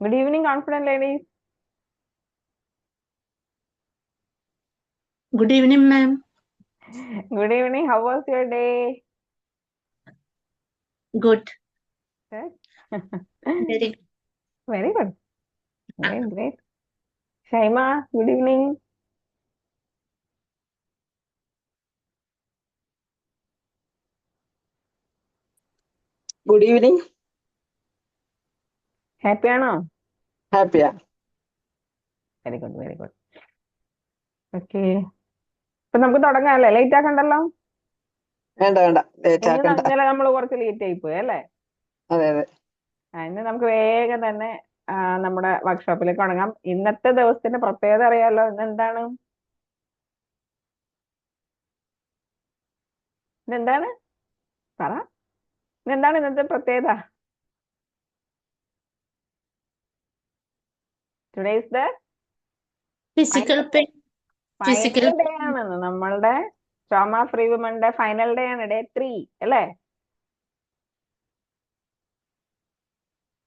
Good evening, confident ladies. Good evening, ma'am. Good evening. How was your day? Good. Good. Very Very good. uh, Great, great. Shaima, good evening. Good evening. Happy ആണോ? Happy. Very good, very good. Okay. അപ്പൊ നമുക്ക് തുടങ്ങാം അല്ലേ? Late ആക്കണ്ടല്ലോ. വേണ്ട late ആക്കണ്ട. ഇന്നലെ നമ്മൾ കുറച്ച് ലേറ്റ് ആയി പോയി അല്ലേ? അതെ. ഇന്ന് നമുക്ക് വേഗം തന്നെ നമ്മുടെ വർക്ക്ഷോപ്പിലേക്ക് തുടങ്ങാം. ഇന്നത്തെ ദിവസത്തിന്റെ പ്രത്യേകത അറിയാലോ? ഇന്നെന്താണ്? ഇന്നെന്താണ്? പറ. ഇന്നെന്താണ് ഇന്നത്തെ പ്രത്യേകത? Today is the physical pain. Physical final day ആണ് നമ്മളുടെ ട്രോമ ഫ്രീ വുമന്റെ ഫൈനൽ ഡേ ആണ്, ഡേ 3 അല്ലേ?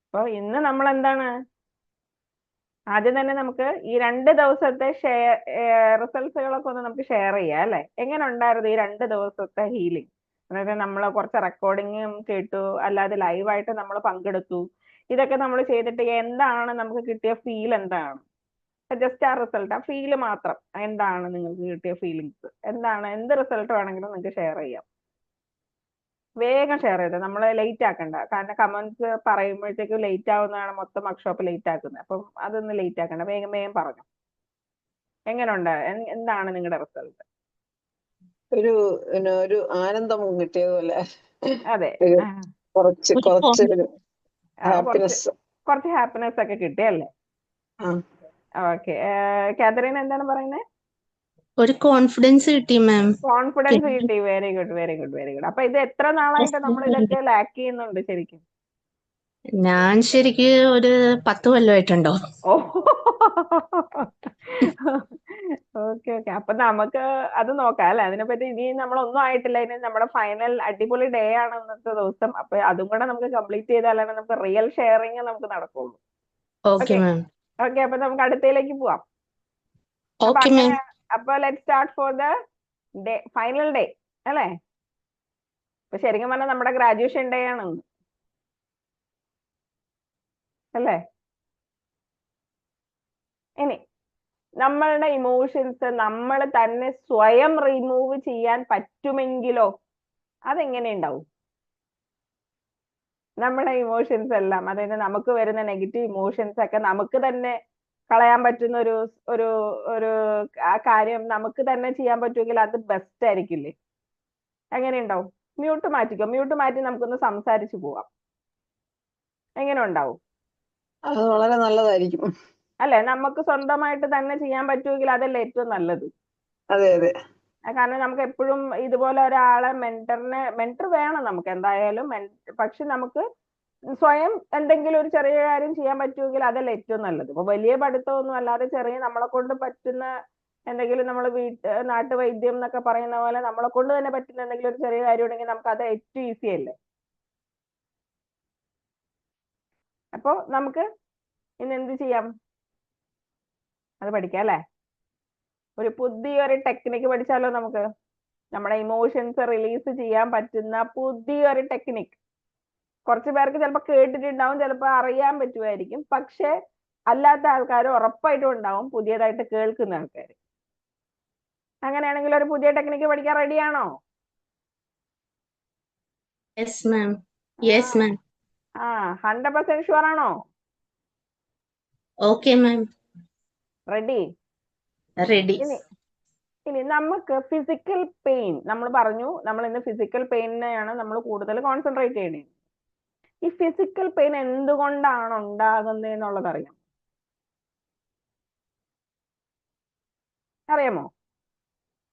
അപ്പൊ ഇന്ന് നമ്മൾ എന്താണ്, ആദ്യം തന്നെ നമുക്ക് ഈ 2 ദിവസത്തെ റിസൾട്ട്സുകളൊക്കെ ഒന്ന് നമുക്ക് ഷെയർ ചെയ്യാം അല്ലെ? എങ്ങനെ ഉണ്ടായിരുന്നു ഈ 2 ദിവസത്തെ ഹീലിംഗ്? അതായത് നമ്മൾ കുറച്ച് റെക്കോർഡിങ്ങും കേട്ടു, അല്ലാതെ ലൈവായിട്ട് നമ്മൾ പങ്കെടുത്തു. ഇതൊക്കെ നമ്മൾ ചെയ്തിട്ട് എന്താണ് നമുക്ക് കിട്ടിയ ഫീൽ? എന്താണ് ജസ്റ്റ് ആ റിസൾട്ട്, ആ ഫീല് മാത്രം, എന്താണ് നിങ്ങൾക്ക് കിട്ടിയ ഫീലിങ്സ്? എന്താണ്, എന്ത് റിസൾട്ട് വേണമെങ്കിലും നിങ്ങൾക്ക് ഷെയർ ചെയ്യാം. വേഗം ഷെയർ ചെയ്തത്, നമ്മൾ ലേറ്റ് ആക്കണ്ട. കാരണം കമന്റ്സ് പറയുമ്പോഴത്തേക്കും ലേറ്റ് ആവുന്നതാണ് മൊത്തം വർക്ക്ഷോപ്പ് ലേറ്റ് ആക്കുന്നത്. അപ്പം അതൊന്ന് ലേറ്റ് ആക്കണ്ട, വേഗം വേഗം പറഞ്ഞു. എങ്ങനെയുണ്ട്, എന്താണ് നിങ്ങളുടെ റിസൾട്ട്? ഒരു ആനന്ദം കിട്ടിയതുപോലെ. അതെ, കുറച്ച് കുറച്ച് ഹാപ്പിനെസ്. കുറച്ച് ഹാപ്പിനെസ് ഒക്കെ കിട്ടിയല്ലേ? ഓക്കെ. കാതറീൻ എന്താണ് പറയുന്നത്? ഒരു കോൺഫിഡൻസ് കിട്ടി മാം. കോൺഫിഡൻസ് കിട്ടി. Very good, very good, very good. അപ്പൊ ഇത് എത്ര നാളായിട്ട് നമ്മൾ ഇതൊക്കെ ലാക്ക് ചെയ്യുന്നുണ്ട് ശരിക്കും? ഞാൻ ശരിക്ക് ഒരു 10 കൊല്ലമായിട്ടുണ്ടോ. ഓ, ഓക്കെ ഓക്കെ. അപ്പൊ നമുക്ക് അത് നോക്കാം അല്ലെ? അതിനെപ്പറ്റി ഇനി നമ്മളൊന്നും ആയിട്ടില്ല. ഇനി നമ്മുടെ ഫൈനൽ അടിപൊളി ഡേ ആണ് ഇന്നത്തെ ദിവസം. അപ്പൊ അതും കൂടെ നമുക്ക് കംപ്ലീറ്റ് ചെയ്താലാണ് നമുക്ക് റിയൽ ഷെയറിങ് നമുക്ക് നടക്കുള്ളൂ. Okay ma'am. ഓക്കെ, അപ്പൊ നമുക്ക് അടുത്തയിലേക്ക് പോവാം. Okay ma'am. അപ്പൊ let start for the day, final day അല്ലേ? അപ്പൊ ശരിക്കും പറഞ്ഞാൽ നമ്മുടെ ഗ്രാജുവേഷൻ ഡേ ആണ് അല്ലേ? ഇനി നമ്മളുടെ ഇമോഷൻസ് നമ്മൾ തന്നെ സ്വയം റിമൂവ് ചെയ്യാൻ പറ്റുമെങ്കിലോ അതെങ്ങനെ ഉണ്ടാവും? നമ്മുടെ ഇമോഷൻസ് എല്ലാം, അതായത് നമുക്ക് വരുന്ന നെഗറ്റീവ് ഇമോഷൻസ് ഒക്കെ നമുക്ക് തന്നെ കളയാൻ പറ്റുന്ന ഒരു ഒരു ഒരു ആ കാര്യം നമുക്ക് തന്നെ ചെയ്യാൻ പറ്റുമെങ്കിൽ അത് ബെസ്റ്റ് ആയിരിക്കില്ലേ? എങ്ങനെ ഉണ്ടാവും? മ്യൂട്ട് മാറ്റിക്കോ, മ്യൂട്ട് മാറ്റി നമുക്കൊന്ന് സംസാരിച്ചു പോവാം. എങ്ങനെ ഉണ്ടാവും? അത് വളരെ നല്ലതായിരിക്കും അല്ലെ? നമുക്ക് സ്വന്തമായിട്ട് തന്നെ ചെയ്യാൻ പറ്റുമെങ്കിൽ അതല്ലേ ഏറ്റവും നല്ലത്. അതെ. കാരണം നമുക്ക് എപ്പോഴും ഇതുപോലെ ഒരാളെ മെന്റർ വേണം നമുക്ക് എന്തായാലും. പക്ഷെ നമുക്ക് സ്വയം എന്തെങ്കിലും ഒരു ചെറിയ കാര്യം ചെയ്യാൻ പറ്റുമെങ്കിൽ അതല്ല ഏറ്റവും നല്ലത്. ഇപ്പൊ വലിയ പഠിത്തമൊന്നും അല്ലാതെ ചെറിയ നമ്മളെ കൊണ്ട് പറ്റുന്ന എന്തെങ്കിലും, നമ്മൾ നാട്ടുവൈദ്യം എന്നൊക്കെ പറയുന്ന പോലെ നമ്മളെ കൊണ്ട് തന്നെ പറ്റുന്ന എന്തെങ്കിലും ഒരു ചെറിയ കാര്യം ഉണ്ടെങ്കിൽ നമുക്ക് അത് ഏറ്റവും ഈസി അല്ലേ? അപ്പൊ നമുക്ക് ഇന്ന് എന്ത് ചെയ്യാം? അത് പഠിക്കാം അല്ലെ? ഒരു പുതിയൊരു ടെക്നിക്ക് പഠിച്ചാലോ നമുക്ക്? നമ്മുടെ ഇമോഷൻസ് റിലീസ് ചെയ്യാൻ പറ്റുന്ന പുതിയൊരു ടെക്നിക്ക്. കുറച്ച് പേർക്ക് ചിലപ്പോൾ കേട്ടിട്ടുണ്ടാവും, ചിലപ്പോൾ അറിയാൻ പറ്റുമായിരിക്കും. പക്ഷെ അല്ലാത്ത ആൾക്കാർ ഉറപ്പായിട്ടും ഉണ്ടാവും, പുതിയതായിട്ട് കേൾക്കുന്ന ആൾക്കാർ. അങ്ങനെയാണെങ്കിൽ ഒരു പുതിയ ടെക്നിക്ക് പഠിക്കാൻ റെഡിയാണോ? Yes ma'am. Yes ma'am. 100% sure ആണോ? Okay ma'am. റെഡി? റെഡി. ഇനി നമുക്ക് ഫിസിക്കൽ പെയിൻ, നമ്മൾ പറഞ്ഞു നമ്മൾ ഇന്ന് ഫിസിക്കൽ പെയിനെയാണ് നമ്മൾ കൂടുതൽ കോൺസെൻട്രേറ്റ് ചെയ്യേണ്ടത്. ഈ ഫിസിക്കൽ പെയിൻ എന്തുകൊണ്ടാണ് ഉണ്ടാകുന്നത് എന്നുള്ളത് അറിയാമോ?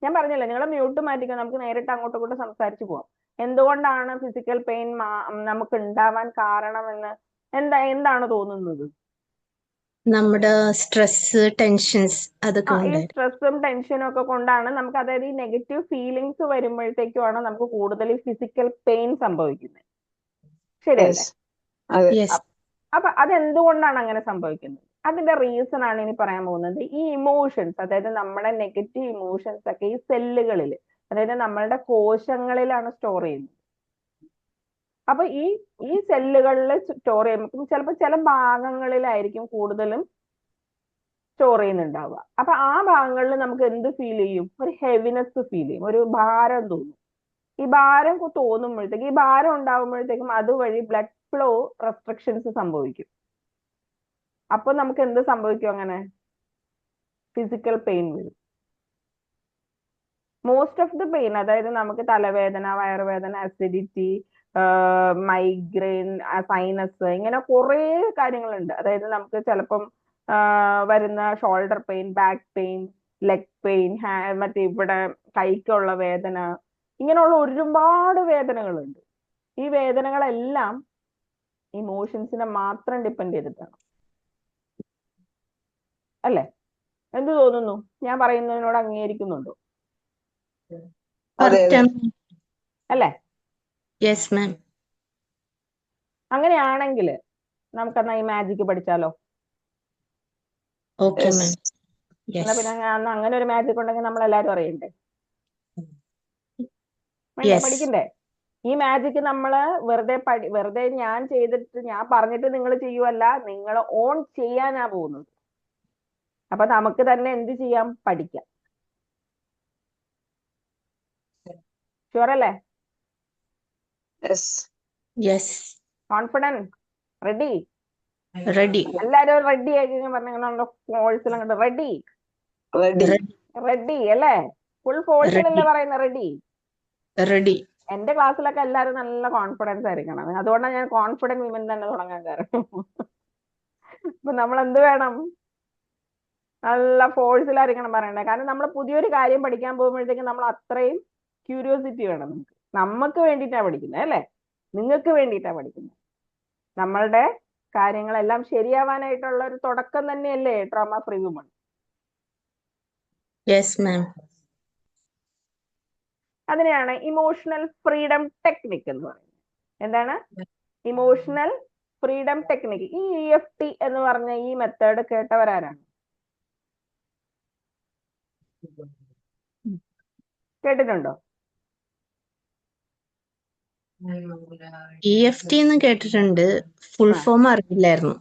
ഞാൻ പറഞ്ഞില്ലേ, നിങ്ങൾ മ്യൂട്ട് മാറ്റിക്കോ, നമുക്ക് നേരിട്ട് അങ്ങോട്ടും ഇങ്ങോട്ടും സംസാരിച്ചു പോവാം. എന്തുകൊണ്ടാണ് ഫിസിക്കൽ പെയിൻ നമുക്ക് ഉണ്ടാവാൻ കാരണമെന്ന് എന്താണ് തോന്നുന്നത്? നമ്മുടെ സ്ട്രെസ്, ടെൻഷൻസ് അതൊക്കെ ഈ സ്ട്രെസ്സും ടെൻഷനും ഒക്കെ കൊണ്ടാണ് നമുക്ക്, അതായത് ഈ നെഗറ്റീവ് ഫീലിങ്സ് വരുമ്പോഴത്തേക്കുമാണ് നമുക്ക് കൂടുതൽ ഫിസിക്കൽ പെയിൻ സംഭവിക്കുന്നത്. ശരിയല്ലേ? അപ്പൊ അതെന്തുകൊണ്ടാണ് അങ്ങനെ സംഭവിക്കുന്നത്? അതിന്റെ റീസൺ ആണ് ഇനി പറയാൻ പോകുന്നത്. ഈ ഇമോഷൻസ്, അതായത് നമ്മുടെ നെഗറ്റീവ് ഇമോഷൻസ് ഒക്കെ ഈ സെല്ലുകളിൽ, അതായത് നമ്മളുടെ കോശങ്ങളിലാണ് സ്റ്റോർ ചെയ്യുന്നത്. അപ്പൊ ഈ സെല്ലുകളിൽ സ്റ്റോർ ചെയ്യുമ്പോൾ ചിലപ്പോൾ ചില ഭാഗങ്ങളിലായിരിക്കും കൂടുതലും സ്റ്റോർ ചെയ്യുന്നുണ്ടാവുക. അപ്പൊ ആ ഭാഗങ്ങളിൽ നമുക്ക് എന്ത് ഫീൽ ചെയ്യും? ഒരു ഹെവിനെസ് ഫീൽ ചെയ്യും, ഒരു ഭാരം തോന്നും. ഈ ഭാരം തോന്നുമ്പോഴത്തേക്ക്, ഈ ഭാരം ഉണ്ടാകുമ്പോഴത്തേക്കും അതുവഴി ബ്ലഡ് ഫ്ലോ റെസ്ട്രിക്ഷൻസ് സംഭവിക്കും. അപ്പൊ നമുക്ക് എന്ത് സംഭവിക്കും? അങ്ങനെ ഫിസിക്കൽ പെയിൻ വരും. മോസ്റ്റ് ഓഫ് ദി പെയിൻ, അതായത് നമുക്ക് തലവേദന, വയറുവേദന, അസിഡിറ്റി, മൈഗ്രെയിൻ, സൈനസ്, ഇങ്ങനെ കുറേ കാര്യങ്ങളുണ്ട്. അതായത് നമുക്ക് ചിലപ്പം വരുന്ന shoulder pain, back pain, leg pain, മറ്റേ ഇവിടെ കൈക്കുള്ള വേദന, ഇങ്ങനെയുള്ള ഒരുപാട് വേദനകളുണ്ട്. ഈ വേദനകളെല്ലാം ഇമോഷൻസിനെ മാത്രം ഡിപ്പെൻഡ് ചെയ്തിട്ടാണ്. അല്ലേ? എന്ത് തോന്നുന്നു? ഞാൻ പറയുന്നതിനോട് അംഗീകരിക്കുന്നുണ്ടോ? അതെ, അതെ. അല്ലേ? Yes ma'am. അങ്ങനെയാണെങ്കിൽ നമുക്കെന്നാ ഈ മാജിക് പഠിച്ചാലോ? Okay Yes. മാം. എന്നാ യെസ് പിന്നെ അങ്ങനെ ഒരു മാജിക് ഉണ്ടെങ്കിൽ നമ്മൾ എല്ലാരും അറിയണ്ടേ? വേണ്ടേ? യെസ് പഠിക്കണ്ടേ? ഈ മാജിക് നമ്മള് വെറുതെ ഞാൻ ചെയ്തിട്ട്, ഞാൻ പറഞ്ഞിട്ട് നിങ്ങൾ ചെയ്യുവല്ല, നിങ്ങൾ ഓൺ ചെയ്യാനാ പോകുന്നത്. അപ്പൊ നമുക്ക് തന്നെ എന്ത് ചെയ്യാം? പഠിക്കാം. ഷുവർ അല്ലേ? Yes. Yes confidence? Ready? Ready എല്ലാരും റെഡി ആയി പറഞ്ഞ ഫോഴ്സിൽ അങ്ങോട്ട് റെഡി Ready. റെഡി അല്ലേ? ഫുൾ ഫോഴ്സിലല്ലേ Ready. പറയുന്ന റെഡി? റെഡി. എന്റെ ക്ലാസ്സിലൊക്കെ എല്ലാവരും നല്ല കോൺഫിഡൻസ് ആയിരിക്കണം. അതുകൊണ്ടാണ് ഞാൻ കോൺഫിഡന്റ് വിമൻ തന്നെ തുടങ്ങാൻ കാരണം. അപ്പൊ നമ്മൾ എന്ത് വേണം? നല്ല ഫോഴ്സിലായിരിക്കണം പറയണ്ടേ. കാരണം നമ്മൾ പുതിയൊരു കാര്യം പഠിക്കാൻ പോകുമ്പോഴത്തേക്കും നമ്മൾ അത്രയും ക്യൂരിയോസിറ്റി വേണം. നമുക്ക് വേണ്ടിയിട്ടാണ് പഠിക്കുന്നത്, അല്ലേ? നിങ്ങൾക്ക് വേണ്ടിയിട്ടാണ് പഠിക്കുന്നത്. നമ്മളുടെ കാര്യങ്ങളെല്ലാം ശരിയാവാനായിട്ടുള്ള ഒരു തുടക്കം തന്നെയല്ലേ trauma free woman? Yes ma'am. അതിനെയാണ് ഇമോഷണൽ ഫ്രീഡം ടെക്നിക് എന്ന് പറയുന്നത്. എന്താണ് ഇമോഷണൽ ഫ്രീഡം ടെക്നിക്? ഈ EFT എന്ന് പറഞ്ഞ ഈ മെത്തേഡ് കേട്ടവരാരാണ്? കേട്ടിട്ടുണ്ടോ? EFT എന്ന് കേട്ടിട്ടുണ്ട്, ഫുൾ ഫോം അറിയില്ലായിരുന്നു.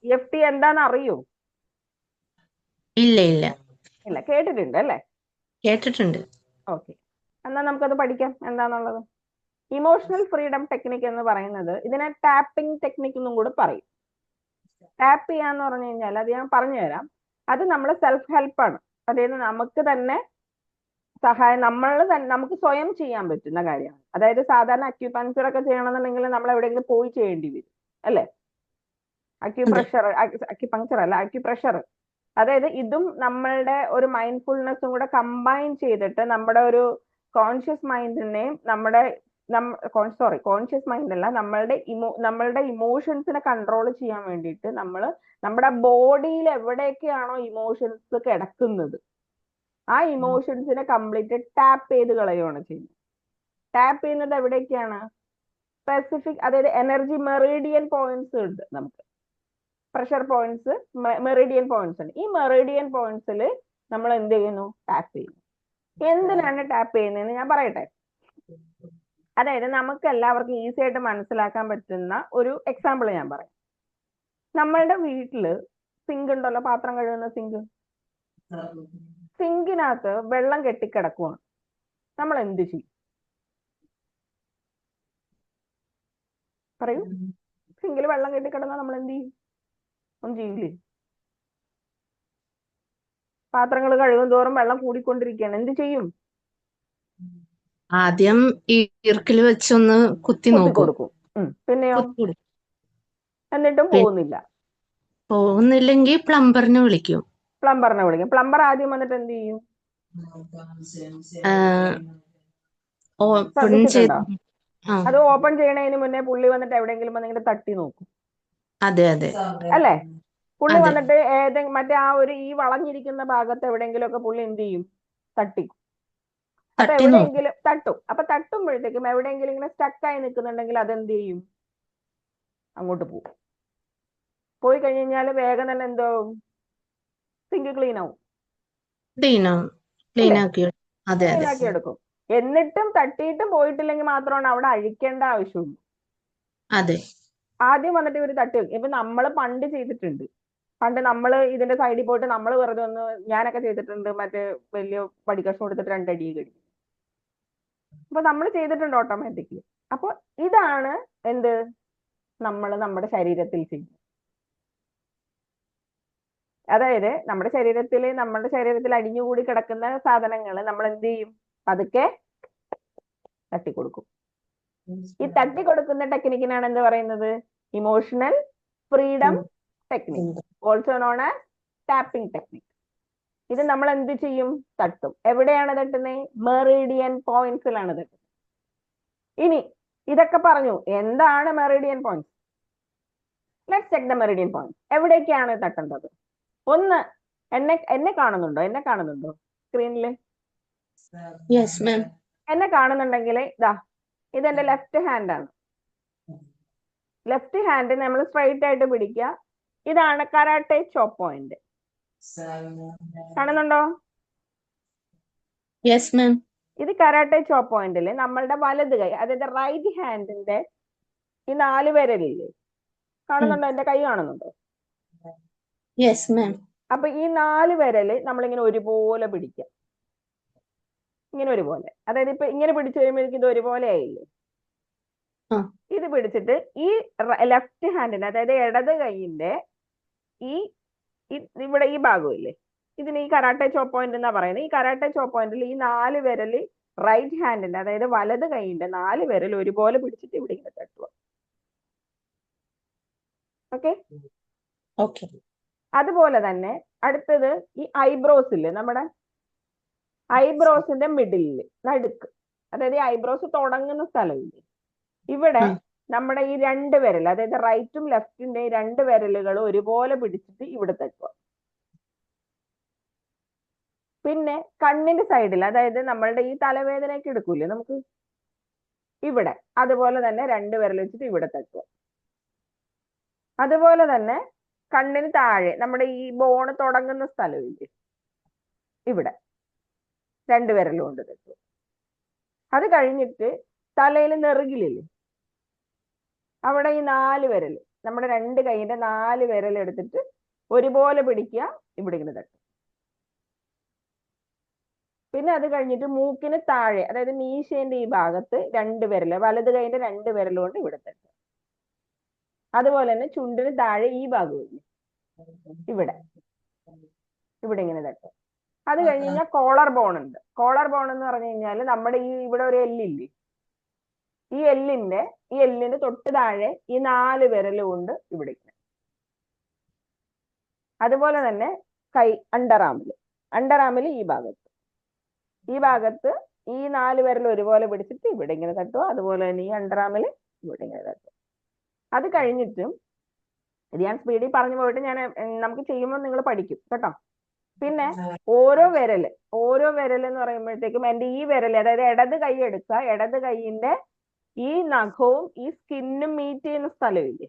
EFT എന്താന്ന് അറിയോ? ഇല്ല ഇല്ല ഇല്ല, കേട്ടിട്ടുണ്ട് അല്ലേ? കേട്ടിട്ടുണ്ട്. ഓക്കെ, എന്നാ നമുക്കത് പഠിക്കാം എന്താന്നുള്ളത്. ഇമോഷണൽ ഫ്രീഡം ടെക്നിക് എന്ന് പറയുന്നത്, ഇതിനെ ടാപ്പിംഗ് ടെക്നിക് എന്നും കൂടെ പറയും. ടാപ്പ് ചെയ്യാന്ന് പറഞ്ഞു കഴിഞ്ഞാൽ, അത് ഞാൻ പറഞ്ഞു തരാം. അത് നമ്മൾ സെൽഫ് ഹെൽപ്പാണ്. അതായത് നമുക്ക് തന്നെ സഹായം, നമുക്ക് സ്വയം ചെയ്യാൻ പറ്റുന്ന കാര്യമാണ്. അതായത് സാധാരണ അക്യുപങ്ചർ ഒക്കെ ചെയ്യണമെന്നുണ്ടെങ്കിൽ നമ്മൾ എവിടെയെങ്കിലും പോയി ചെയ്യേണ്ടി വരും, അല്ലേ? അക്യുപങ്ചർ അല്ല, അക്യുപ്രഷർ. അതായത് ഇതും നമ്മളുടെ ഒരു മൈൻഡ്ഫുൾനെസ്സും കൂടെ കമ്പൈൻ ചെയ്തിട്ട് നമ്മുടെ ഒരു കോൺഷ്യസ് മൈൻഡിനെയും കോൺഷ്യസ് മൈൻഡ് അല്ല, നമ്മളുടെ ഇമോഷൻസിനെ കൺട്രോൾ ചെയ്യാൻ വേണ്ടിയിട്ട് നമ്മൾ നമ്മുടെ ബോഡിയിൽ എവിടെയൊക്കെയാണോ ഇമോഷൻസ് കിടക്കുന്നത്, ആ ഇമോഷൻസിനെ കംപ്ലീറ്റ് ടാപ്പ് ചെയ്ത് കളയുകയാണ് ചെയ്യുന്നത്. ടാപ്പ് ചെയ്യുന്നത് എവിടേക്കാണ്? സ്പെസിഫിക്, അതായത് എനർജി മെറിഡിയൻ പോയിന്റ്സ് ഉണ്ട് നമുക്ക്. പ്രഷർ പോയിന്റ്സ്, മെറിഡിയൻ പോയിന്റ്സ് ഉണ്ട്. ഈ മെറിഡിയൻ പോയിന്റ്സിൽ നമ്മൾ എന്ത് ചെയ്യുന്നു? ടാപ്പ് ചെയ്യുന്നു. എന്തിനാണ് ടാപ്പ് ചെയ്യുന്നതെന്ന് ഞാൻ പറയട്ടെ. അതായത് നമുക്ക് എല്ലാവർക്കും ഈസി ആയിട്ട് മനസ്സിലാക്കാൻ പറ്റുന്ന ഒരു എക്സാമ്പിൾ ഞാൻ പറയാം. നമ്മളുടെ വീട്ടില് സിങ്ക് ഉണ്ടല്ലോ, പാത്രം കഴുകുന്ന സിങ്ക്. സിങ്കിനകത്ത് വെള്ളം കെട്ടിക്കിടക്കുവാണ്. നമ്മൾ എന്ത് ചെയ്യും? പറയൂ. സിങ്കിൽ വെള്ളം കെട്ടിക്കിടന്നാൽ നമ്മൾ എന്ത് ചെയ്യും? ഒന്നും ചെയ്യില്ലേ? പാത്രങ്ങൾ കഴുകും തോറും വെള്ളം കൂടിക്കൊണ്ടിരിക്കുകയാണ്. എന്ത് ചെയ്യും? ആദ്യം ഈർക്കിൽ വെച്ചൊന്ന് കുത്തി നോക്കും. കൊടുക്കും. പിന്നെയോ? എന്നിട്ടും പോകുന്നില്ല. പോകുന്നില്ലെങ്കിൽ പ്ലംബറിനെ വിളിക്കും. പ്ലംബർ ആദ്യം വന്നിട്ട് എന്ത് ചെയ്യും? ഓപ്പൺ ശ്രദ്ധിച്ചിട്ടുണ്ടോ? ചെയ്ത് അത് ഓപ്പൺ ചെയ്യണതിന് മുന്നേ പുള്ളി വന്നിട്ട് എവിടെയെങ്കിലും വന്നിട്ട് തട്ടി നോക്കും, അതെ അതെ അല്ലേ? പുള്ളി അതെ. വന്നിട്ട് മറ്റേ ആ ഒരു ഈ വളഞ്ഞിരിക്കുന്ന ഭാഗത്ത് എവിടെയെങ്കിലും ഒക്കെ പുള്ളി എന്ത് ചെയ്യും? തട്ടിക്കും. അപ്പൊ തട്ടി നോക്കും. എവിടെയെങ്കിലും തട്ടും. അപ്പൊ തട്ടുമ്പോഴത്തേക്കും എവിടെയെങ്കിലും ഇങ്ങനെ സ്റ്റക്കായി നിൽക്കുന്നുണ്ടെങ്കിൽ അതെന്ത് ചെയ്യും? അങ്ങോട്ട് പോകും. പോയി കഴിഞ്ഞ് കഴിഞ്ഞാൽ വേഗം തന്നെ എന്തോ സിങ്ക് ക്ലീൻ ആവും, ക്ലീൻ ആക്കി അതെ ക്ലീൻ അതെ ആക്കി എടുക്കും. എന്നിട്ടും തട്ടിയിട്ടും പോയിട്ടില്ലെങ്കിൽ മാത്രമാണ് അവിടെ അഴിക്കേണ്ട ആവശ്യമുള്ളൂ. അതെ ആദ്യം വന്നിട്ട് ഇവർ തട്ടി വെക്കും. ഇപ്പൊ നമ്മൾ പണ്ട് ചെയ്തിട്ടുണ്ട്, പണ്ട് നമ്മൾ ഇതിന്റെ സൈഡിൽ പോയിട്ട് നമ്മൾ വെറുതെ ഒന്ന്, ഞാനൊക്കെ ചെയ്തിട്ടുണ്ട്, മറ്റേ വലിയ പടിക്കഷ്ണം കൊടുത്തിട്ട് 2 അടി കടിക്കും. അപ്പൊ നമ്മൾ ചെയ്തിട്ടുണ്ട് ഓട്ടോമാറ്റിക്കലി. അപ്പൊ ഇതാണ് എന്ത് നമ്മൾ നമ്മുടെ ശരീരത്തിൽ ചെയ്യുന്നത്. അതായത് നമ്മുടെ ശരീരത്തിൽ അടിഞ്ഞുകൂടി കിടക്കുന്ന സാധനങ്ങൾ നമ്മൾ എന്ത് ചെയ്യും, പതുക്കെ തട്ടിക്കൊടുക്കും. ഈ തട്ടിക്കൊടുക്കുന്ന ടെക്നിക്കിനാണ് എന്ത് പറയുന്നത്, emotional freedom technique, also known as tapping technique. ഇത് നമ്മൾ എന്ത് ചെയ്യും, തട്ടും. എവിടെയാണ് തട്ടുന്നത്, മെറിഡിയൻ പോയിന്റ്സിലാണ് തട്ടുന്നത്. ഇനി ഇതൊക്കെ പറഞ്ഞു, എന്താണ് Meridian points? Let's check the Meridian points. എവിടേക്കാണ് തട്ടേണ്ടത്? ഒന്ന്, എന്നെ കാണുന്നുണ്ടോ സ്ക്രീനിൽ? Yes ma'am. എന്നെ കാണുന്നുണ്ടെങ്കിൽ ഇതാ, ഇതെന്റെ ലെഫ്റ്റ് ഹാൻഡ് ആണ്. ലെഫ്റ്റ് ഹാൻഡ് നമ്മൾ സ്ട്രൈറ്റ് ആയിട്ട് പിടിക്കുക. ഇതാണ് കരാട്ടെ ചോപ്പ് പോയിന്റ്. കാണുന്നുണ്ടോ? Yes ma'am. ഇത് കരാട്ടെ ചോപ്പ് പോയിന്റിൽ നമ്മളുടെ വലത് കൈ, അതായത് റൈറ്റ് ഹാൻഡിന്റെ ഈ 4 വിരലില്ലേ, കാണുന്നുണ്ടോ? എന്റെ കൈ കാണുന്നുണ്ടോ? Yes ma'am. അപ്പൊ ഈ 4 വിരല് നമ്മളിങ്ങനെ ഒരുപോലെ പിടിക്കുക, ഇങ്ങനെ ഒരുപോലെ. അതായത് ഇപ്പൊ ഇങ്ങനെ പിടിച്ചു കഴിയുമ്പോഴേക്കും ഇത് ഒരുപോലെ ആയില്ലേ? ഇത് പിടിച്ചിട്ട് ഈ ലെഫ്റ്റ് ഹാൻഡിന്റെ, അതായത് ഇടത് കൈയിന്റെ ഇവിടെ ഈ ഭാഗമില്ലേ, ഇതിന് ഈ കരാട്ടെ ചോപ്പ് പോയിന്റ് എന്നാ പറയുന്നത്. ഈ കരാട്ടെ ചോപ്പ് പോയിന്റിൽ ഈ 4 വിരല് റൈറ്റ് ഹാൻഡിന്റെ, അതായത് വലത് കൈയിന്റെ 4 വിരൽ ഒരുപോലെ പിടിച്ചിട്ട് ഇവിടെ ഇങ്ങനെ തട്ടുക. Okay okay. അതുപോലെ തന്നെ അടുത്തത് ഈ ഐബ്രോസ് ഇല്ലേ, നമ്മുടെ ഐബ്രോസിന്റെ മിഡിലില് നടുക്ക്, അതായത് ഈ ഐബ്രോസ് തുടങ്ങുന്ന സ്ഥലമില്ലേ, ഇവിടെ നമ്മുടെ ഈ 2 വിരൽ, അതായത് റൈറ്റും ലെഫ്റ്റിന്റെ 2 വിരലുകൾ ഒരുപോലെ പിടിച്ചിട്ട് ഇവിടെ തട്ടുക. പിന്നെ കണ്ണിന്റെ സൈഡിൽ, അതായത് നമ്മളുടെ ഈ തലവേദനയൊക്കെ എടുക്കൂലേ നമുക്ക്, ഇവിടെ അതുപോലെ തന്നെ 2 വിരൽ വെച്ചിട്ട് ഇവിടെ തട്ടുക. അതുപോലെ തന്നെ കണ്ണിന് താഴെ നമ്മുടെ ഈ ബോണ് തുടങ്ങുന്ന സ്ഥലമില്ലേ, ഇവിടെ 2 വിരലും കൊണ്ട് തട്ടുക. അത് കഴിഞ്ഞിട്ട് തലയിൽ നെറുകിലില്ലേ, അവിടെ ഈ 4 വിരൽ, നമ്മുടെ 2 കൈയിന്റെ 4 വിരൽ എടുത്തിട്ട് ഒരുപോലെ പിടിക്കുക, ഇവിടെ ഇങ്ങനെ തട്ടും. പിന്നെ അത് കഴിഞ്ഞിട്ട് മൂക്കിന് താഴെ, അതായത് മീശേന്റെ ഈ ഭാഗത്ത് 2 വിരൽ, വലത് കൈയിന്റെ 2 വിരൽ കൊണ്ട് ഇവിടെ തട്ടുക. അതുപോലെ തന്നെ ചുണ്ടിന് താഴെ ഈ ഭാഗമില്ലേ, ഇവിടെ ഇങ്ങനെ തട്ടുക. അത് കഴിഞ്ഞ് കഴിഞ്ഞാൽ കോളർ ബോൺ ഉണ്ട്. കോളർ ബോൺ എന്ന് പറഞ്ഞു കഴിഞ്ഞാൽ നമ്മുടെ ഈ ഇവിടെ ഒരു എല്ലില്ലേ, ഈ എല്ലിന്റെ തൊട്ട് താഴെ ഈ 4 വിരൽ കൊണ്ട് ഇവിടെ. അതുപോലെ തന്നെ കൈ അണ്ടർആമിൽ ഈ ഭാഗത്ത് ഈ 4 വിരൽ ഒരുപോലെ പിടിച്ചിട്ട് ഇവിടെ ഇങ്ങനെ തട്ടുക. അതുപോലെ തന്നെ ഈ അണ്ടർആമിൽ ഇവിടെ ഇങ്ങനെ തട്ടുക. അത് കഴിഞ്ഞിട്ടും ഇത് ഞാൻ സ്പീഡിൽ പറഞ്ഞു പോയിട്ട് നമുക്ക് ചെയ്യുമ്പോൾ നിങ്ങൾ പഠിക്കും കേട്ടോ. പിന്നെ ഓരോ വിരൽ എന്ന് പറയുമ്പോഴത്തേക്കും എൻ്റെ ഈ വിരൽ, അതായത് ഇടത് കൈ എടുക്കുക, ഇടത് കൈയിന്റെ ഈ നഖവും ഈ സ്കിന്നും മീറ്റ് ചെയ്യുന്ന സ്ഥലമില്ലേ,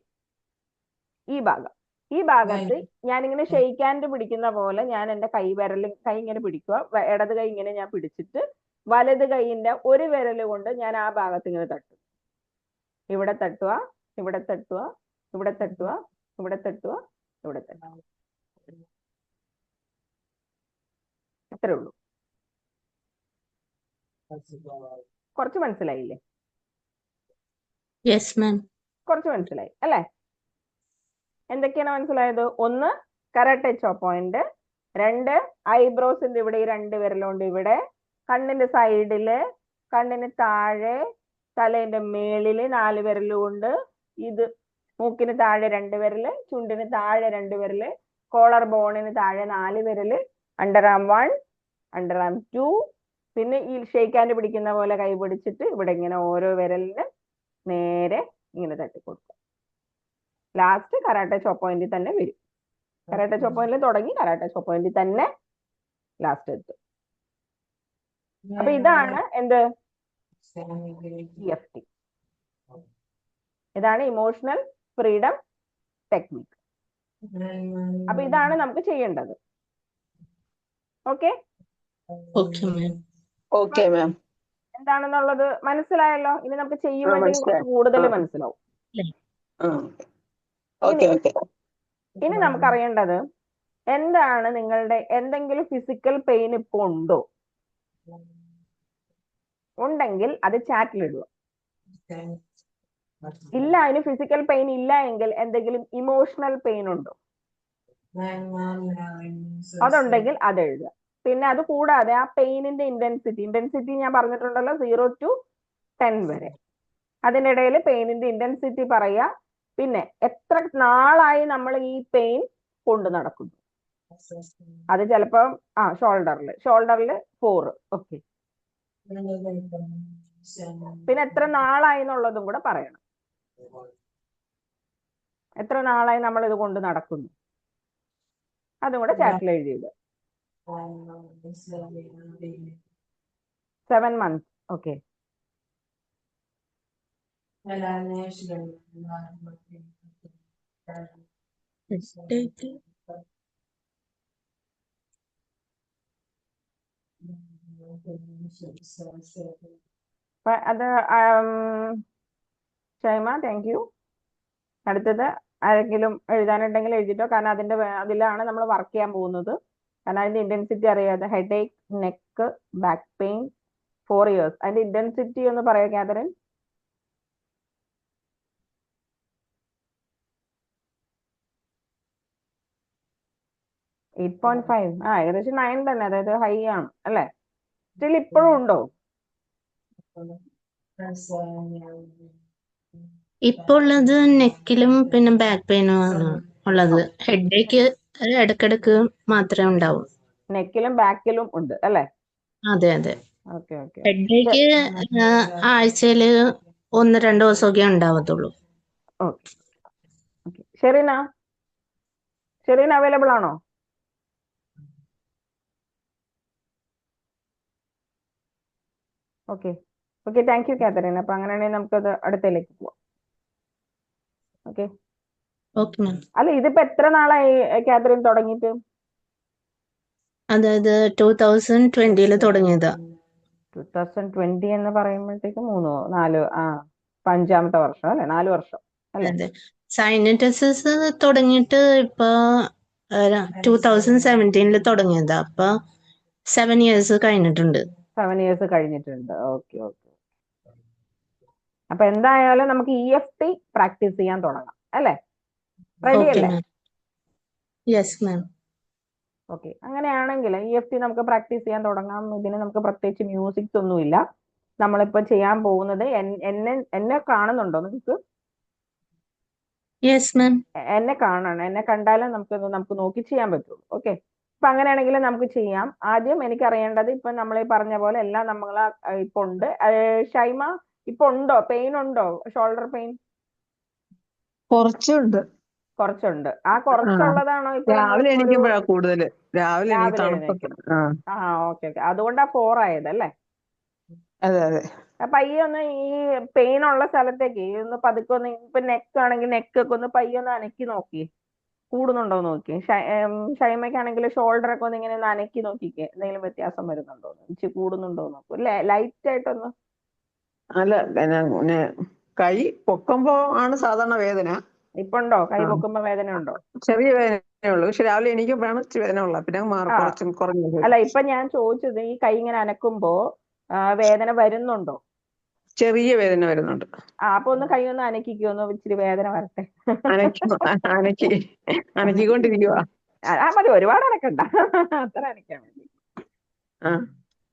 ഈ ഭാഗത്ത് ഞാനിങ്ങനെ ഷെയ്ക്ക് ഹാൻഡ് പിടിക്കുന്ന പോലെ ഞാൻ എൻ്റെ കൈ ഇങ്ങനെ പിടിക്കുക. ഇടത് കൈ ഇങ്ങനെ ഞാൻ പിടിച്ചിട്ട് വലത് കൈയിന്റെ ഒരു വിരൽ കൊണ്ട് ഞാൻ ആ ഭാഗത്ത് ഇങ്ങനെ തട്ടും. ഇവിടെ തട്ടുക, ഇവിടെ തട്ടുക, ഇവിടെ തട്ടുക, ഇവിടെ തട്ടുക, ഇവിടെ തട്ടുക. അത്രേ ഉള്ളൂ. കുറച്ച് മനസ്സിലായില്ലേ? Yes ma'am. കുറച്ച് മനസ്സിലായി അല്ലേ? എന്തൊക്കെയാണ് മനസ്സിലായത്? 1 കരാട്ടെ ചോപ്പ് പോയിന്റ്, 2 ഐബ്രോസിന്റെ ഇവിടെ ഈ 2 വിരലുകൊണ്ട് ഇവിടെ, കണ്ണിന്റെ സൈഡില്, കണ്ണിന് താഴെ, തലേന്റെ മേളില് 4 വിരലുകൊണ്ട്, ഇത് മൂക്കിന് താഴെ 2 വിരല്, ചുണ്ടിന് താഴെ 2 വിരല്, കോളർ ബോണിന് താഴെ 4 വിരല്, അണ്ടർആം 1, അണ്ടർആം 2, പിന്നെ ഈ ഷെയ്ക്ക് ഹാൻഡ് പിടിക്കുന്ന പോലെ കൈ പിടിച്ചിട്ട് ഇവിടെ ഇങ്ങനെ ഓരോ വിരലിന് നേരെ ഇങ്ങനെ തട്ടിക്കൊടുക്കുക. ലാസ്റ്റ് കരാട്ടെ ചോപ്പ് പോയിന്റിൽ തന്നെ വരും. കരാട്ടെ ചോപ്പ് പോയിന്റിൽ തുടങ്ങി കരാട്ടെ ചോപ്പ് പോയിന്റിൽ തന്നെ ലാസ്റ്റ് എത്തും. അപ്പൊ ഇതാണ് എന്ത് EFT. ഇതാണ് ഇമോഷണൽ ഫ്രീഡം ടെക്നിക്. അപ്പൊ ഇതാണ് നമുക്ക് ചെയ്യേണ്ടത്. ഓക്കെ, ഓക്കെ മാം. Okay ma'am. എന്താണെന്നുള്ളത് മനസ്സിലായല്ലോ. ഇനി നമുക്ക് ചെയ്യുമ്പോഴത്തേക്കും കുറച്ച് മനസ്സിലായി. കൂടുതൽ ആ. മനസ്സിലാവും. ഓക്കെ ഇനി ഓക്കെ. ഇനി നമുക്കറിയേണ്ടത് എന്താണ് നിങ്ങളുടെ എന്തെങ്കിലും ഫിസിക്കൽ പെയിൻ ഇപ്പൊ ഉണ്ടോ? ഉണ്ടെങ്കിൽ അത് ചാറ്റിൽ ഇടുക. ഇല്ല, അതിന് ഫിസിക്കൽ പെയിൻ ഇല്ല എങ്കിൽ എന്തെങ്കിലും ഇമോഷണൽ പെയിൻ ഉണ്ടോ? അതുണ്ടെങ്കിൽ അത് എഴുതുക. പിന്നെ അത് കൂടാതെ ആ പെയിനിന്റെ ഇന്റൻസിറ്റി ഞാൻ പറഞ്ഞിട്ടുണ്ടല്ലോ, 0 to 10 വരെ. അതിനിടയിൽ പെയിനിന്റെ ഇന്റൻസിറ്റി പറയുക. പിന്നെ എത്ര നാളായി നമ്മൾ ഈ പെയിൻ കൊണ്ട് നടക്കുന്നു. അത് ചിലപ്പം ഷോൾഡറിൽ 4. ഓക്കെ, പിന്നെ എത്ര നാളായി എന്നുള്ളതും കൂടെ പറയണം. എത്ര നാളായി നമ്മൾ ഇത് കൊണ്ട് നടക്കുന്നു, അതും കൂടെ ചാറ്റിൽ എഴുതിയിടുക. 7 months. Okay, Headache. അപ്പൊ അത് ഷൈമ, താങ്ക് യു. അടുത്തത് ആരെങ്കിലും എഴുതാനുണ്ടെങ്കിൽ എഴുതിട്ടോ, കാരണം അതിലാണ് നമ്മൾ വർക്ക് ചെയ്യാൻ പോകുന്നത്. കാരണം അതിന്റെ ഇന്റൻസിറ്റി അറിയാതെ headache, neck, back pain 4 years. അതിന്റെ ഇന്റൻസിറ്റി ഒന്ന് പറയാ കാതറിൻ. 8.5. ഏകദേശം 9 തന്നെ, അതായത് ഹൈ ആണ് അല്ലെ? സ്റ്റിൽ ഇപ്പോഴും ഉണ്ടോ? ഇപ്പൊ ഉള്ളത് നെക്കിലും പിന്നെ ബാക്ക് പെയിനും ആണ് ഉള്ളത്. ഹെഡേക്ക് ഇടക്കിടക്ക് മാത്രമേ ഉണ്ടാവൂ. നെക്കിലും ബാക്കിലും ഉണ്ട് അല്ലെ? അതെ അതെ. Okay okay. ഹെഡേക്ക് ആഴ്ചയില് 1-2 ദിവസമൊക്കെ ഉണ്ടാവത്തുള്ളൂ. Okay okay. ഷെറീന അവൈലബിൾ ആണോ? Okay okay, thank you Catherine. അപ്പൊ അങ്ങനെയാണെങ്കിൽ നമുക്കത് അടുത്തതിലേക്ക് പോവാം. Okay, okay ma'am. അല്ല ഇതിപ്പോ എത്ര നാളായി കാതറിൻ തുടങ്ങിയിട്ട്? അതായത് 2020 തുടങ്ങിയതാ. 2020 എന്ന് പറയുമ്പോഴത്തേക്ക് 3-4 ഇപ്പൊ 5ാമത്തെ വർഷം അല്ലെ? 4 വർഷം അല്ലെ? അതെ. സൈനറ്റൈസസ് തുടങ്ങിയിട്ട് ഇപ്പൊ 2017 തുടങ്ങിയതാ. അപ്പൊ 7 years കഴിഞ്ഞിട്ടുണ്ട്. 7 years കഴിഞ്ഞിട്ടുണ്ട്. Okay okay. അപ്പൊ എന്തായാലും നമുക്ക് EFT പ്രാക്ടീസ് ചെയ്യാൻ തുടങ്ങാം അല്ലെ? റെഡി ഓക്കെ അല്ലേ? മാം. Yes ma'am. ഓക്കെ, അങ്ങനെയാണെങ്കിൽ EFT നമുക്ക് പ്രാക്ടീസ് ചെയ്യാൻ തുടങ്ങാം. ഇതിന് നമുക്ക് പ്രത്യേകിച്ച് മ്യൂസിക്സ് ഒന്നുമില്ല. നമ്മളിപ്പോ ചെയ്യാൻ പോകുന്നത് എന്നെ കാണുന്നുണ്ടോ നിങ്ങൾക്ക്? Yes ma'am. എന്നെ കാണണം. എന്നെ കണ്ടാലും നമുക്ക് നോക്കി ചെയ്യാൻ പറ്റുള്ളൂ. ഓക്കെ, അപ്പൊ അങ്ങനെയാണെങ്കിൽ നമുക്ക് ചെയ്യാം. ആദ്യം എനിക്ക് അറിയേണ്ടത് ഇപ്പൊ നമ്മൾ ഈ പറഞ്ഞ പോലെ എല്ലാം നമ്മൾ ഇപ്പൊ ഉണ്ട്. ഷൈമ, ഇപ്പൊ ഉണ്ടോ? പെയിൻ ഉണ്ടോ? ഷോൾഡർ പെയിൻ കുറച്ചുണ്ട്. കുറച്ചുണ്ട്. ആ കുറച്ചുള്ളതാണോ ഇപ്പൊ നമ്മൾ രാവിലെ ഒരു എണീക്കുമ്പോഴാ കൂടുതല്. രാവിലെ എനിക്ക് രാവിലെ തണുപ്പൊക്കെ. എഴുന്നേക്കും? ഓക്കെ ഓക്കെ, അതുകൊണ്ടാ 4 ആയത് അല്ലേ? അതെ അതെ. പയ്യെ ഒന്ന് ഈ പെയിൻ ഉള്ള സ്ഥലത്തേക്ക് ഒന്ന് പതുക്കെ ഒന്ന്, ഇപ്പൊ നെക്ക് ആണെങ്കിൽ നെക്കൊക്കെ ഒന്ന് പയ്യെ ഒന്ന് അനക്കി നോക്കി, കൂടുന്നുണ്ടോ നോക്കി. ഷൈമയ്ക്കാണെങ്കിൽ ഷോൾഡർ ഒക്കെ ഒന്ന് ഇങ്ങനെ ഒന്ന് അനക്കി നോക്കിക്കേ, എന്തെങ്കിലും വ്യത്യാസം വരുന്നുണ്ടോ, ഇച്ചിരി കൂടുന്നുണ്ടോ നോക്കൂ. ലൈറ്റ് ആയിട്ടൊന്ന്. അല്ല പിന്നെ കൈ പൊക്കുമ്പോ ആണ് സാധാരണ വേദന. ഇപ്പൊ ഉണ്ടോ? കൈ ആ. പൊക്കുമ്പോ വേദന ഉണ്ടോ? ചെറിയ വേദനയേ ഉള്ളൂ. പക്ഷെ രാവിലെ എണീക്കുമ്പോഴാണ് ഇച്ചിരി വേദന ഉള്ളത്. പിന്നെ മാറും, കുറച്ചും കുറഞ്ഞു. അല്ല, ഇപ്പൊ ഞാൻ ചോദിച്ചത് ഈ കൈ ഇങ്ങനെ അനക്കുമ്പോ വേദന വരുന്നുണ്ടോ? ചെറിയ വേദന വരുന്നുണ്ട്. അപ്പൊ ഒന്ന് കൈ ഒന്ന് അനക്കിക്കോ, ഒന്ന് ഇച്ചിരി വേദന വരട്ടെ. അനക്കിക്കൊണ്ടിരിക്കുക. മതി, ഒരുപാട് അനക്കണ്ട, അത്ര അനക്കാൻ മതി.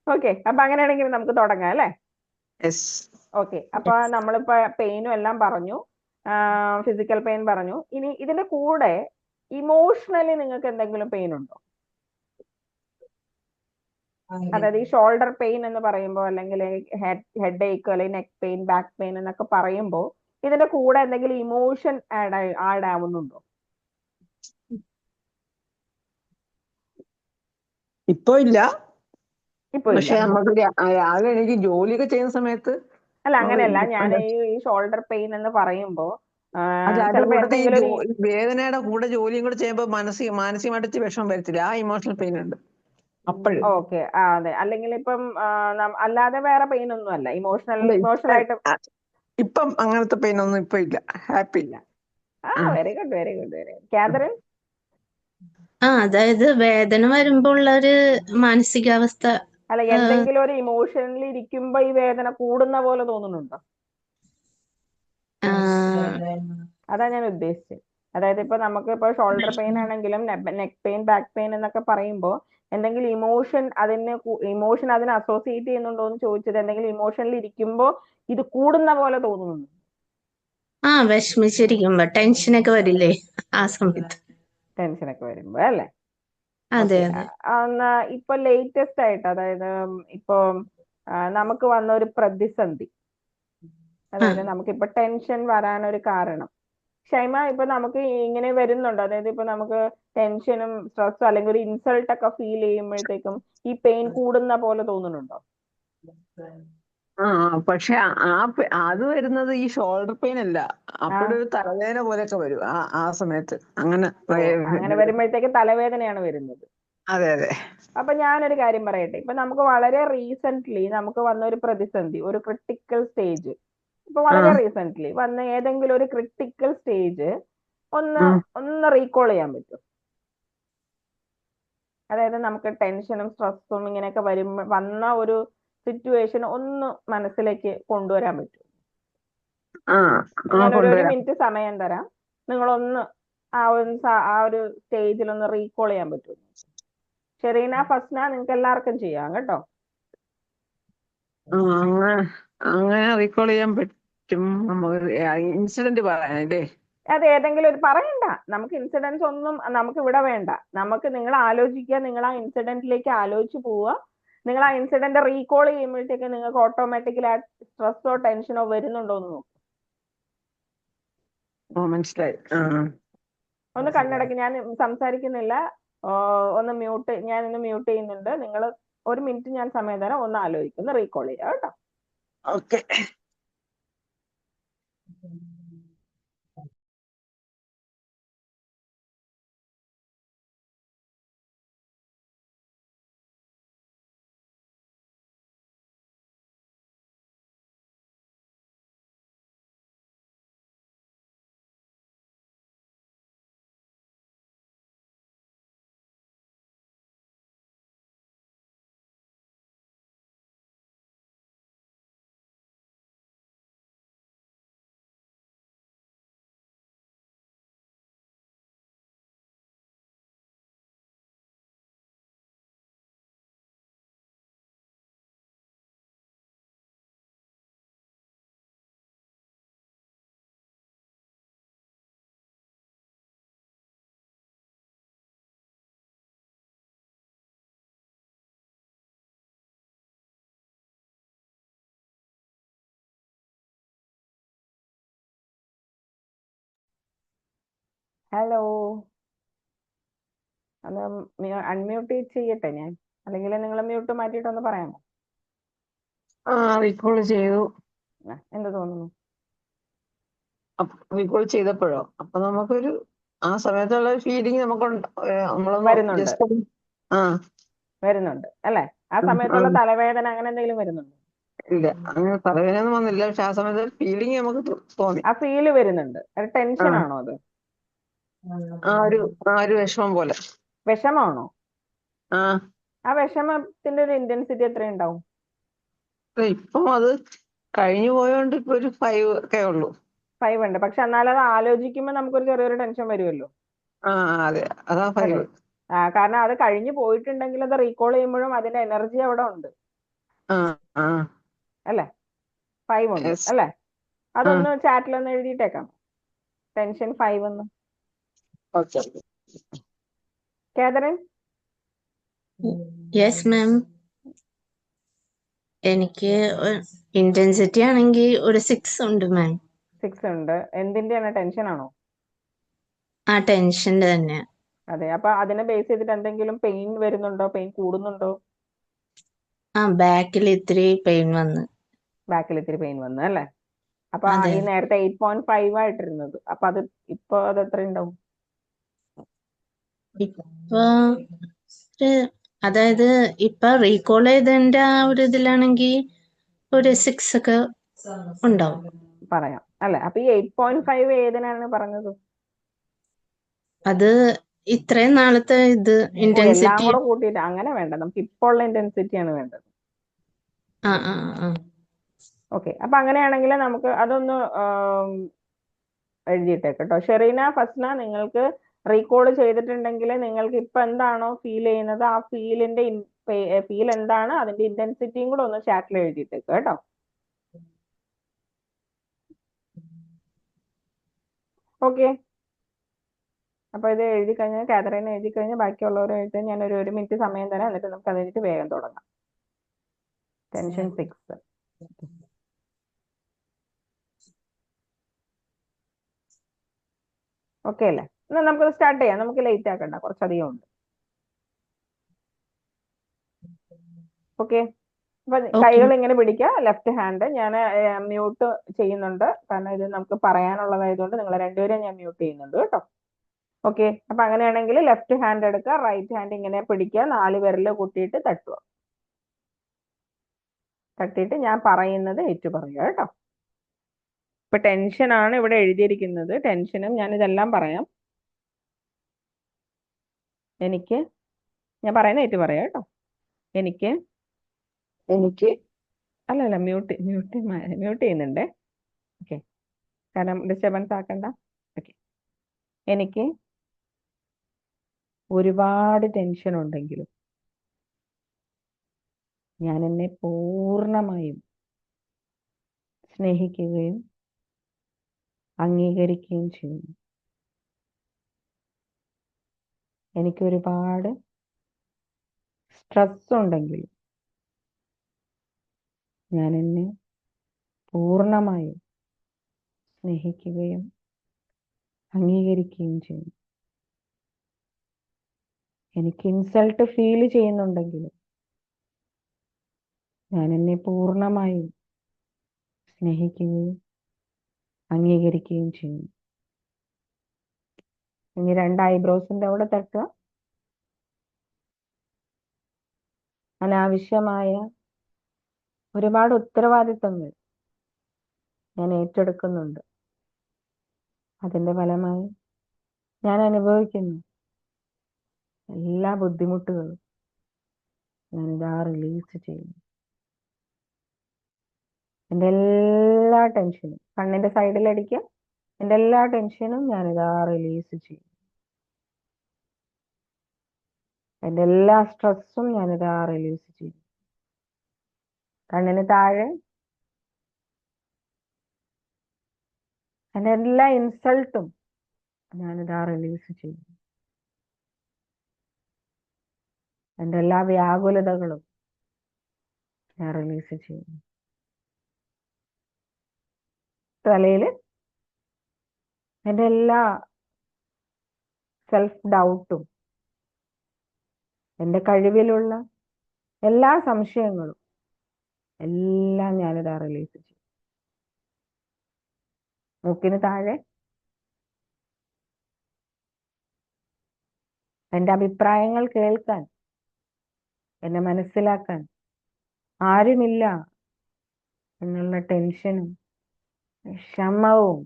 ഓക്കെ, അപ്പൊ അങ്ങനെയാണെങ്കിൽ നമുക്ക് തുടങ്ങാം അല്ലേ? ഓക്കെ, അപ്പൊ നമ്മളിപ്പോ പെയിനും എല്ലാം പറഞ്ഞു, ഫിസിക്കൽ പെയിൻ പറഞ്ഞു. ഇനി ഇതിന്റെ കൂടെ ഇമോഷണലി നിങ്ങൾക്ക് എന്തെങ്കിലും പെയിൻ ഉണ്ടോ? അതായത് ഈ ഷോൾഡർ പെയിൻ എന്ന് പറയുമ്പോൾ, അല്ലെങ്കിൽ ഹെഡ് ഏക്ക്, അല്ലെങ്കിൽ നെക്ക് പെയിൻ, ബാക്ക് പെയിൻ എന്നൊക്കെ പറയുമ്പോൾ ഇതിന്റെ കൂടെ എന്തെങ്കിലും ഇമോഷൻ ആഡ് ആവുന്നുണ്ടോ? ഇപ്പൊ ഇല്ല. ഇപ്പൊ ഇല്ല. പക്ഷെ നമുക്ക് രാവിലെ എനിക്ക് ജോലിയൊക്കെ ചെയ്യുന്ന സമയത്ത്. അല്ല, അങ്ങനെയല്ല. ഞാൻ ഈ ഷോൾഡർ പെയിൻ എന്ന് പറയുമ്പോൾ അല്ല അതിന്റെ ചിലപ്പോ കൂട്ടത്തിൽ ഈ എന്തെങ്കിലും ഒരു വേദനയുടെ കൂടെ ജോലിയും കൂടെ ചെയ്യുമ്പോൾ മാനസികമായിട്ട് ഇച്ചിരി വിഷമം വരത്തില്ല, ആ ഇമോഷണൽ പെയിൻ ഉണ്ട് അപ്പോഴും. ഓക്കെ, അതെ, അല്ലെങ്കിൽ ഇപ്പം അല്ലാതെ വേറെ പെയിൻ ഒന്നും അല്ല, അല്ല ഇമോഷണൽ ആയിട്ട് ഇപ്പം അങ്ങനത്തെ പെയിൻ ഒന്നും ഇപ്പൊ ഇല്ല, ഹാപ്പി. ഇല്ല. Very good, very good, very good. Catherine? അതായത് വേദന വരുമ്പോ ഉള്ള ഒരു മാനസികാവസ്ഥ. അല്ല, എന്തെങ്കിലും ഒരു ഇമോഷനിൽ ഇരിക്കുമ്പോ ഈ വേദന കൂടുന്ന പോലെ തോന്നുന്നുണ്ടോ? ആ, അതാ ഞാൻ ഉദ്ദേശിച്ചത്. അതായത് ഇപ്പൊ നമുക്ക് ഇപ്പൊ ഷോൾഡർ പെയിൻ ആണെങ്കിലും നെക്ക് പെയിൻ, ബാക്ക് പെയിൻ എന്നൊക്കെ പറയുമ്പോൾ എന്തെങ്കിലും ഇമോഷൻ അതിനെ അസോസിയേറ്റ് ചെയ്യുന്നുണ്ടോ എന്ന് ചോദിച്ചത്. എന്തെങ്കിലും ഇമോഷനിൽ ഇരിക്കുമ്പോ ഇത് കൂടുന്ന പോലെ തോന്നുന്നു? വിഷമിച്ചിരിക്കുമ്പോ ടെൻഷനൊക്കെ വരില്ലേ ആ സമയത്ത്. ടെൻഷനൊക്കെ വരുമ്പോ അല്ലേ? അതെ ഓക്കെ. അതെ. ഇപ്പൊ ലേറ്റസ്റ്റ് ആയിട്ട്, അതായത് ഇപ്പൊ നമുക്ക് വന്ന ഒരു പ്രതിസന്ധി, അതായത് നമുക്കിപ്പോ ടെൻഷൻ വരാനൊരു കാരണം, ഷൈമ, ഇപ്പൊ നമുക്ക് ഇങ്ങനെ വരുന്നുണ്ടോ? അതായത് ഇപ്പൊ നമുക്ക് ടെൻഷനും സ്ട്രെസ്സും അല്ലെങ്കിൽ ഒരു ഇൻസൾട്ട് ഒക്കെ ഫീൽ ചെയ്യുമ്പോഴത്തേക്കും ഈ പെയിൻ കൂടുന്ന പോലെ തോന്നുന്നുണ്ടോ? പക്ഷെ അത് വരുന്നത് ഈ ഷോൾഡർ പെയിൻ അല്ല, അപ്പോഴൊരു തലവേദന പോലെയൊക്കെ വരും ആ സമയത്ത്. അങ്ങനെ അങ്ങനെ വരുമ്പോഴത്തേക്ക് തലവേദനയാണ് വരുന്നത്. അതെ അതെ. അപ്പൊ ഞാനൊരു കാര്യം പറയട്ടെ. ഇപ്പൊ നമുക്ക് വളരെ റീസെന്റ് നമുക്ക് വന്ന ഒരു പ്രതിസന്ധി, ഒരു ക്രിട്ടിക്കൽ സ്റ്റേജ്, ഇപ്പൊ വളരെ റീസെന്റ് വന്ന ഏതെങ്കിലും ഒരു ക്രിട്ടിക്കൽ സ്റ്റേജ് ഒന്ന് റീകോൾ ചെയ്യാൻ പറ്റും? അതായത് നമുക്ക് ടെൻഷനും സ്ട്രെസ്സും ഇങ്ങനെയൊക്കെ വന്ന ഒരു സിറ്റുവേഷൻ ഒന്ന് മനസ്സിലേക്ക് കൊണ്ടുവരാൻ പറ്റും? ഞാനൊരു മിനിറ്റ് സമയം തരാം, നിങ്ങളൊന്ന് ആ ഒരു സ്റ്റേജിൽ ഒന്ന് റീകോൾ ചെയ്യാൻ പറ്റും? ഷെറീന, ഫസ്ന, നിങ്ങൾക്ക് എല്ലാവർക്കും ചെയ്യാം കേട്ടോ. അങ്ങനെ റീകോൾ ചെയ്യാൻ പറ്റും. നമുക്ക് ഇൻസിഡന്റ് പറയാനല്ലേ? അത് ഏതെങ്കിലും ഒരു പറയണ്ട, നമുക്ക് ഇൻസിഡൻസ് ഒന്നും നമുക്ക് ഇവിടെ വേണ്ട. നമുക്ക് നിങ്ങൾ ആലോചിക്കുക, നിങ്ങൾ ആ ഇൻസിഡന്റിലേക്ക് ആലോചിച്ച് പോവുക. നിങ്ങൾ ആ ഇൻസിഡന്റ് റീകോൾ ചെയ്യുമ്പോഴത്തേക്ക് നിങ്ങൾക്ക് ഓട്ടോമാറ്റിക്കലി ആ സ്ട്രെസ്സോ ടെൻഷനോ വരുന്നുണ്ടോ എന്ന് നോക്കും. മനസ്സിലായി. ഒന്ന് കണ്ണടക്കി, ഞാൻ സംസാരിക്കുന്നില്ല, ഞാൻ ഇന്ന് മ്യൂട്ട് ചെയ്യുന്നുണ്ട്. നിങ്ങൾ ഒരു മിനിറ്റ് ഞാൻ സമയം തരാം, ഒന്ന് ആലോചിക്കുന്നു, റീകോൾ ചെയ്യാം കേട്ടോ. ഓക്കെ. ഹലോ, അത് അൺമ്യൂട്ട് ചെയ്യട്ടെ ഞാൻ, അല്ലെങ്കിൽ നിങ്ങൾ മ്യൂട്ട് മാറ്റിയിട്ടൊന്ന് പറയാമോ? റീകോൾ ചെയ്തു. എന്ത് തോന്നുന്നു? റീകോൾ ചെയ്തപ്പോഴോ? അപ്പൊ നമുക്കൊരു ആ സമയത്തുള്ള ഫീലിംഗ് നമുക്കുണ്ട്. വരുന്നുണ്ട് അല്ലെ? ആ സമയത്തുള്ള തലവേദന അങ്ങനെ എന്തെങ്കിലും വരുന്നുണ്ടോ? ഇല്ല, അങ്ങനെ തലവേദന ഒന്നും വന്നില്ല. പക്ഷെ ആ സമയത്ത് ഫീലിംഗ് നമുക്ക് തോന്നി. ആ ഫീല് വരുന്നുണ്ട്. ടെൻഷൻ ആണോ അത്? ഒരു വിഷമം പോലെ. വിഷമാണോ? ആ വിഷമത്തിന്റെ ഒരു ഇന്റൻസിറ്റി എത്രയുണ്ടാവും? ഇപ്പം അത് കഴിഞ്ഞു പോയോണ്ട് ഇപ്പൊ ഒരു 5 ഒക്കെ ഉള്ളൂ. 5 ഉണ്ട്. പക്ഷെ എന്നാലും അത് ആലോചിക്കുമ്പോൾ നമുക്കൊരു ചെറിയൊരു ടെൻഷൻ വരുമല്ലോ. അതെ, അതാ 5. കാരണം അത് കഴിഞ്ഞു പോയിട്ടുണ്ടെങ്കിൽ അത് റീകോൾ ചെയ്യുമ്പോഴും അതിന്റെ എനർജി അവിടെ ഉണ്ട് അല്ലെ? 5 ഉണ്ട് അല്ലെ? അതൊന്ന് ചാറ്റിലൊന്ന് എഴുതിയിട്ടേക്കാം, ടെൻഷൻ 5 എന്ന്. കാതറിൻ? Yes ma'am. എനിക്ക് ഇന്റൻസിറ്റി ആണെങ്കിൽ ഒരു 6 ഉണ്ട് മാം. 6 ഉണ്ട്. എന്തിന്റെയാണ്? ടെൻഷൻ ആണോ? ടെൻഷന്റെ തന്നെ. അതെ. അപ്പൊ അതിനെ ബേസ് ചെയ്തിട്ട് എന്തെങ്കിലും പെയിൻ വരുന്നുണ്ടോ? പെയിൻ കൂടുന്നുണ്ടോ? ബാക്കിൽ ഇത്തിരി പെയിൻ വന്നു. ബാക്കിൽ ഇത്തിരി പെയിൻ വന്നു അല്ലേ? അപ്പൊ അതെ ഈ നേരത്തെ 8.5 ആയിട്ടിരുന്നത്, അപ്പൊ ഇപ്പൊ അത് എത്ര ഉണ്ടാവും? ഇപ്പൊ അതായത് ഇപ്പൊ റീകോൾ ചെയ്തതിന്റെ ആ ഒരു ഇതിലാണെങ്കിൽ ഒരു 6 ഒക്കെ ഉണ്ടാവും. പറയാം അല്ലെ? അപ്പൊ ഈ 8.5 ഏതിനാണ് പറഞ്ഞത്? അത് ഇത്രയും നാളത്തെ ഇത് എല്ലാം ഇന്റൻസിറ്റി. കൂടെ കൂട്ടിയിട്ട് അങ്ങനെ വേണ്ട, നമുക്ക് ഇപ്പോൾ ഉള്ള ഇന്റൻസിറ്റിയാണ് വേണ്ടത്. ആ ആ ആ ഓക്കെ, അപ്പൊ അങ്ങനെയാണെങ്കിൽ നമുക്ക് അതൊന്ന് എഴുതിയിട്ടേക്ക് കേട്ടോ. ഷെറീന, ഫസ്ന, നിങ്ങൾക്ക് റീകോൾ ചെയ്തിട്ടുണ്ടെങ്കിൽ നിങ്ങൾക്ക് ഇപ്പൊ എന്താണോ ഫീൽ ചെയ്യുന്നത് ആ ഫീൽ എന്താണ്, അതിന്റെ ഇന്റൻസിറ്റിയും കൂടെ ഒന്ന് ചാറ്റിൽ എഴുതിയിട്ടേക്ക് കേട്ടോ. ഓക്കെ, അപ്പൊ ഇത് എഴുതി കഴിഞ്ഞാൽ കാതറീന എഴുതി കഴിഞ്ഞാൽ ബാക്കിയുള്ളവർ എഴുതി ഞാൻ ഒരു മിനിറ്റ് സമയം തരാം, എന്നിട്ട് നമുക്ക് അത് കഴിഞ്ഞിട്ട് വേഗം തുടങ്ങാം. ടെൻഷൻ 6. ഓക്കെ അല്ലേ? എന്നാൽ നമുക്ക് സ്റ്റാർട്ട് ചെയ്യാം, നമുക്ക് ലേറ്റ് ആക്കണ്ട, കുറച്ചധികം ഉണ്ട്. ഓക്കെ, അപ്പൊ ഓക്കെ കൈകൾ ഇങ്ങനെ പിടിക്കുക, ലെഫ്റ്റ് ഹാൻഡ്. ഞാൻ മ്യൂട്ട് ചെയ്യുന്നുണ്ട്, കാരണം ഇത് നമുക്ക് പറയാനുള്ളതായതുകൊണ്ട് നിങ്ങൾ രണ്ടുപേരും ഞാൻ മ്യൂട്ട് ചെയ്യുന്നുണ്ട് കേട്ടോ. ഓക്കെ, അപ്പൊ അങ്ങനെയാണെങ്കിൽ ലെഫ്റ്റ് ഹാൻഡ് എടുക്കുക, റൈറ്റ് ഹാൻഡ് ഇങ്ങനെ പിടിക്കുക, 4 വിരൽ കൂട്ടിയിട്ട് തട്ടുക. തട്ടിയിട്ട് ഞാൻ പറയുന്നത് ഏറ്റു പറയുക കേട്ടോ. ഇപ്പൊ ടെൻഷനാണ് ഇവിടെ എഴുതിയിരിക്കുന്നത്, ടെൻഷനും ഞാൻ ഇതെല്ലാം പറയാം. ഞാൻ പറയുന്നത് ഏറ്റു പറയാം കേട്ടോ. എനിക്ക് അല്ല മ്യൂട്ട് ചെയ്യുന്നുണ്ടേ. ഓക്കെ, കാരണം ഡിസ്റ്റർബൻസ് ആക്കണ്ട. ഓക്കെ, എനിക്ക് ഒരുപാട് ടെൻഷൻ ഉണ്ടെങ്കിലും ഞാൻ എന്നെ പൂർണ്ണമായും സ്നേഹിക്കുകയും അംഗീകരിക്കുകയും ചെയ്യുന്നു. എനിക്ക് ഒരുപാട് സ്ട്രെസ് ഉണ്ടെങ്കിലും ഞാൻ എന്നെ പൂർണ്ണമായും സ്നേഹിക്കുകയും അംഗീകരിക്കുകയും ചെയ്യുന്നു. എനിക്ക് ഇൻസൾട്ട് ഫീൽ ചെയ്യുന്നുണ്ടെങ്കിലും ഞാൻ എന്നെ പൂർണ്ണമായും സ്നേഹിക്കുകയും അംഗീകരിക്കുകയും ചെയ്യുന്നു. ഇനി 2 ഐബ്രോസിന്റെ അവിടെ തട്ടുക. അനാവശ്യമായ ഒരുപാട് ഉത്തരവാദിത്തങ്ങൾ ഞാൻ ഏറ്റെടുക്കുന്നുണ്ട്. അതിന്റെ ഫലമായി ഞാൻ അനുഭവിക്കുന്നു എല്ലാ ബുദ്ധിമുട്ടുകളും ഞാനിതാ റിലീസ് ചെയ്യുന്നു. എൻ്റെ എല്ലാ ടെൻഷനും കണ്ണിന്റെ സൈഡിൽ അടിക്കുക. എൻ്റെ എല്ലാ ടെൻഷനും ഞാനിതാ റിലീസ് ചെയ്യും. എൻ്റെ എല്ലാ സ്ട്രെസ്സും ഞാനിതാ റിലീസ് ചെയ്യും. കണ്ണിന് താഴെ എൻ്റെ എല്ലാ ഇൻസൾട്ടും ഞാനിതാ റിലീസ് ചെയ്യും. എൻ്റെ എല്ലാ വ്യാകുലതകളും ഞാൻ റിലീസ് ചെയ്യുന്നു. തലയില് എൻ്റെ എല്ലാ സെൽഫ് ഡൗട്ടും, എൻ്റെ കഴിവിലുള്ള എല്ലാ സംശയങ്ങളും എല്ലാം ഞാനിതാ റിലീസ് ചെയ്യും. മൂക്കിന് താഴെ എൻ്റെ അഭിപ്രായങ്ങൾ കേൾക്കാൻ, എന്നെ മനസ്സിലാക്കാൻ ആരുമില്ല എന്നുള്ള ടെൻഷനും വിഷമവും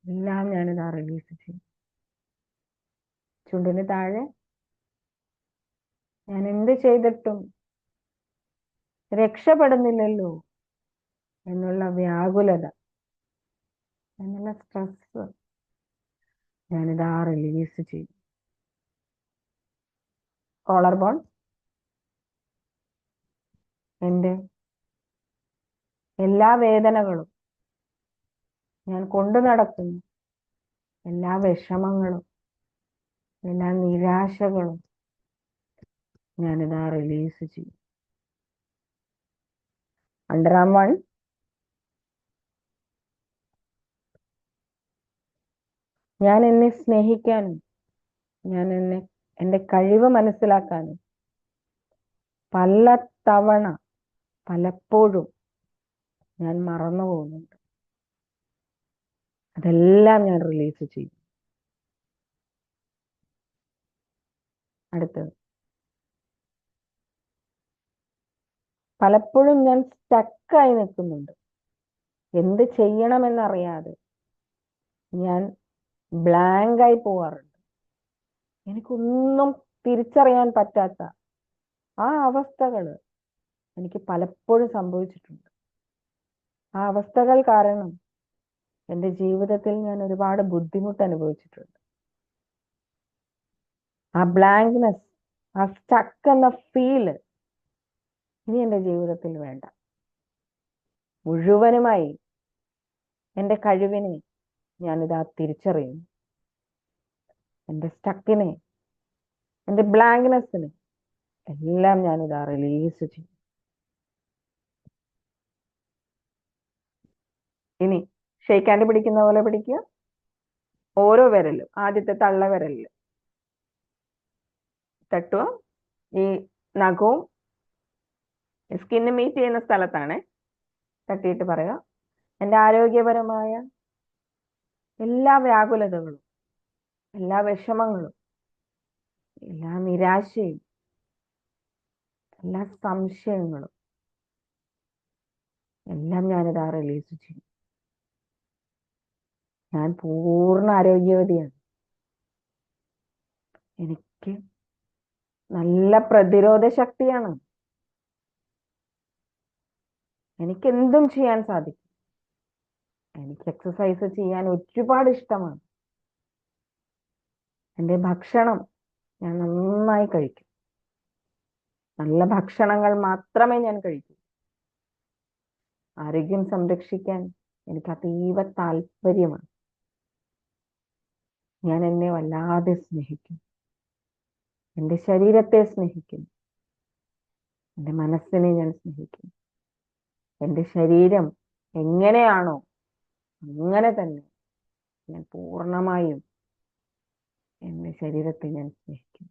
എല്ലാം ഞാനിതാ റിലീസ് ചെയ്യും. ചുണ്ടിന് താഴെ ഞാൻ എന്ത് ചെയ്തിട്ടും രക്ഷപ്പെടുന്നില്ലല്ലോ എന്നുള്ള വ്യാകുലത, എന്നുള്ള സ്ട്രെസ് ഞാനിതാ റിലീസ് ചെയ്യും. കോളർ ബോൺ എൻ്റെ എല്ലാ വേദനകളും ഞാൻ കൊണ്ടു നടക്കുന്നു, എല്ലാ വിഷമങ്ങളും എല്ലാ നിരാശകളും ഞാനിതാ റിലീസ് ചെയ്യും. അണ്ടർആം 1 ഞാൻ എന്നെ സ്നേഹിക്കാനും ഞാൻ എൻ്റെ കഴിവ് മനസ്സിലാക്കാനും പലപ്പോഴും ഞാൻ മറന്നു പോകുന്നുണ്ട്. അതെല്ലാം ഞാൻ റിലീസ് ചെയ്യും. അടുത്തത്, പലപ്പോഴും ഞാൻ സ്റ്റക്കായി നിൽക്കുന്നുണ്ട്. എന്ത് ചെയ്യണമെന്നറിയാതെ ഞാൻ ബ്ലാങ്കായി പോവാറുണ്ട്. എനിക്കൊന്നും തിരിച്ചറിയാൻ പറ്റാത്ത ആ അവസ്ഥകൾ എനിക്ക് പലപ്പോഴും സംഭവിച്ചിട്ടുണ്ട്. ആ അവസ്ഥകൾ കാരണം എൻ്റെ ജീവിതത്തിൽ ഞാൻ ഒരുപാട് ബുദ്ധിമുട്ട് അനുഭവിച്ചിട്ടുണ്ട്. ആ ബ്ലാങ്ക്നെസ്, ആ സ്റ്റക്ക് എന്ന ഫീല് ഇനി എൻ്റെ ജീവിതത്തിൽ വേണ്ട. മുഴുവനുമായി എൻ്റെ കഴിവിനെ ഞാനിതാ തിരിച്ചറിയുന്നു. എൻ്റെ സ്റ്റക്കിനെ, എൻ്റെ ബ്ലാങ്ക്നെസ്സിനെ എല്ലാം ഞാനിതാ റിലീസ് ചെയ്യും. ഇനി ഷെയ്ക്ക് ഹാൻഡ് പിടിക്കുന്ന പോലെ പിടിക്കുക. ഓരോ വിരലും, ആദ്യത്തെ തള്ള വിരലിൽ തട്ടുക. ഈ നഖവും സ്കിന്ന് മീറ്റ് ചെയ്യുന്ന സ്ഥലത്താണ്. തട്ടിയിട്ട് പറയുക, എൻ്റെ ആരോഗ്യപരമായ എല്ലാ വ്യാകുലതകളും, എല്ലാ വിഷമങ്ങളും, എല്ലാ നിരാശയും, എല്ലാ സംശയങ്ങളും എല്ലാം ഞാനിതാ റിലീസ് ചെയ്യും. ഞാൻ പൂർണ്ണ ആരോഗ്യവതിയാണ്. എനിക്ക് നല്ല പ്രതിരോധ ശക്തിയാണ്. എനിക്ക് എന്തും ചെയ്യാൻ സാധിക്കും. എനിക്ക് എക്സസൈസ് ചെയ്യാൻ ഒരുപാട് ഇഷ്ടമാണ്. എൻ്റെ ഭക്ഷണം ഞാൻ നന്നായി കഴിക്കും. നല്ല ഭക്ഷണങ്ങൾ മാത്രമേ ഞാൻ കഴിക്കൂ. ആരോഗ്യം സംരക്ഷിക്കാൻ എനിക്ക് അതീവ താല്പര്യമാണ്. ഞാൻ എന്നെ വല്ലാതെ സ്നേഹിക്കും. എൻ്റെ ശരീരത്തെ സ്നേഹിക്കുന്നു. എൻ്റെ മനസ്സിനെ ഞാൻ സ്നേഹിക്കും. എൻ്റെ ശരീരം എങ്ങനെയാണോ അങ്ങനെ തന്നെ ഞാൻ പൂർണ്ണമായും എൻ്റെ ശരീരത്തെ ഞാൻ സ്നേഹിക്കും.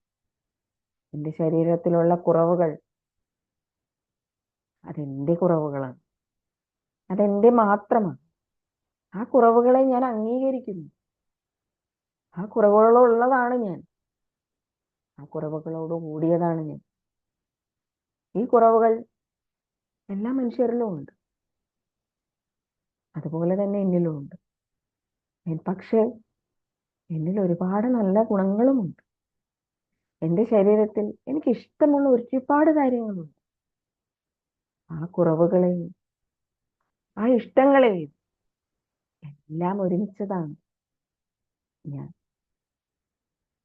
എൻ്റെ ശരീരത്തിലുള്ള കുറവുകൾ അതെൻ്റെ കുറവുകളാണ്. അതെൻ്റെ മാത്രമാണ്. ആ കുറവുകളെ ഞാൻ അംഗീകരിക്കുന്നു. ആ കുറവുകളുള്ളതാണ് ഞാൻ. ആ കുറവുകളോട് കൂടിയതാണ് ഞാൻ. ഈ കുറവുകൾ എല്ലാ മനുഷ്യരിലും ഉണ്ട്. അതുപോലെ തന്നെ എന്നിലും ഉണ്ട്. പക്ഷേ എന്നിൽ ഒരുപാട് നല്ല ഗുണങ്ങളുമുണ്ട്. എൻ്റെ ശരീരത്തിൽ എനിക്ക് ഇഷ്ടമുള്ള ഒരുപാട് കാര്യങ്ങളുണ്ട്. ആ കുറവുകളെയും ആ ഇഷ്ടങ്ങളെയും എല്ലാം ഒരുമിച്ചതാണ് ഞാൻ.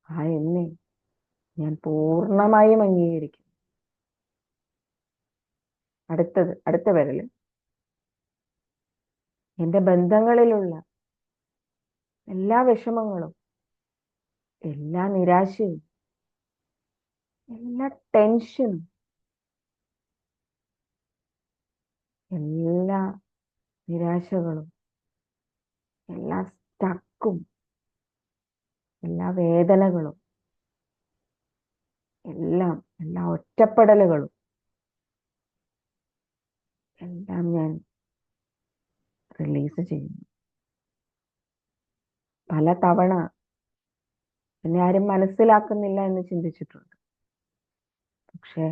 ആ എന്നെ ഞാൻ പൂർണ്ണമായും അംഗീകരിക്കും. അടുത്ത വിരല് എൻ്റെ ബന്ധങ്ങളിലുള്ള എല്ലാ വിഷമങ്ങളും, എല്ലാ നിരാശയും, എല്ലാ ടെൻഷനും, എല്ലാ നിരാശകളും, എല്ലാ സ്റ്റക്കും, എല്ലാ വേദനകളും, എല്ലാ ഒറ്റപ്പെടലുകളും എല്ലാം ഞാൻ റിലീസ് ചെയ്യുന്നു. പല തവണ എന്നെ ആരും മനസ്സിലാക്കുന്നില്ല എന്ന് ചിന്തിച്ചിട്ടുണ്ട്. പക്ഷേ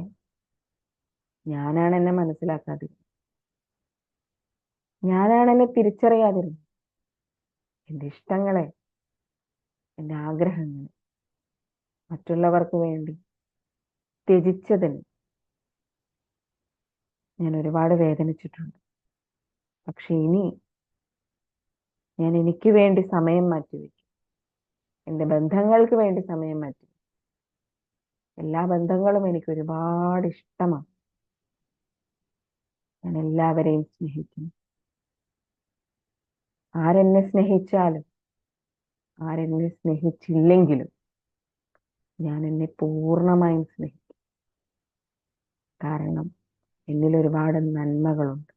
ഞാനാണ് എന്നെ മനസ്സിലാക്കാതിരുന്നത്. ഞാനാണ് എന്നെ തിരിച്ചറിയാതിരുന്നത്. എൻ്റെ ഇഷ്ടങ്ങളെ, എൻ്റെ ആഗ്രഹങ്ങളെ മറ്റുള്ളവർക്ക് വേണ്ടി ത്യജിച്ചതിന് ഞാൻ ഒരുപാട് വേദനിച്ചിട്ടുണ്ട്. പക്ഷെ ഇനി ഞാൻ എനിക്ക് വേണ്ടി സമയം മാറ്റിവെക്കും. എൻ്റെ ബന്ധങ്ങൾക്ക് വേണ്ടി സമയം മാറ്റി. എല്ലാ ബന്ധങ്ങളും എനിക്ക് ഒരുപാട് ഇഷ്ടമാണ്. ഞാൻ എല്ലാവരെയും സ്നേഹിക്കുന്നു. ആരെന്നെ സ്നേഹിച്ചാലും ആരെന്നെ സ്നേഹിച്ചില്ലെങ്കിലും ഞാൻ എന്നെ പൂർണ്ണമായും സ്നേഹിക്കും. കാരണം എന്നിൽ ഒരുപാട് നന്മകളുണ്ട്.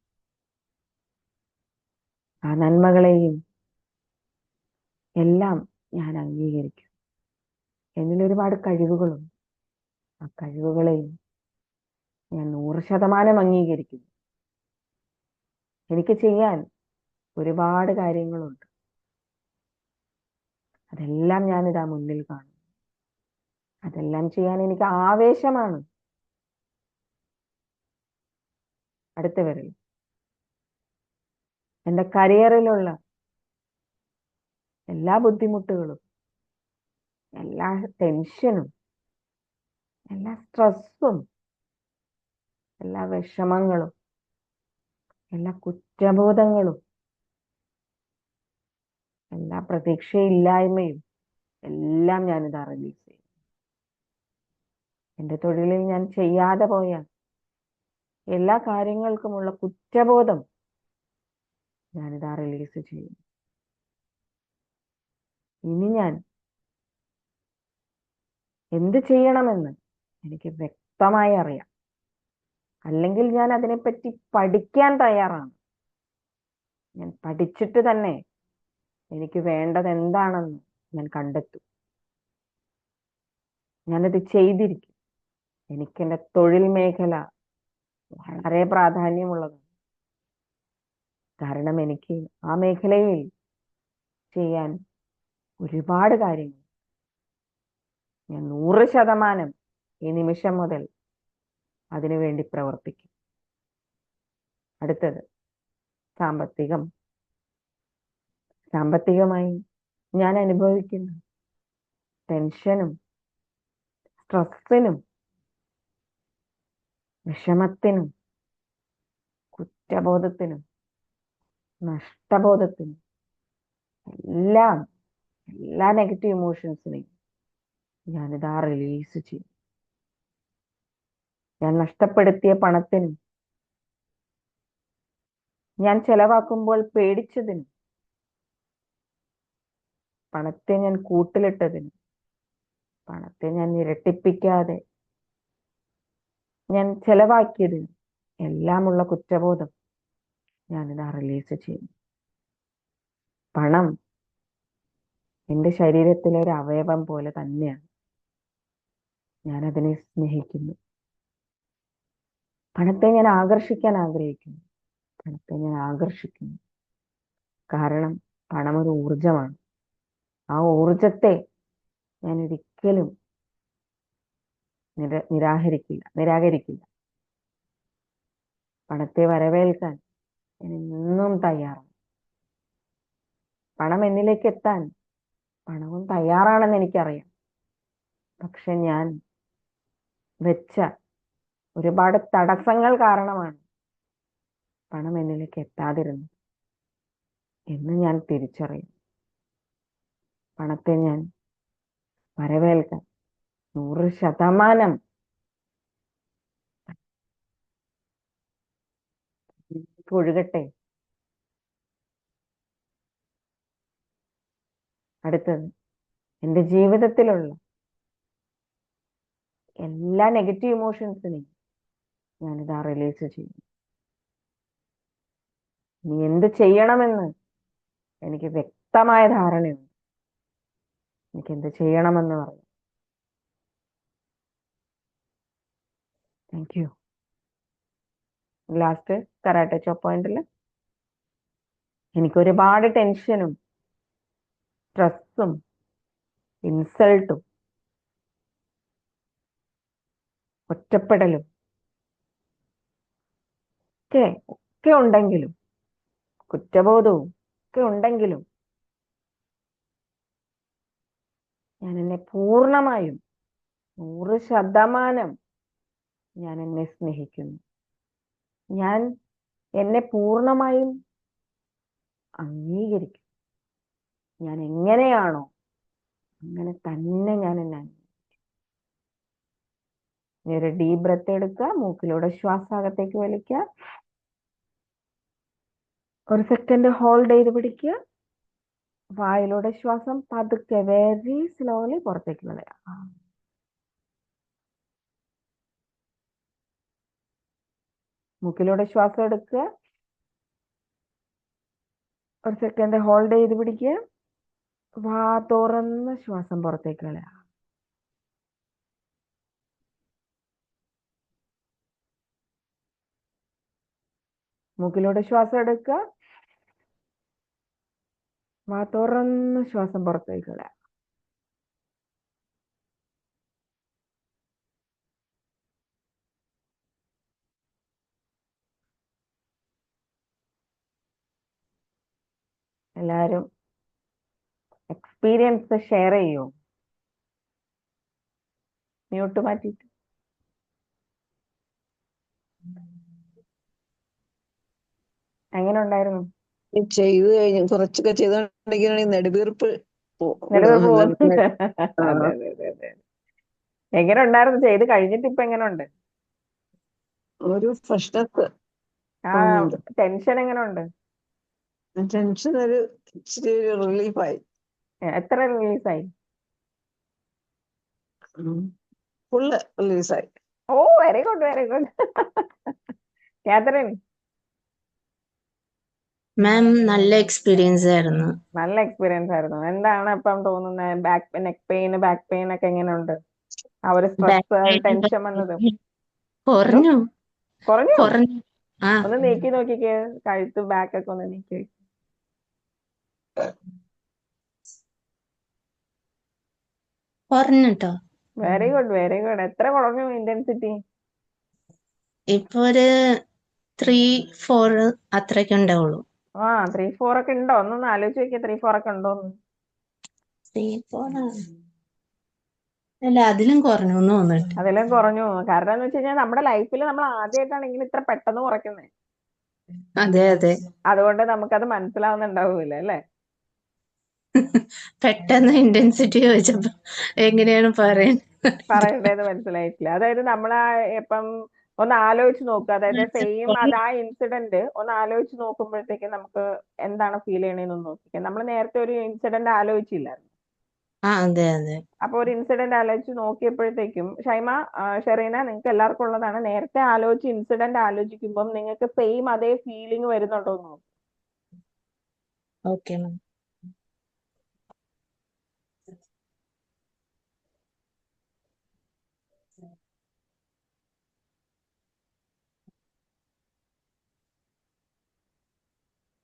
ആ നന്മകളെയും എല്ലാം ഞാൻ അംഗീകരിക്കും. എന്നിൽ ഒരുപാട് കഴിവുകളുണ്ട്. ആ കഴിവുകളെയും ഞാൻ 100% അംഗീകരിക്കുന്നു. എനിക്ക് ചെയ്യാൻ ഒരുപാട് കാര്യങ്ങളുണ്ട്. അതെല്ലാം ഞാനിതാ മുന്നിൽ കാണും. അതെല്ലാം ചെയ്യാൻ എനിക്ക് ആവേശമാണ്. അടുത്ത വിരൽ എൻ്റെ കരിയറിലുള്ള എല്ലാ ബുദ്ധിമുട്ടുകളും, എല്ലാ ടെൻഷനും, എല്ലാ സ്ട്രെസ്സും, എല്ലാ വിഷമങ്ങളും, എല്ലാ കുറ്റബോധങ്ങളും, എല്ലാ പ്രതീക്ഷയില്ലായ്മയും എല്ലാം ഞാനിതാ റിലീസ് ചെയ്യും. എൻ്റെ തൊഴിലിൽ ഞാൻ ചെയ്യാതെ പോയ എല്ലാ കാര്യങ്ങൾക്കുമുള്ള കുറ്റബോധം ഞാനിതാ റിലീസ് ചെയ്യും. ഇനി ഞാൻ എന്ത് ചെയ്യണമെന്ന് എനിക്ക് വ്യക്തമായി അറിയാം. അല്ലെങ്കിൽ ഞാൻ അതിനെപ്പറ്റി പഠിക്കാൻ തയ്യാറാണ്. ഞാൻ പഠിച്ചിട്ട് തന്നെ എനിക്ക് വേണ്ടത് എന്താണെന്ന് ഞാൻ കണ്ടെത്തും. ഞാനത് ചെയ്തിരിക്കും. എനിക്ക് എൻ്റെ തൊഴിൽ മേഖല വളരെ പ്രാധാന്യമുള്ളതാണ്. കാരണം എനിക്ക് ആ മേഖലയിൽ ചെയ്യാൻ ഒരുപാട് കാര്യങ്ങൾ. ഞാൻ 100% ഈ നിമിഷം മുതൽ അതിനുവേണ്ടി പ്രവർത്തിക്കും. അടുത്തത് സാമ്പത്തികമായി ഞാൻ അനുഭവിക്കുന്ന ടെൻഷനും സ്ട്രെസ്സിനും വിഷമത്തിനും കുറ്റബോധത്തിനും നഷ്ടബോധത്തിനും എല്ലാ നെഗറ്റീവ് ഇമോഷൻസിനെയും ഞാനിതാ റിലീസ് ചെയ്യും. ഞാൻ നഷ്ടപ്പെടുത്തിയ പണത്തിനും ഞാൻ ചെലവാക്കുമ്പോൾ പേടിച്ചതിനും പണത്തെ ഞാൻ കൂട്ടിലിട്ടതിനും പണത്തെ ഞാൻ ഇരട്ടിപ്പിക്കാതെ ഞാൻ ചെലവാക്കിയതിനും എല്ലാമുള്ള കുറ്റബോധം ഞാനിതാ റിലീസ് ചെയ്യും. പണം എൻ്റെ ശരീരത്തിലെ ഒരു അവയവം പോലെ തന്നെയാണ്. ഞാനതിനെ സ്നേഹിക്കുന്നു. പണത്തെ ഞാൻ ആകർഷിക്കാൻ ആഗ്രഹിക്കുന്നു. പണത്തെ ഞാൻ ആകർഷിക്കുന്നു. കാരണം പണം ഒരു ഊർജമാണ്. ആ ഊർജത്തെ ഞാൻ ഒരിക്കലും നിരാകരിക്കില്ല. പണത്തെ വരവേൽക്കാൻ ഞാൻ എന്നും തയ്യാറാണ്. പണം എന്നിലേക്ക് എത്താൻ പണവും തയ്യാറാണെന്ന് എനിക്കറിയാം. പക്ഷെ ഞാൻ വെച്ച ഒരുപാട് തടസ്സങ്ങൾ കാരണമാണ് പണം എന്നിലേക്ക് എത്താതിരുന്നത് എന്ന് ഞാൻ തിരിച്ചറിയും. പണത്തെ ഞാൻ വരവേൽക്കാൻ 100% ഒഴുകട്ടെ. അടുത്തത് എൻ്റെ ജീവിതത്തിലുള്ള എല്ലാ നെഗറ്റീവ് ഇമോഷൻസിനെയും ഞാനിതാ റിലീസ് ചെയ്യും. നീ എന്ത് ചെയ്യണമെന്ന് എനിക്ക് വ്യക്തമായ ധാരണയുണ്ട്. എനിക്ക് എന്ത് ചെയ്യണമെന്ന് പറയാം. Thank you. ലാസ്റ്റ് കരാട്ടെ ചോപ്പ് പോയിന്റിൽ എനിക്ക് ഒരുപാട് ടെൻഷനും സ്ട്രെസ്സും ഇൻസൾട്ടും ഒറ്റപ്പെടലും ഒക്കെ ഉണ്ടെങ്കിലും കുറ്റബോധവും ഒക്കെ ഉണ്ടെങ്കിലും ഞാൻ എന്നെ പൂർണ്ണമായും 100% ഞാൻ എന്നെ സ്നേഹിക്കുന്നു. ഞാൻ എന്നെ പൂർണ്ണമായും അംഗീകരിക്കും. ഞാൻ എങ്ങനെയാണോ അങ്ങനെ തന്നെ ഞാൻ എന്നെ അംഗീകരിക്കും. ഒരു ഡീപ് ബ്രെത്ത് എടുക്കുക. മൂക്കിലൂടെ ശ്വാസം അകത്തേക്ക് വലിക്കുക. 1 സെക്കൻഡ് ഹോൾഡ് ചെയ്ത് പിടിക്കുക. വായിലൂടെ ശ്വാസം പതുക്കെ വെരി സ്ലോലി പുറത്തേക്ക് കളയുക. മൂക്കിലൂടെ ശ്വാസം എടുക്കുക. 1 സെക്കൻഡ് ഹോൾഡ് ചെയ്ത് പിടിക്കുക. വാ തുറന്ന് ശ്വാസം പുറത്തേക്ക് കളയുക. മൂക്കിലൂടെ ശ്വാസം എടുക്കുക, വാ തുറന്ന് ശ്വാസം പുറത്തേക്ക് വിടുക. എല്ലാരും എക്സ്പീരിയൻസ് ഷെയർ ചെയ്യൂ. മ്യൂട്ട് മാറ്റിയിട്ട്. എങ്ങനെ ഉണ്ടായിരുന്നു? ഈ ചെയ്ത് കഴിഞ്ഞ് കുറച്ചൊക്കെ ചെയ്തോണ്ടെങ്കിൽ നെടുവീർപ്പ് നെടുവീർപ്പ് പോകുന്നു. ആ, അതെ അതെ അതെ അതെ. എങ്ങനെ ഉണ്ടായിരുന്നു ചെയ്ത് കഴിഞ്ഞിട്ട്? ഇപ്പൊ എങ്ങനെ ഉണ്ട്? ഒരു ഫ്രഷ്നെസ് ആ തോന്നുന്നുണ്ട്. ടെൻഷൻ എങ്ങനെ ഉണ്ട്? ടെൻഷൻ ഒരു ഇച്ചിരി റിലീഫായി. എത്ര റിലീസായി? ഫുള്ള് റിലീസായി. Oh very good very good. Catherine, ma'am നല്ല എക്സ്പീരിയൻസ് ആയിരുന്നു. നല്ല എക്സ്പീരിയൻസ് ആയിരുന്നു. എന്താണ് ഇപ്പം തോന്നുന്നത്? നെക്ക് പെയിൻ ഒക്കെ എങ്ങനെയുണ്ട്? ആ ഒരു സ്ട്രെസ് ടെൻഷൻ വന്നത് കുറഞ്ഞു കുറഞ്ഞു? കുറഞ്ഞു. ആ ഒന്ന് നീക്കി നോക്കിക്കേ, കഴുത്ത് ബാക്ക് ഒക്കെ ഒന്ന് നീക്കി. കുറഞ്ഞുട്ടോ. Very good very good. എത്ര കുറഞ്ഞു ഇന്റൻസിറ്റി? ഇപ്പൊ ഒരു 3-4 അത്രയൊക്കെ ഉണ്ടാവുള്ളൂ. 3-4 ഒക്കെ ഉണ്ടോ? ഒന്നൊന്ന് ആലോചിച്ച് നോക്കിയേ, 3-4 ഒക്കെ ഉണ്ടോന്ന്. 3-4 അല്ല, അതിലും കുറഞ്ഞു എന്ന് തോന്നുന്നുണ്ട്. അതിലും കുറഞ്ഞു. കാരണം എന്ന് വെച്ച് കഴിഞ്ഞാൽ നമ്മുടെ ലൈഫിൽ നമ്മൾ ആദ്യമായിട്ടാണ് ഇങ്ങനെ ഇത്ര പെട്ടെന്ന് കുറയ്ക്കുന്നത്. അതെ അതെ. അതുകൊണ്ട് നമുക്കത് മനസ്സിലാവുന്നുണ്ടാവൂല അല്ലേ? പെട്ടെന്ന് ഇന്റൻസിറ്റി ചോദിച്ചപ്പോ എങ്ങനെയാണ് പറയേണ്ടത് മനസ്സിലായിട്ടില്ല. അതായത് നമ്മൾ ഇപ്പം ഒന്ന് ആലോചിച്ച് നോക്കുക. അതായത് സെയിം അത് ആ ഇൻസിഡന്റ് ഒന്ന് ആലോചിച്ച് നോക്കുമ്പോഴത്തേക്ക് നമുക്ക് എന്താണ് ഫീൽ ചെയ്യണേന്ന് നോക്കിക്കാം. നമ്മൾ നേരത്തെ ഒരു ഇൻസിഡന്റ് ആലോചിച്ചില്ലായിരുന്നു. അതെ അതെ. അപ്പൊ ഒരു ഇൻസിഡന്റ് ആലോചിച്ച് നോക്കിയപ്പോഴത്തേക്കും ഷൈമ, ഷെറീന, നിങ്ങൾക്ക് എല്ലാവർക്കും ഉള്ളതാണ്. നേരത്തെ ആലോചിച്ച് ഇൻസിഡന്റ് ആലോചിക്കുമ്പോൾ നിങ്ങൾക്ക് സെയിം അതേ ഫീലിംഗ് വരുന്നുണ്ടോ എന്ന് നോക്കും. Okay ma'am.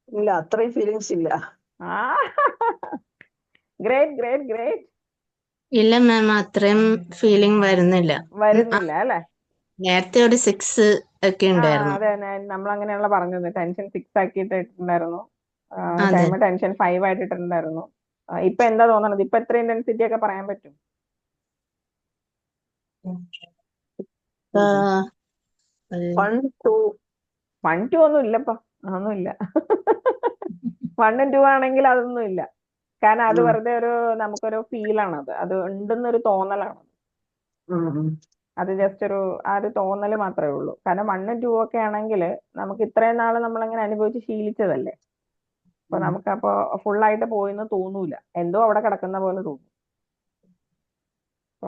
ഇല്ല, അത്രയും ഫീലിങ്സ് ഇല്ല. Great great great. ഇല്ല മാം, അത്രയും ഫീലിംഗ് വരുന്നില്ല. അല്ലേ? നേരത്തെ ഒരു 6 ഒക്കെ ഉണ്ടായിരുന്നു. അതെ നമ്മൾ അങ്ങനെയുള്ള പറഞ്ഞത്. ടെൻഷൻ 6 ആക്കിയിട്ട് ഇട്ടിട്ടുണ്ടായിരുന്നു. അതെ. ഷൈമ ടെൻഷൻ 5 ആയിട്ട് ഇട്ടിട്ടുണ്ടായിരുന്നു. ഇപ്പൊ എന്താ തോന്നണത്? ഇപ്പൊ എത്ര ഇന്റൻസിറ്റി ഒക്കെ പറയാൻ പറ്റും? 1, 2. 1, 2 ഒന്നും ഇല്ലപ്പോ. അതൊന്നും ഇല്ല. 1 ഉം 2 ആണെങ്കിൽ അതൊന്നും ഇല്ല. കാരണം അത് വെറുതെ നമുക്കൊരു ഫീലാണ്. അത് ഉണ്ടെന്നൊരു തോന്നലാണ്. അത് ജസ്റ്റ് ആ ഒരു തോന്നൽ മാത്രമേ ഉള്ളൂ. കാരണം 1 ഉം 2 ഒക്കെ ആണെങ്കിൽ നമുക്ക് ഇത്രയും നാള് നമ്മളങ്ങനെ അനുഭവിച്ച് ശീലിച്ചതല്ലേ. അപ്പൊ നമുക്കപ്പോ ഫുള്ളായിട്ട് പോയെന്ന് തോന്നൂല. എന്തോ അവിടെ കിടക്കുന്ന പോലെ തോന്നും. അപ്പൊ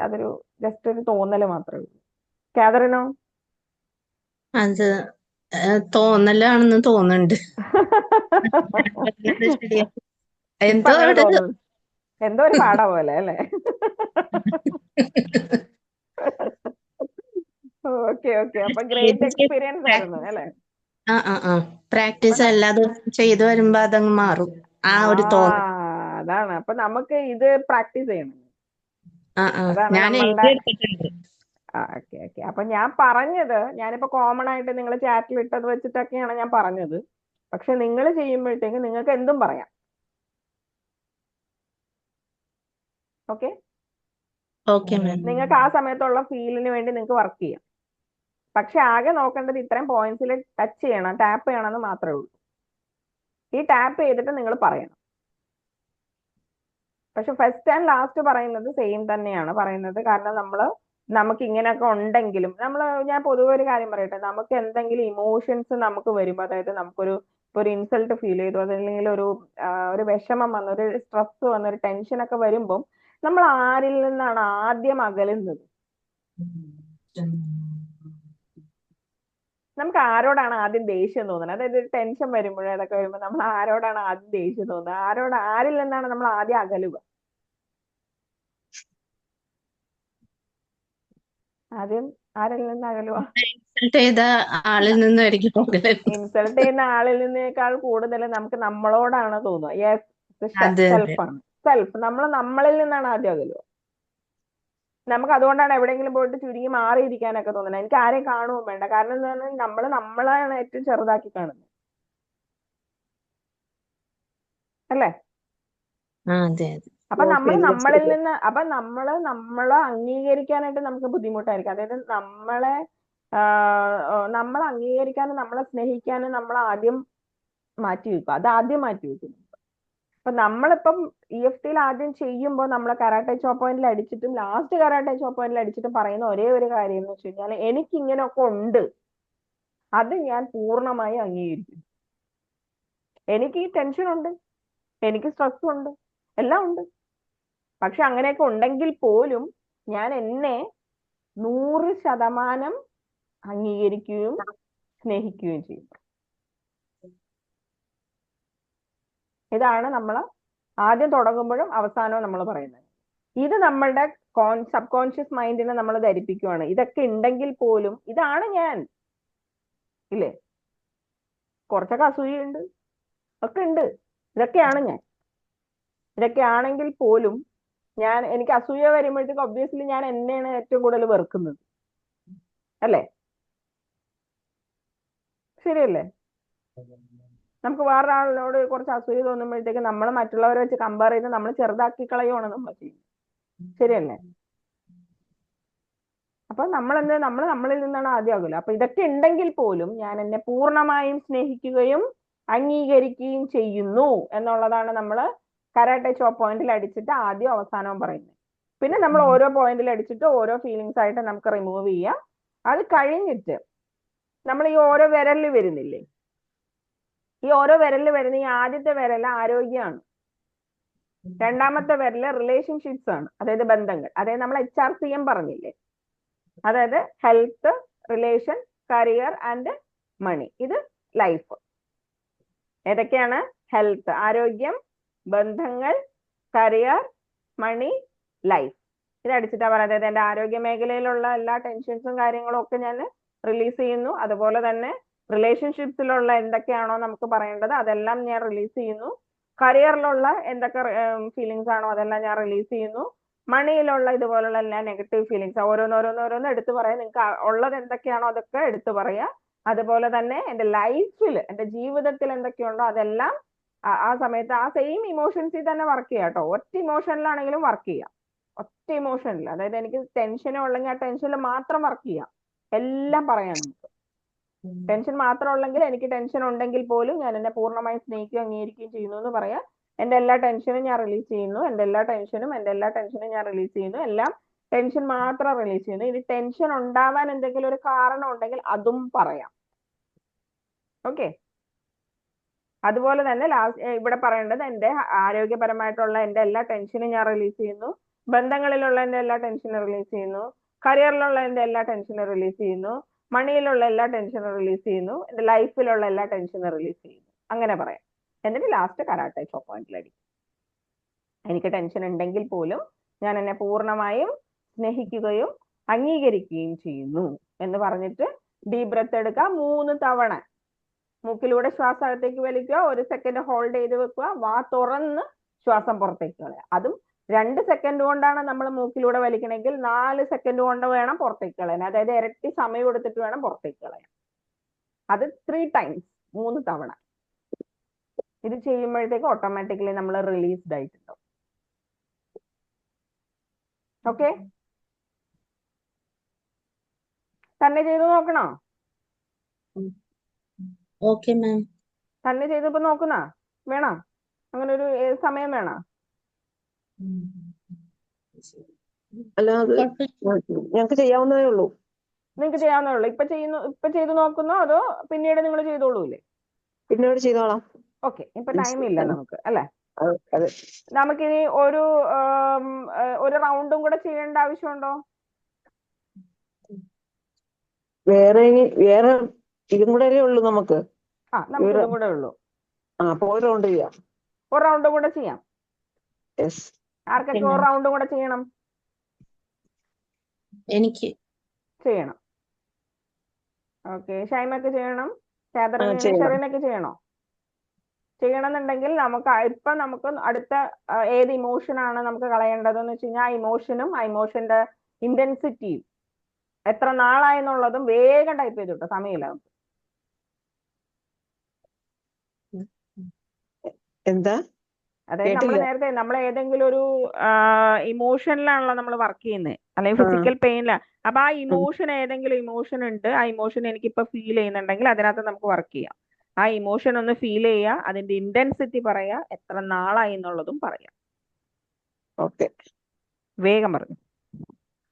അതൊരു ജസ്റ്റ് ഒരു തോന്നൽ മാത്രമേ ഉള്ളൂ. കാതറിനോ? അത് തോന്നലാണെന്ന് തോന്നുന്നുണ്ട്. ശരിയാ. ഇപ്പൊ എന്തോ അങ്ങനെ അവിടെ തോന്നുന്നു. എന്തോ ഒരു പാട പോലെ അല്ലേ? Okay okay. അപ്പൊ ഗ്രേറ്റ് എക്സ്പീരിയൻസ് ആയിരുന്നു അല്ലേ? പ്രാക്ടീസ് അല്ലാതെ ചെയ്തു വരുമ്പോ അതങ്ങ് മാറും. ആ ഒരു തോന്നൽ. അതാണ്. അപ്പൊ നമുക്ക് ഇത് പ്രാക്ടീസ് ചെയ്യണം. അതാണ് ഞാൻ നമ്മളുടെ എഴുതിയെടുത്തിട്ടുണ്ട്. Okay okay. അപ്പൊ ഞാൻ പറഞ്ഞത്, ഞാനിപ്പോ കോമൺ ആയിട്ട് നിങ്ങൾ ചാറ്റിൽ ഇട്ടത് വെച്ചിട്ടൊക്കെയാണ് ഞാൻ പറഞ്ഞത്. പക്ഷെ നിങ്ങൾ ചെയ്യുമ്പോഴത്തേക്ക് നിങ്ങൾക്ക് എന്തും പറയാം. ഓക്കെ? ഓക്കെ മാം. നിങ്ങൾക്ക് ആ സമയത്തുള്ള ഫീലിന് വേണ്ടി നിങ്ങൾക്ക് വർക്ക് ചെയ്യാം. പക്ഷെ ആകെ നോക്കേണ്ടത് ഇത്രയും പോയിന്റ്സിൽ ടച്ച് ചെയ്യണം, ടാപ്പ് ചെയ്യണം എന്ന് മാത്രമേ ഉള്ളൂ. ഈ ടാപ്പ് ചെയ്തിട്ട് നിങ്ങൾ പറയണം. പക്ഷെ ഫസ്റ്റ് ആൻഡ് ലാസ്റ്റ് പറയുന്നത് സെയിം തന്നെയാണ് പറയുന്നത്. കാരണം നമുക്ക് ഇങ്ങനെയൊക്കെ ഉണ്ടെങ്കിലും ഞാൻ പൊതുവെ ഒരു കാര്യം പറയട്ടെ, നമുക്ക് എന്തെങ്കിലും ഇമോഷൻസ് നമുക്ക് വരുമ്പോൾ, അതായത് ഒരു ഇൻസൾട്ട് ഫീൽ ചെയ്തു, അതല്ലെങ്കിൽ ഒരു വിഷമം വന്നു, ഒരു സ്ട്രെസ് വന്നു, ഒരു ടെൻഷൻ ഒക്കെ വരുമ്പോൾ നമ്മൾ ആരിൽ നിന്നാണ് ആദ്യം അകലുന്നത്? നമുക്ക് ആരോടാണ് ആദ്യം ദേഷ്യം തോന്നുന്നത്? അതായത് ഒരു ടെൻഷൻ വരുമ്പോഴോ അതൊക്കെ വരുമ്പോൾ നമ്മൾ ആരോടാണ് ആദ്യം ദേഷ്യം തോന്നുന്നത്? ആരിൽ നിന്നാണ് നമ്മൾ ആദ്യം അകലുക? ആദ്യം ആരിൽ നിന്ന് അകലുക? ഇൻസൾട്ട് ചെയ്ത ആളിൽ നിന്നായിരിക്കും കൂടുതൽ. ഇൻസൾട്ട് ചെയ്യുന്ന ആളിൽ നിന്നേക്കാൾ കൂടുതൽ നമുക്ക് നമ്മളോടാണ് തോന്നുക. യെസ്, അതെ അതെ. സെൽഫാണ്. സെൽഫ് നമ്മളിൽ നിന്നാണ് ആദ്യം അകലുക. നമുക്ക് അതുകൊണ്ടാണ് എവിടെയെങ്കിലും പോയിട്ട് ചുരുങ്ങി മാറിയിരിക്കാനൊക്കെ തോന്നുന്നത്. എനിക്ക് ആരെയും കാണുകയും വേണ്ട. കാരണം എന്താ പറഞ്ഞാൽ നമ്മളെയാണ് ഏറ്റവും ചെറുതാക്കി കാണുന്നത്, അല്ലേ? അതെ അതെ. അപ്പൊ നമ്മൾ ശരിയാ നമ്മളിൽ ശരിയാ. നിന്ന് നമ്മളെ അംഗീകരിക്കാനായിട്ട് നമുക്ക് ബുദ്ധിമുട്ടായിരിക്കും. അതായത് നമ്മളെ അംഗീകരിക്കാനും നമ്മളെ സ്നേഹിക്കാനും നമ്മൾ ആദ്യം മാറ്റി വെക്കും. അത് ആദ്യം മാറ്റി വെക്കും. അപ്പൊ നമ്മളിപ്പം EFTയിൽ ആദ്യം ചെയ്യുമ്പോൾ നമ്മളെ കരാട്ടെ ചോപ്പ് പോയിന്റിൽ അടിച്ചിട്ടും ലാസ്റ്റ് കരാട്ടെ ചോപ്പ് പോയിന്റിൽ അടിച്ചിട്ടും പറയുന്ന ഒരേ ഒരു കാര്യം എന്ന് വെച്ച് കഴിഞ്ഞാൽ എനിക്ക് ഇങ്ങനെയൊക്കെ ഉണ്ട്, അത് ഞാൻ പൂർണ്ണമായി അംഗീകരിക്കും. എനിക്ക് ഈ ടെൻഷൻ ഉണ്ട്, എനിക്ക് സ്ട്രെസ് ഉണ്ട്, എല്ലാം ഉണ്ട്. പക്ഷെ അങ്ങനെയൊക്കെ ഉണ്ടെങ്കിൽ പോലും ഞാൻ എന്നെ 100% അംഗീകരിക്കുകയും സ്നേഹിക്കുകയും ചെയ്യും. ഇതാണ് നമ്മൾ ആദ്യം തുടങ്ങുമ്പോഴും അവസാനവും നമ്മൾ പറയുന്നത്. ഇത് നമ്മളുടെ സബ് കോൺഷ്യസ് മൈൻഡിനെ നമ്മൾ ധരിപ്പിക്കുകയാണ്. ഇതൊക്കെ ഉണ്ടെങ്കിൽ പോലും ഇതാണ് ഞാൻ, ഇല്ലേ? കുറച്ചൊക്കെ അസൂയുണ്ട്, ഒക്കെ ഉണ്ട്, ഇതൊക്കെയാണ് ഞാൻ. ഇതൊക്കെ ആണെങ്കിൽ പോലും എനിക്ക് അസൂയ വരുമ്പോഴത്തേക്ക് ഒബ്വിയസ്ലി ഞാൻ എന്നെയാണ് ഏറ്റവും കൂടുതൽ വെറുക്കുന്നത്, അല്ലേ? ശരിയല്ലേ? നമുക്ക് വേറൊരാളിനോട് കുറച്ച് അസൂയ തോന്നുമ്പോഴത്തേക്ക് നമ്മൾ മറ്റുള്ളവരെ വെച്ച് കമ്പയർ ചെയ്ത് നമ്മൾ ചെറുതാക്കി കളയുവാണ് നമ്മൾ ചെയ്യുന്നത്, ശരിയല്ലേ? അപ്പൊ നമ്മളിൽ നിന്നാണ് ആദ്യം ആകില്ല. അപ്പൊ ഇതൊക്കെ ഉണ്ടെങ്കിൽ പോലും ഞാൻ എന്നെ പൂർണ്ണമായും സ്നേഹിക്കുകയും അംഗീകരിക്കുകയും ചെയ്യുന്നു എന്നുള്ളതാണ് നമ്മൾ കരാട്ടെ ചോപ്പ് പോയിന്റിൽ അടിച്ചിട്ട് ആദ്യം അവസാനവും പറയുന്നത്. പിന്നെ നമ്മൾ ഓരോ പോയിന്റിൽ അടിച്ചിട്ട് ഓരോ ഫീലിങ്സ് ആയിട്ട് നമുക്ക് റിമൂവ് ചെയ്യാം. അത് കഴിഞ്ഞിട്ട് നമ്മൾ ഈ ഓരോ വിരലിൽ വരുന്നില്ലേ, ഈ ഓരോ വിരലിൽ വരുന്ന ഈ ആദ്യത്തെ വിരൽ ആരോഗ്യമാണ്, രണ്ടാമത്തെ വിരല് റിലേഷൻഷിപ്സ് ആണ്, അതായത് ബന്ധങ്ങൾ. അതായത് നമ്മൾ HRCM പറഞ്ഞില്ലേ, അതായത് health, relation, career and money. ഇത് ലൈഫ്. ഏതൊക്കെയാണ്? ഹെൽത്ത് ആരോഗ്യം, ബന്ധങ്ങൾ, കരിയർ, മണി, ലൈഫ്. ഇത് അടിച്ചിട്ടാ പറയുന്നത്. അതായത് എന്റെ ആരോഗ്യ മേഖലയിലുള്ള എല്ലാ ടെൻഷൻസും കാര്യങ്ങളും ഒക്കെ ഞാൻ റിലീസ് ചെയ്യുന്നു. അതുപോലെ തന്നെ റിലേഷൻഷിപ്സിലുള്ള എന്തൊക്കെയാണോ നമുക്ക് പറയേണ്ടത് അതെല്ലാം ഞാൻ റിലീസ് ചെയ്യുന്നു. കരിയറിലുള്ള എന്തൊക്കെ ഫീലിങ്സ് ആണോ അതെല്ലാം ഞാൻ റിലീസ് ചെയ്യുന്നു. മണിയിലുള്ള ഇതുപോലുള്ള എല്ലാ നെഗറ്റീവ് ഫീലിങ്സ് ഓരോന്നോരോന്നോരോന്ന് എടുത്തു പറയാം. നിങ്ങൾക്ക് ഉള്ളത് എന്തൊക്കെയാണോ അതൊക്കെ എടുത്തു പറയാം. അതുപോലെ തന്നെ എന്റെ ലൈഫിൽ, എന്റെ ജീവിതത്തിൽ എന്തൊക്കെയുണ്ടോ അതെല്ലാം ആ സമയത്ത് ആ സെയിം ഇമോഷൻസിൽ തന്നെ വർക്ക് ചെയ്യാം കേട്ടോ. ഒറ്റ ഇമോഷനിലാണെങ്കിലും വർക്ക് ചെയ്യാം. ഒറ്റ ഇമോഷനിൽ, അതായത് എനിക്ക് ടെൻഷനോ ഉള്ളെങ്കിൽ ആ ടെൻഷനിൽ മാത്രം വർക്ക് ചെയ്യാം. എല്ലാം പറയാം നമുക്ക്. ടെൻഷൻ മാത്രം ഉള്ളെങ്കിൽ എനിക്ക് ടെൻഷൻ ഉണ്ടെങ്കിൽ പോലും ഞാൻ എന്നെ പൂർണ്ണമായും സ്നേഹിക്കുകയും അംഗീകരിക്കുകയും ചെയ്യുന്നു എന്ന് പറയാം. എന്റെ എല്ലാ ടെൻഷനും ഞാൻ റിലീസ് ചെയ്യുന്നു, എന്റെ എല്ലാ ടെൻഷനും ഞാൻ റിലീസ് ചെയ്യുന്നു, എല്ലാം ടെൻഷൻ മാത്രം റിലീസ് ചെയ്യുന്നു. ഇനി ടെൻഷൻ ഉണ്ടാവാൻ എന്തെങ്കിലും ഒരു കാരണം ഉണ്ടെങ്കിൽ അതും പറയാം. ഓക്കെ. അതുപോലെ തന്നെ ഇവിടെ പറയേണ്ടത് എന്റെ ആരോഗ്യപരമായിട്ടുള്ള എന്റെ എല്ലാ ടെൻഷനും ഞാൻ റിലീസ് ചെയ്യുന്നു, ബന്ധങ്ങളിലുള്ള എന്റെ എല്ലാ ടെൻഷനും റിലീസ് ചെയ്യുന്നു, കരിയറിലുള്ള എന്റെ എല്ലാ ടെൻഷനും റിലീസ് ചെയ്യുന്നു, മണിയിലുള്ള എല്ലാ ടെൻഷനും റിലീസ് ചെയ്യുന്നു, എന്റെ ലൈഫിലുള്ള എല്ലാ ടെൻഷനും റിലീസ് ചെയ്യുന്നു. അങ്ങനെ പറയാം. എന്നിട്ട് ലാസ്റ്റ് കരാട്ടെ ചോപ്പ് പോയിന്റിൽ അടിക്കും. എനിക്ക് ടെൻഷൻ ഉണ്ടെങ്കിൽ പോലും ഞാൻ എന്നെ പൂർണ്ണമായും സ്നേഹിക്കുകയും അംഗീകരിക്കുകയും ചെയ്യുന്നു എന്ന് പറഞ്ഞിട്ട് ഡീപ് ബ്രെത്ത് എടുക്കുക 3 തവണ. മൂക്കിലൂടെ ശ്വാസം അകത്തേക്ക് വലിക്കുക, 1 സെക്കൻഡ് ഹോൾഡ് ചെയ്ത് വെക്കുക, വാ തുറന്ന് ശ്വാസം പുറത്തേക്ക് കളയുക. അതും 2 സെക്കൻഡ് കൊണ്ടാണ് നമ്മൾ മൂക്കിലൂടെ വലിക്കണമെങ്കിൽ 4 സെക്കൻഡ് കൊണ്ട് വേണം പുറത്തേക്ക് കളയാൻ. അതായത് ഇരട്ടി സമയം എടുത്തിട്ട് വേണം പുറത്തേക്ക് കളയാൻ. അത് 3 ടൈംസ്, 3 തവണ. ഇത് ചെയ്യുമ്പോഴത്തേക്ക് ഓട്ടോമാറ്റിക്കലി നമ്മൾ റിലീസ്ഡ് ആയിട്ടുണ്ടാവും. ഓക്കെ. തന്നെ ചെയ്ത് നോക്കണോ? Okay ma'am. തന്നെ ചെയ്തപ്പോ നോക്കുന്ന വേണോ? അങ്ങനെ ഒരു സമയം വേണോ? അല്ല, അത് ഞങ്ങൾക്ക് ചെയ്യാവുന്നതേ ഉള്ളൂ. നിങ്ങൾക്ക് ചെയ്യാവുന്നേ ഉള്ളൂ. ഇപ്പൊ ചെയ്ത് നോക്കുന്നോ അതോ പിന്നീട് നിങ്ങൾ ചെയ്തോളൂല്ലേ? പിന്നീട് ചെയ്തോളാം. ഓക്കെ. ഇപ്പൊ ടൈം ഇല്ല നമുക്ക്, അല്ലെ? അതെ. നമുക്കിനി ഒരു റൗണ്ടും കൂടെ ചെയ്യേണ്ട ആവശ്യമുണ്ടോ? വേറെ ഇതും കൂടെ ഉള്ളൂ നമുക്ക്. നമുക്ക് ഇതും കൂടെ ഉള്ളൂ. അപ്പൊ ഒരു റൗണ്ട് ചെയ്യാം. ഒരു റൗണ്ട് കൂടെ ചെയ്യാം. യെസ്. ആർക്കൊക്കെ ഒരു റൗണ്ട് കൂടെ ചെയ്യണം? എനിക്ക് ചെയ്യണം. ഓക്കെ, ഷൈമക്ക് ചെയ്യണം, ആ കാതറിന് ചെയ്യണം. ഷെറിനൊക്കെ ചെയ്യണോ? ചെയ്യണമെന്നുണ്ടെങ്കിൽ ഇപ്പൊ നമുക്ക് അടുത്ത ഏത് ഇമോഷനാണ് നമുക്ക് കളയേണ്ടതെന്ന് വെച്ച് കഴിഞ്ഞാൽ ആ ഇമോഷനും ആ ഇമോഷന്റെ ഇന്റൻസിറ്റിയും എത്ര നാളായെന്നുള്ളതും വേഗം ടൈപ്പ് ചെയ്തു കേട്ടോ, സമയമില്ല. എന്താ അതായത് നമ്മൾ കേട്ടില്ല? നേരത്തെ നമ്മൾ ഏതെങ്കിലും ഒരു ഇമോഷനിലാണല്ലോ നമ്മൾ വർക്ക് ചെയ്യുന്നത്, അല്ലെങ്കിൽ ആ ഫിസിക്കൽ പെയിനിലാണ്. അപ്പൊ ആ ഉം. ഇമോഷൻ ഏതെങ്കിലും ഇമോഷൻ ഉണ്ട്, ആ ഇമോഷൻ എനിക്കിപ്പോ ഫീൽ ചെയ്യുന്നുണ്ടെങ്കിൽ അതിനകത്ത് നമുക്ക് വർക്ക് ചെയ്യാം. ആ ഇമോഷൻ ഒന്ന് ഫീൽ ചെയ്യുക, അതിന്റെ ഇന്റൻസിറ്റി പറയാ, എത്ര നാളായി എന്നുള്ളതും പറയാം. ഓക്കെ. വേഗം പറഞ്ഞു.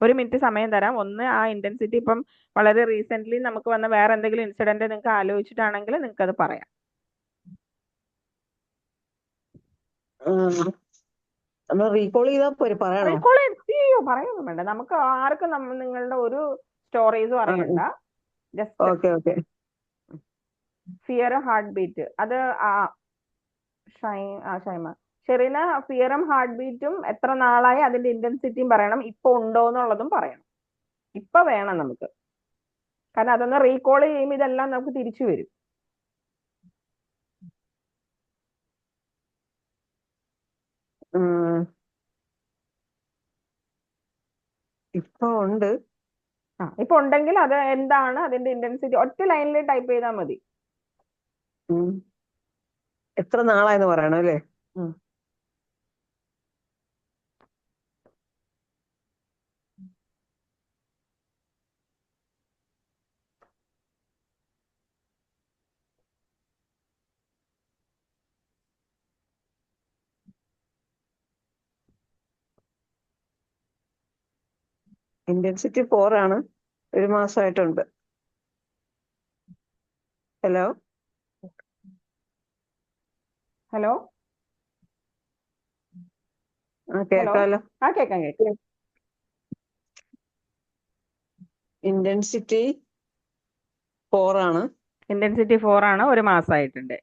1 മിനിറ്റ് സമയം തരാം. ഒന്ന് ആ ഇന്റൻസിറ്റി ഇപ്പം വളരെ റീസെന്റ് നമുക്ക് വന്ന വേറെ എന്തെങ്കിലും ഇൻസിഡന്റ് നിങ്ങൾക്ക് ആലോചിച്ചിട്ടാണെങ്കിൽ നിങ്ങൾക്ക് അത് പറയാം. നമ്മൾ റീകോൾ ചെയ്താൽ പോരെ, പറയണോ? റീകോൾ ചെയ്യോ, പറയൊന്നും വേണ്ട. നമുക്ക് ആർക്കും നിങ്ങളുടെ ഒരു സ്റ്റോറീസും അറിയണ്ട. Just okay okay. Fear heart beat, അത് ഷൈമ ഷെറിന ഫിയറും ഹാർട്ട് ബീറ്റും എത്ര നാളായി അതിന്റെ ഇന്റൻസിറ്റിയും പറയണം, ഇപ്പൊ ഉണ്ടോ എന്നുള്ളതും പറയണം. ഇപ്പൊ വേണം നമുക്ക്, കാരണം അതൊന്ന് റീകോൾ ചെയ്യുമ്പോൾ ഇതെല്ലാം നമുക്ക് തിരിച്ചു വരും. ഇപ്പൊ ഉണ്ട്. ഇപ്പൊ ഉണ്ടെങ്കിൽ അത് എന്താണ് അതിന്റെ ഇന്റൻസിറ്റി ഒറ്റ ലൈനിൽ ടൈപ്പ് ചെയ്താൽ മതി. എത്ര നാളായെന്ന് പറയണം അല്ലേ? ഇന്റൻസിറ്റി 4 ആണ്. 1 മാസമായിട്ടുണ്ട്. ഹലോ ഹലോ ഹലോ, കേക്കാലോ. കേക്കാം. ഇന്റൻസിറ്റി 4 ആണ്. ഇന്റൻസിറ്റി 4 ആണ്, 1 മാസമായിട്ടുണ്ട്.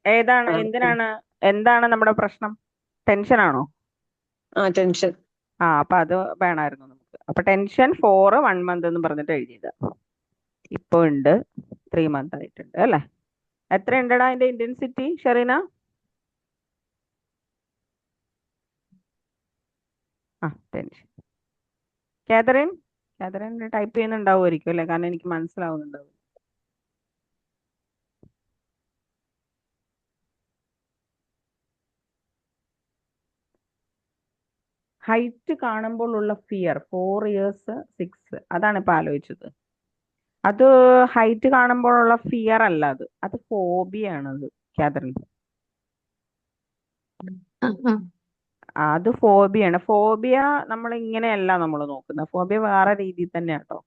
എന്താണ് നമ്മുടെ പ്രശ്നം? ടെൻഷൻ ആണോ? ടെൻഷൻ. അപ്പൊ അത് വേണമായിരുന്നു നമുക്ക്. അപ്പൊ ടെൻഷൻ 4 1 മന്ത് എന്ന് പറഞ്ഞിട്ട് എഴുതിയത്. ഇപ്പൊ ഉണ്ട് 3 മന്ത് ആയിട്ടുണ്ട് അല്ലെ? എത്ര ഉണ്ടടാ അതിന്റെ intensity Shereena? Tension. Catherine type ചെയ്യുന്നുണ്ടാവുമായിരിക്കും അല്ലെ, കാരണം എനിക്ക് മനസ്സിലാവുന്നുണ്ടാവും. ഹൈറ്റ് കാണുമ്പോൾ ഉള്ള ഫിയർ 4 ഇയേഴ്സ് 6, അതാണ് ഇപ്പൊ ആലോചിച്ചത്. അത് ഹൈറ്റ് കാണുമ്പോഴുള്ള ഫിയർ അല്ല, അത് ഫോബിയ ആണത് കാതറിൻ. അത് ഫോബിയാണ്. ഫോബിയ നമ്മൾ ഇങ്ങനെയല്ല നമ്മൾ നോക്കുന്നത്, ഫോബിയ വേറെ രീതിയിൽ തന്നെയാണ് കേട്ടോ.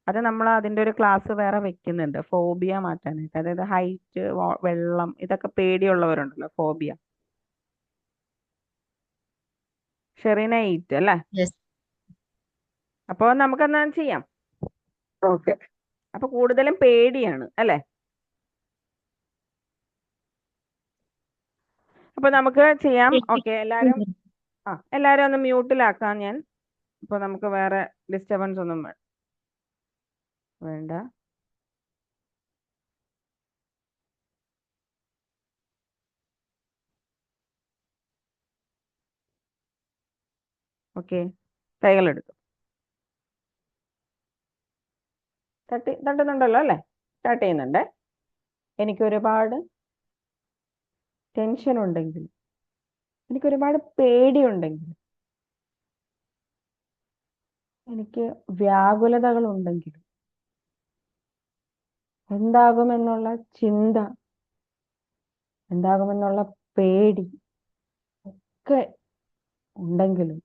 അത് നമ്മൾ അതിന്റെ ഒരു ക്ലാസ് വേറെ വെക്കുന്നുണ്ട്, ഫോബിയ മാറ്റാനായിട്ട്. അതായത് ഹൈറ്റ്, വെള്ളം, ഇതൊക്കെ പേടിയുള്ളവരുണ്ടല്ലോ, ഫോബിയ. ഷെറീന 8 അല്ലേ? Yes. അപ്പൊ നമുക്കെന്നാ ചെയ്യാം. ഓക്കെ. അപ്പൊ കൂടുതലും പേടിയാണ് അല്ലെ? അപ്പൊ നമുക്ക് ചെയ്യാം. ഓക്കെ, എല്ലാരും ഒന്ന് മ്യൂട്ടിലാക്കാം ഞാൻ. ഇപ്പൊ നമുക്ക് വേറെ ഡിസ്റ്റർബൻസ് ഒന്നും വേണ്ട. ഓക്കെ, കൈകളെടുത്തു. തട്ടുന്നുണ്ടല്ലോ അല്ലേ? സ്റ്റാർട്ട് ചെയ്യുന്നുണ്ട്. എനിക്ക് ഒരുപാട് ടെൻഷൻ ഉണ്ടെങ്കിൽ, എനിക്ക് ഒരുപാട് പേടിയുണ്ടെങ്കിൽ, എനിക്ക് വ്യാകുലതകൾ ഉണ്ടെങ്കിലും, എന്താകുമെന്നുള്ള ചിന്ത, എന്താകുമെന്നുള്ള പേടി ഒക്കെ ഉണ്ടെങ്കിലും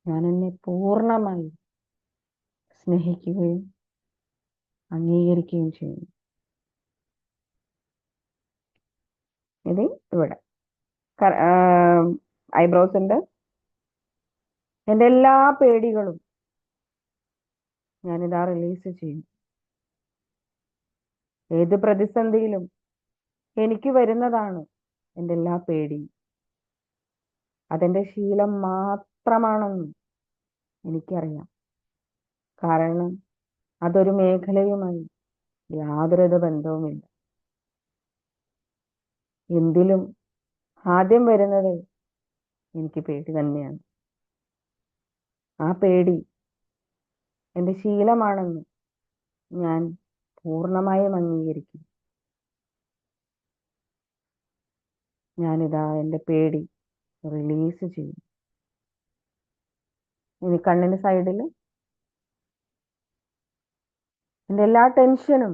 ഞാൻ എന്നെ പൂർണ്ണമായി സ്നേഹിക്കുകയും അംഗീകരിക്കുകയും ചെയ്യുന്നു. ഇത് ഇവിടെ ഐബ്രോസ് ഉണ്ട്. എൻ്റെ എല്ലാ പേടികളും ഞാനിതാ റിലീസ് ചെയ്യും. ഏത് പ്രതിസന്ധിയിലും എനിക്ക് വരുന്നതാണ് എൻ്റെ എല്ലാ പേടിയും. അതെന്റെ ശീലം മാത്രമാണെന്ന് എനിക്കറിയാം. കാരണം അതൊരു മേഖലയുമായി യാതൊരുവിധ ബന്ധവുമില്ല. എന്തിലും ആദ്യം വരുന്നത് എനിക്ക് പേടി തന്നെയാണ്. ആ പേടി എൻ്റെ ശീലമാണെന്ന് ഞാൻ പൂർണ്ണമായും അംഗീകരിക്കും. ഞാനിതാ എൻ്റെ പേടി റിലീസ് ചെയ്യും. ഇനി കണ്ണിന് സൈഡിൽ എൻ്റെ എല്ലാ ടെൻഷനും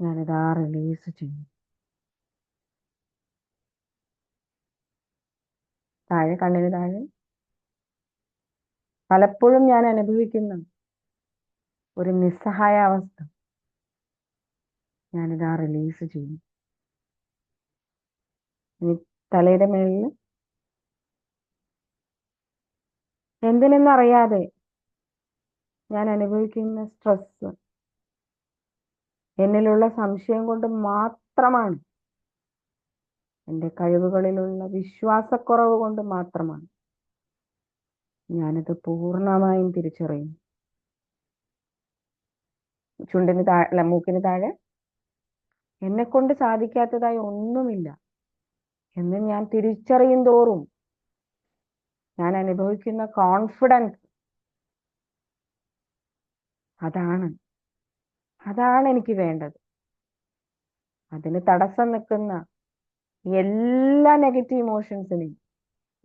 ഞാനിതാ റിലീസ് ചെയ്യും. താഴെ, കണ്ണിന് താഴെ പലപ്പോഴും ഞാൻ അനുഭവിക്കുന്ന ഒരു നിസ്സഹായ അവസ്ഥ ഞാനിതാ റിലീസ് ചെയ്യും. ഇനി തലയുടെ മേളിൽ എന്തിനെന്നറിയാതെ ഞാൻ അനുഭവിക്കുന്ന സ്ട്രെസ് എന്നിലുള്ള സംശയം കൊണ്ട് മാത്രമാണ്, എൻ്റെ കഴിവുകളിലുള്ള വിശ്വാസക്കുറവ് കൊണ്ട് മാത്രമാണ്. ഞാനിത് പൂർണ്ണമായും തിരിച്ചറിയും. ചുണ്ടിന് താഴെ, മൂക്കിന് താഴെ എന്നെ കൊണ്ട് സാധിക്കാത്തതായി ഒന്നുമില്ല എന്ന് ഞാൻ തിരിച്ചറിയും തോറും ഞാൻ അനുഭവിക്കുന്ന കോൺഫിഡൻസ്, അതാണ് എനിക്ക് വേണ്ടത്. അതിന് തടസ്സം നിൽക്കുന്ന എല്ലാ നെഗറ്റീവ് ഇമോഷൻസിനെയും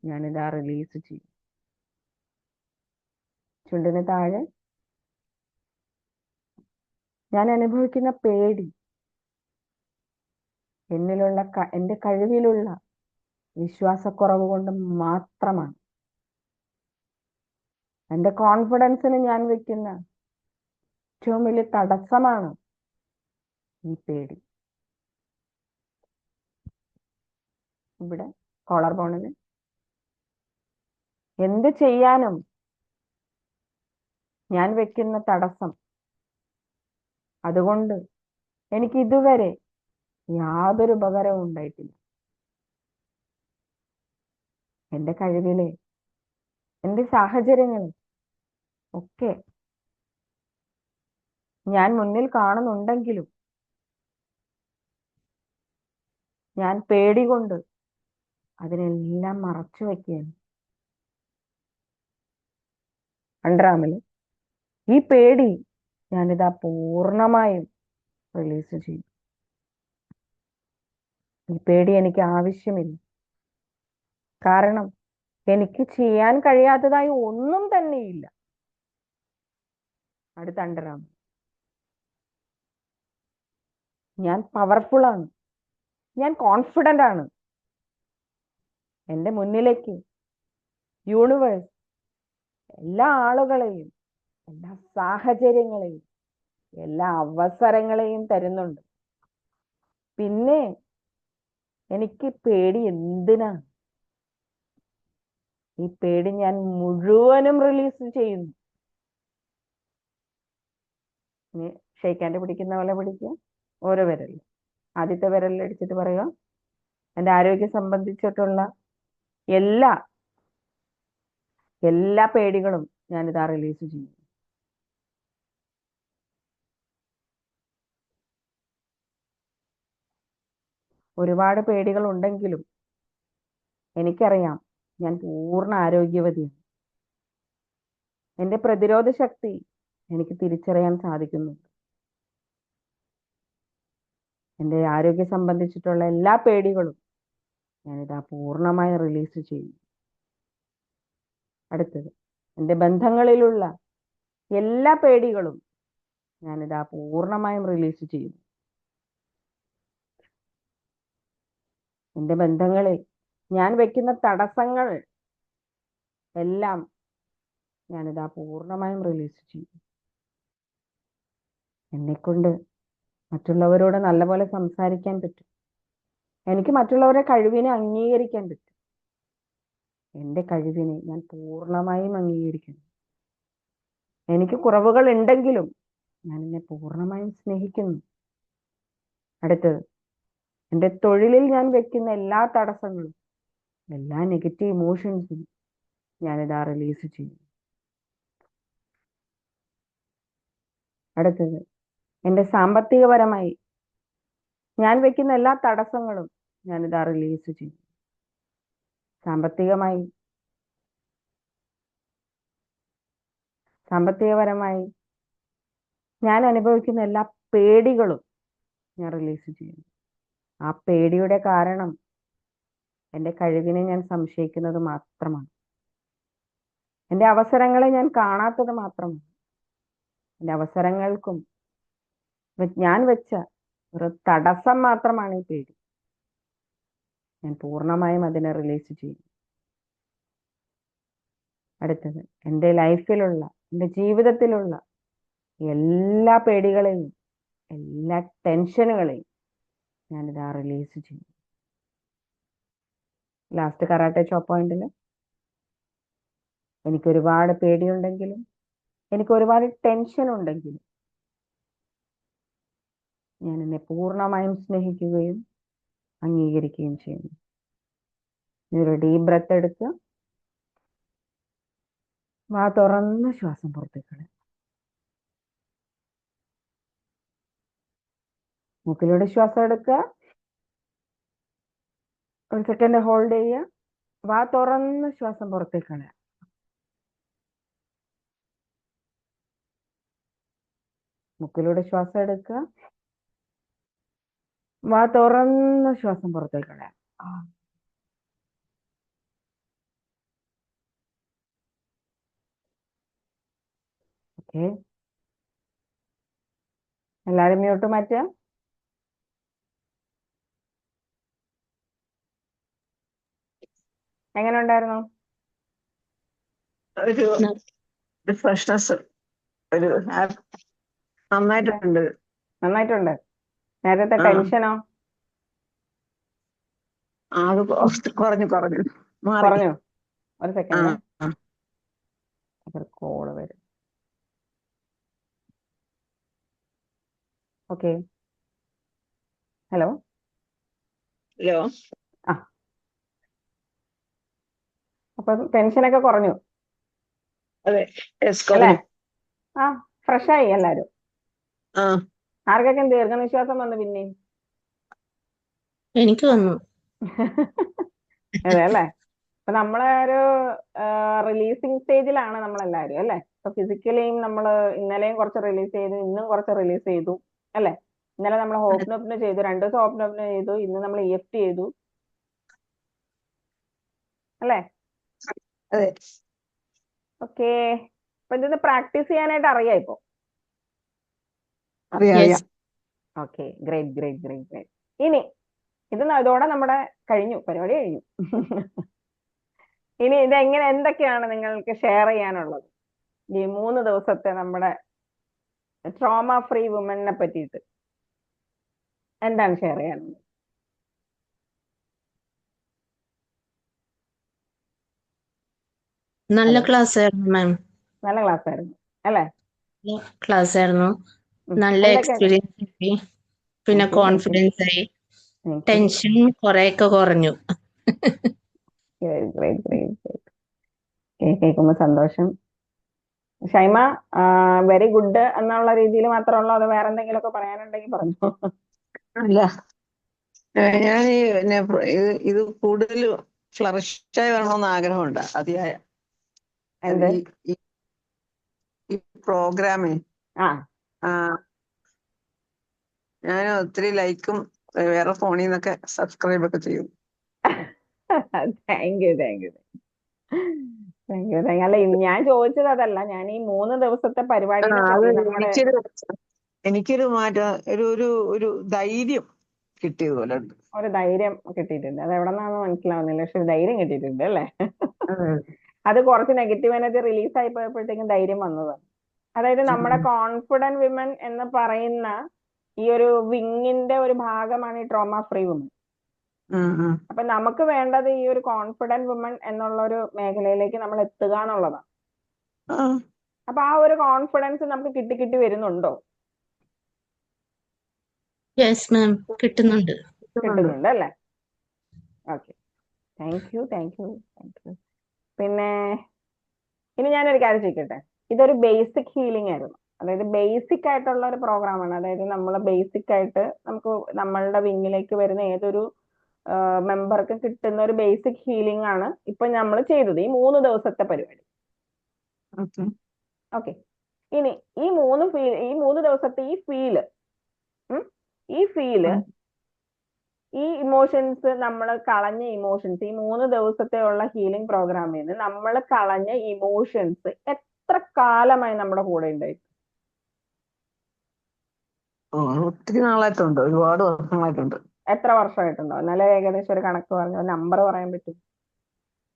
ഞാനിതാ റിലീസ് ചെയ്യും. ചുണ്ടിന് താഴെ ഞാൻ അനുഭവിക്കുന്ന പേടി എൻ്റെ കഴിവിലുള്ള വിശ്വാസക്കുറവ് കൊണ്ട് മാത്രമാണ്. എൻ്റെ കോൺഫിഡൻസിന് ഞാൻ വെക്കുന്ന ഏറ്റവും വലിയ തടസ്സമാണ് ഈ പേടി. ഇവിടെ കോളർ ബോണിന് എന്ത് ചെയ്യാനും ഞാൻ വെക്കുന്ന തടസ്സം, അതുകൊണ്ട് എനിക്ക് ഇതുവരെ യാതൊരു ഉപകാരവും ഉണ്ടായിട്ടില്ല. എൻ്റെ കഴിവിലെ, എൻ്റെ സാഹചര്യങ്ങൾ ഒക്കെ ഞാൻ മുന്നിൽ കാണുന്നുണ്ടെങ്കിലും ഞാൻ പേടി കൊണ്ട് അതിനെല്ലാം മറച്ചു വെക്കുകയാണ്. അണ്ടറാമില് ഈ പേടി ഞാനിതാ പൂർണ്ണമായും റിലീസ് ചെയ്യും. ഈ പേടി എനിക്ക് ആവശ്യമില്ല. കാരണം എനിക്ക് ചെയ്യാൻ കഴിയാത്തതായി ഒന്നും തന്നെയില്ല. അടുത്ത അണ്ടറാം, ഞാൻ പവർഫുൾ ആണ്, ഞാൻ കോൺഫിഡന്റ് ആണ്. എൻ്റെ മുന്നിലേക്ക് യൂണിവേഴ്സ് എല്ലാ ആളുകളെയും, എല്ലാ സാഹചര്യങ്ങളെയും, എല്ലാ അവസരങ്ങളെയും തരുന്നുണ്ട്. പിന്നെ എനിക്ക് പേടി എന്തിനാണ്? ഈ പേടി ഞാൻ മുഴുവനും റിലീസ് ചെയ്യുന്നു. ഇനി ഷെയ്ക്കാൻ്റെ പിടിക്കുന്ന പോലെ പിടിക്കുക. ഓരോ വിരലിൽ, ആദ്യത്തെ വിരലിൽ അടിച്ചിട്ട് പറയുക, എൻ്റെ ആരോഗ്യം സംബന്ധിച്ചിട്ടുള്ള എല്ലാ പേടികളും ഞാനിതാ റിലീസ് ചെയ്യും. ഒരുപാട് പേടികൾ ഉണ്ടെങ്കിലും എനിക്കറിയാം ഞാൻ പൂർണ്ണ ആരോഗ്യവതിയാണ്. എൻ്റെ പ്രതിരോധ ശക്തി എനിക്ക് തിരിച്ചറിയാൻ സാധിക്കുന്നുണ്ട്. എൻ്റെ ആരോഗ്യം സംബന്ധിച്ചിട്ടുള്ള എല്ലാ പേടികളും ഞാനിതാ പൂർണ്ണമായി റിലീസ് ചെയ്യും. അടുത്തത്, എൻ്റെ ബന്ധങ്ങളിലുള്ള എല്ലാ പേടികളും ഞാനിതാ പൂർണ്ണമായും റിലീസ് ചെയ്യും. എൻ്റെ ബന്ധങ്ങളിൽ ഞാൻ വെക്കുന്ന തടസ്സങ്ങൾ എല്ലാം ഞാനിതാ പൂർണ്ണമായും റിലീസ് ചെയ്യും. എന്നെക്കൊണ്ട് മറ്റുള്ളവരോട് നല്ലപോലെ സംസാരിക്കാൻ പറ്റും. എനിക്ക് മറ്റുള്ളവരുടെ കഴിവിനെ അംഗീകരിക്കാൻ പറ്റും. എൻ്റെ കഴിവിനെ ഞാൻ പൂർണ്ണമായും അംഗീകരിക്കുന്നു. എനിക്ക് കുറവുകൾ ഉണ്ടെങ്കിലും ഞാൻ എന്നെ പൂർണ്ണമായും സ്നേഹിക്കുന്നു. അടുത്തത്, എൻ്റെ തൊഴിലിൽ ഞാൻ വെക്കുന്ന എല്ലാ തടസ്സങ്ങളും, എല്ലാ നെഗറ്റീവ് ഇമോഷൻസും ഞാനിതാ റിലീസ് ചെയ്യും. അടുത്തത് എൻ്റെ സാമ്പത്തികപരമായി ഞാൻ വെക്കുന്ന എല്ലാ തടസ്സങ്ങളും ഞാനിതാ റിലീസ് ചെയ്യും. സാമ്പത്തികപരമായി ഞാൻ അനുഭവിക്കുന്ന എല്ലാ പേടികളും ഞാൻ റിലീസ് ചെയ്യുന്നു. ആ പേടിയുടെ കാരണം എൻ്റെ കഴിവിനെ ഞാൻ സംശയിക്കുന്നത് മാത്രമാണ്. എൻ്റെ അവസരങ്ങളെ ഞാൻ കാണാത്തത് മാത്രമാണ്. എൻ്റെ അവസരങ്ങൾക്കും ഞാൻ വെച്ച ഒരു തടസ്സം മാത്രമാണ് ഈ പേടി. ഞാൻ പൂർണ്ണമായും അതിനെ റിലീസ് ചെയ്യും. അടുത്തത് എൻ്റെ ലൈഫിലുള്ള, എൻ്റെ ജീവിതത്തിലുള്ള എല്ലാ പേടികളെയും എല്ലാ ടെൻഷനുകളെയും ഞാനിതാ റിലീസ് ചെയ്യും. ലാസ്റ്റ് കരാട്ടെ ചോപ്പ് പോയിന്റിൽ എനിക്ക് ഒരുപാട് പേടിയുണ്ടെങ്കിലും എനിക്ക് ഒരുപാട് ടെൻഷൻ ഉണ്ടെങ്കിലും ഞാൻ എന്നെ പൂർണ്ണമായും സ്നേഹിക്കുകയും അംഗീകരിക്കുകയും ചെയ്യുന്നു. ഒരു ഡീപ് ബ്രെത്ത് എടുക്കുക, വാ തുറന്ന് ശ്വാസം പുറത്തേക്ക്. മൂക്കിലൂടെ ശ്വാസം എടുക്കുക, ഒരു സെക്കൻഡ് ഹോൾഡ് ചെയ്യുക, വാ തുറന്ന് ശ്വാസം പുറത്തേക്ക് കളയുക. മൂക്കിലൂടെ ശ്വാസം എടുക്കുക, വാ തുറന്ന് ശ്വാസം പുറത്തേക്ക് കളയുക. ഓക്കെ, എല്ലാരും മ്യൂട്ട് മാറ്റുക. എങ്ങനെ ഉണ്ടായിരുന്നു? ഒരു ഫ്രഷ്നെസ്, ഒരു നന്നായിട്ടുണ്ട്. നന്നായിട്ടുണ്ട്. നേരത്തെ ടെൻഷനോ? അത് കുറഞ്ഞു കുറഞ്ഞു. ഒരു സെക്കൻഡ്, കോള് വരും. Okay, hello. ആ, അപ്പൊ ടെൻഷനൊക്കെ കുറഞ്ഞു അല്ലേ? ആ, ഫ്രഷായി എല്ലാരും. ആർക്കൊക്കെ ദീർഘനിശ്വാസം വന്നു? പിന്നെ എനിക്ക് വന്നു. അതെ അല്ലേ? അപ്പൊ നമ്മളെ ഒരു റിലീസിങ് സ്റ്റേജിലാണ് നമ്മളെല്ലാരും അല്ലേ? ഇപ്പൊ ഫിസിക്കലിയും നമ്മൾ ഇന്നലെയും കുറച്ച് റിലീസ് ചെയ്തു, ഇന്നും കുറച്ച് റിലീസ് ചെയ്തു അല്ലേ? ഇന്നലെ നമ്മൾ ഹോപ്നോപ്ന് ചെയ്തു, 2 ദിവസം ഹോപ്നോപ്ന് ചെയ്തു, ഇന്ന് നമ്മൾ EFT ചെയ്തു അല്ലേ? ഓക്കെ, അപ്പൊ ഇതൊന്ന് പ്രാക്ടീസ് ചെയ്യാനായിട്ട് അറിയാം ഇപ്പൊ? Okay, great. ഇനി ഇതോടെ നമ്മുടെ പരിപാടി കഴിഞ്ഞു. ഇനി ഇതെങ്ങനെ, എന്തൊക്കെയാണ് നിങ്ങൾക്ക് ഷെയർ ചെയ്യാനുള്ളത് ഈ 3 ദിവസത്തെ നമ്മുടെ ട്രോമ ഫ്രീ വുമനെ പറ്റിയിട്ട്? എന്താണ് ഷെയർ ചെയ്യാനുള്ളത്? നല്ല ക്ലാസ് ആയിരുന്നു മാം. നല്ല ക്ലാസ് ആയിരുന്നു അല്ലേ? ക്ലാസ് ആയിരുന്നു. നല്ല എക്സ്പീരിയൻസ് കിട്ടി, പിന്നെ കോൺഫിഡൻസ് ആയി, ടെൻഷൻ കുറെയൊക്കെ കുറഞ്ഞു. കേൾക്കുമ്പോ സന്തോഷം. ഷൈമ, വെരി ഗുഡ് എന്നുള്ള രീതിയിൽ മാത്രമുള്ള, അത് വേറെ എന്തെങ്കിലുമൊക്കെ പറയാനുണ്ടെങ്കിൽ പറഞ്ഞു. അല്ല, ഞാൻ ഇത് കൂടുതൽ ഫ്ലറിഷായി വരണമെന്ന് ആഗ്രഹമുണ്ട് അതിയായ. ഈ പ്രോഗ്രാമേ ഞാൻ ഒത്തിരി ലൈക്കും വേറെ ഫോണിൽ നിന്നൊക്കെ സബ്സ്ക്രൈബ് ഒക്കെ ചെയ്യും. Thank you. അല്ല, ഞാൻ ചോദിച്ചത് അതല്ല. ഞാൻ ഈ 3 ദിവസത്തെ പരിപാടി എനിക്കൊരു മാറ്റം, ഒരു ധൈര്യം കിട്ടിയതുപോലെ ഉണ്ട്. ഒരു ധൈര്യം കിട്ടിയിട്ടുണ്ട്. അത് എവിടെ നിന്നാന്ന് മനസ്സിലാവുന്നില്ല, പക്ഷെ ധൈര്യം കിട്ടിയിട്ടുണ്ട് അല്ലേ? അത് കുറച്ച് നെഗറ്റീവ് എനർജി റിലീസ് ആയി പോയപ്പോഴത്തേക്കും ധൈര്യം വന്നതാണ്. അതായത് നമ്മുടെ കോൺഫിഡന്റ് വിമൻ എന്ന് പറയുന്ന ഈ ഒരു വിങ്ങിന്റെ ഒരു ഭാഗമാണ് ഈ ട്രോമ ഫ്രീ വുമൻ. അപ്പൊ നമുക്ക് വേണ്ടത് ഈ ഒരു കോൺഫിഡന്റ് വുമൻ എന്നുള്ള ഒരു മേഖലയിലേക്ക് നമ്മൾ എത്തുക എന്നുള്ളതാണ്. അപ്പൊ ആ ഒരു കോൺഫിഡൻസ് നമുക്ക് കിട്ടി വരുന്നുണ്ടോ? യെസ് മാം, കിട്ടുന്നുണ്ട് അല്ലേ? Okay, thank U. പിന്നെ ഇനി ഞാനൊരു കാര്യം ചോദിക്കട്ടെ. ഇതൊരു ബേസിക് ഹീലിംഗ് ആയിരുന്നു അതായത് ബേസിക് ആയിട്ടുള്ള ഒരു പ്രോഗ്രാമാണ്. അതായത് നമ്മൾ ബേസിക് ആയിട്ട് നമുക്ക് നമ്മളുടെ വിങ്ങിലേക്ക് വരുന്ന ഏതൊരു മെമ്പർക്ക് കിട്ടുന്ന ഒരു ബേസിക് ഹീലിംഗ് ആണ് ഇപ്പൊ നമ്മൾ ചെയ്തത്, ഈ 3 ദിവസത്തെ പരിപാടി. ഓക്കെ. ഓക്കെ. ഇനി ഈ 3 ദിവസത്തെ ഈ ഫീല് ഈ ഇമോഷൻസ് നമ്മൾ കളഞ്ഞ ഇമോഷൻസ്, ഈ 3 ദിവസത്തെ ഉള്ള ഹീലിംഗ് പ്രോഗ്രാമിൽ നിന്ന് നമ്മൾ കളഞ്ഞ ഇമോഷൻസ് എത്ര കാലമായി നമ്മുടെ കൂടെ ഉണ്ടായി? ഒത്തിരി നാളായിട്ടുണ്ട്, ഒരുപാട് വർഷങ്ങളായിട്ടുണ്ട്. എത്ര വർഷമായിട്ടുണ്ടോ? എന്നാലേ ഏകദേശം ഒരു കണക്ക് പറഞ്ഞു നമ്പർ പറയാൻ പറ്റും.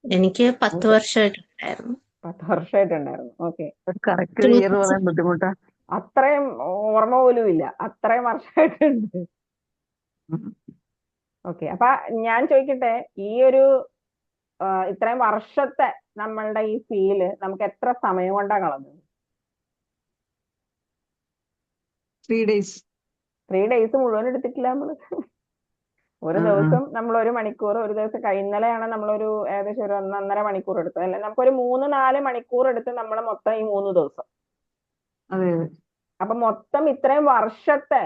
എനിക്ക് 10 വർഷമായിട്ടുണ്ടായിരുന്നു. 10 വർഷമായിട്ടുണ്ടായിരുന്നു. ഓക്കെ. കറക്റ്റ് ഇയർ പറയാൻ ബുദ്ധിമുട്ടാ. അത്രയും ഓർമ്മ പോലും ഇല്ല, അത്രയും വർഷമായിട്ടുണ്ട്. ഓക്കെ. അപ്പൊ ഞാൻ ചോദിക്കട്ടെ, ഈ ഒരു ഇത്രയും വർഷത്തെ നമ്മളുടെ ഈ ഫീല് നമുക്ക് എത്ര സമയം കൊണ്ടാ കളഞ്ഞത്? 3 days. 3 days മുഴുവൻ എടുത്തിട്ടില്ല നമ്മള്. ഒരു ദിവസം നമ്മൾ 1 മണിക്കൂർ, ഒരു ദിവസം ഇന്നലെയാണ് നമ്മളൊരു ഏകദേശം ഒരു 1.5 മണിക്കൂർ എടുത്തത് അല്ലെ? നമുക്കൊരു 3-4 മണിക്കൂർ എടുത്ത് നമ്മൾ മൊത്തം ഈ 3 ദിവസം. അതെ. അപ്പൊ മൊത്തം ഇത്രയും വർഷത്തെ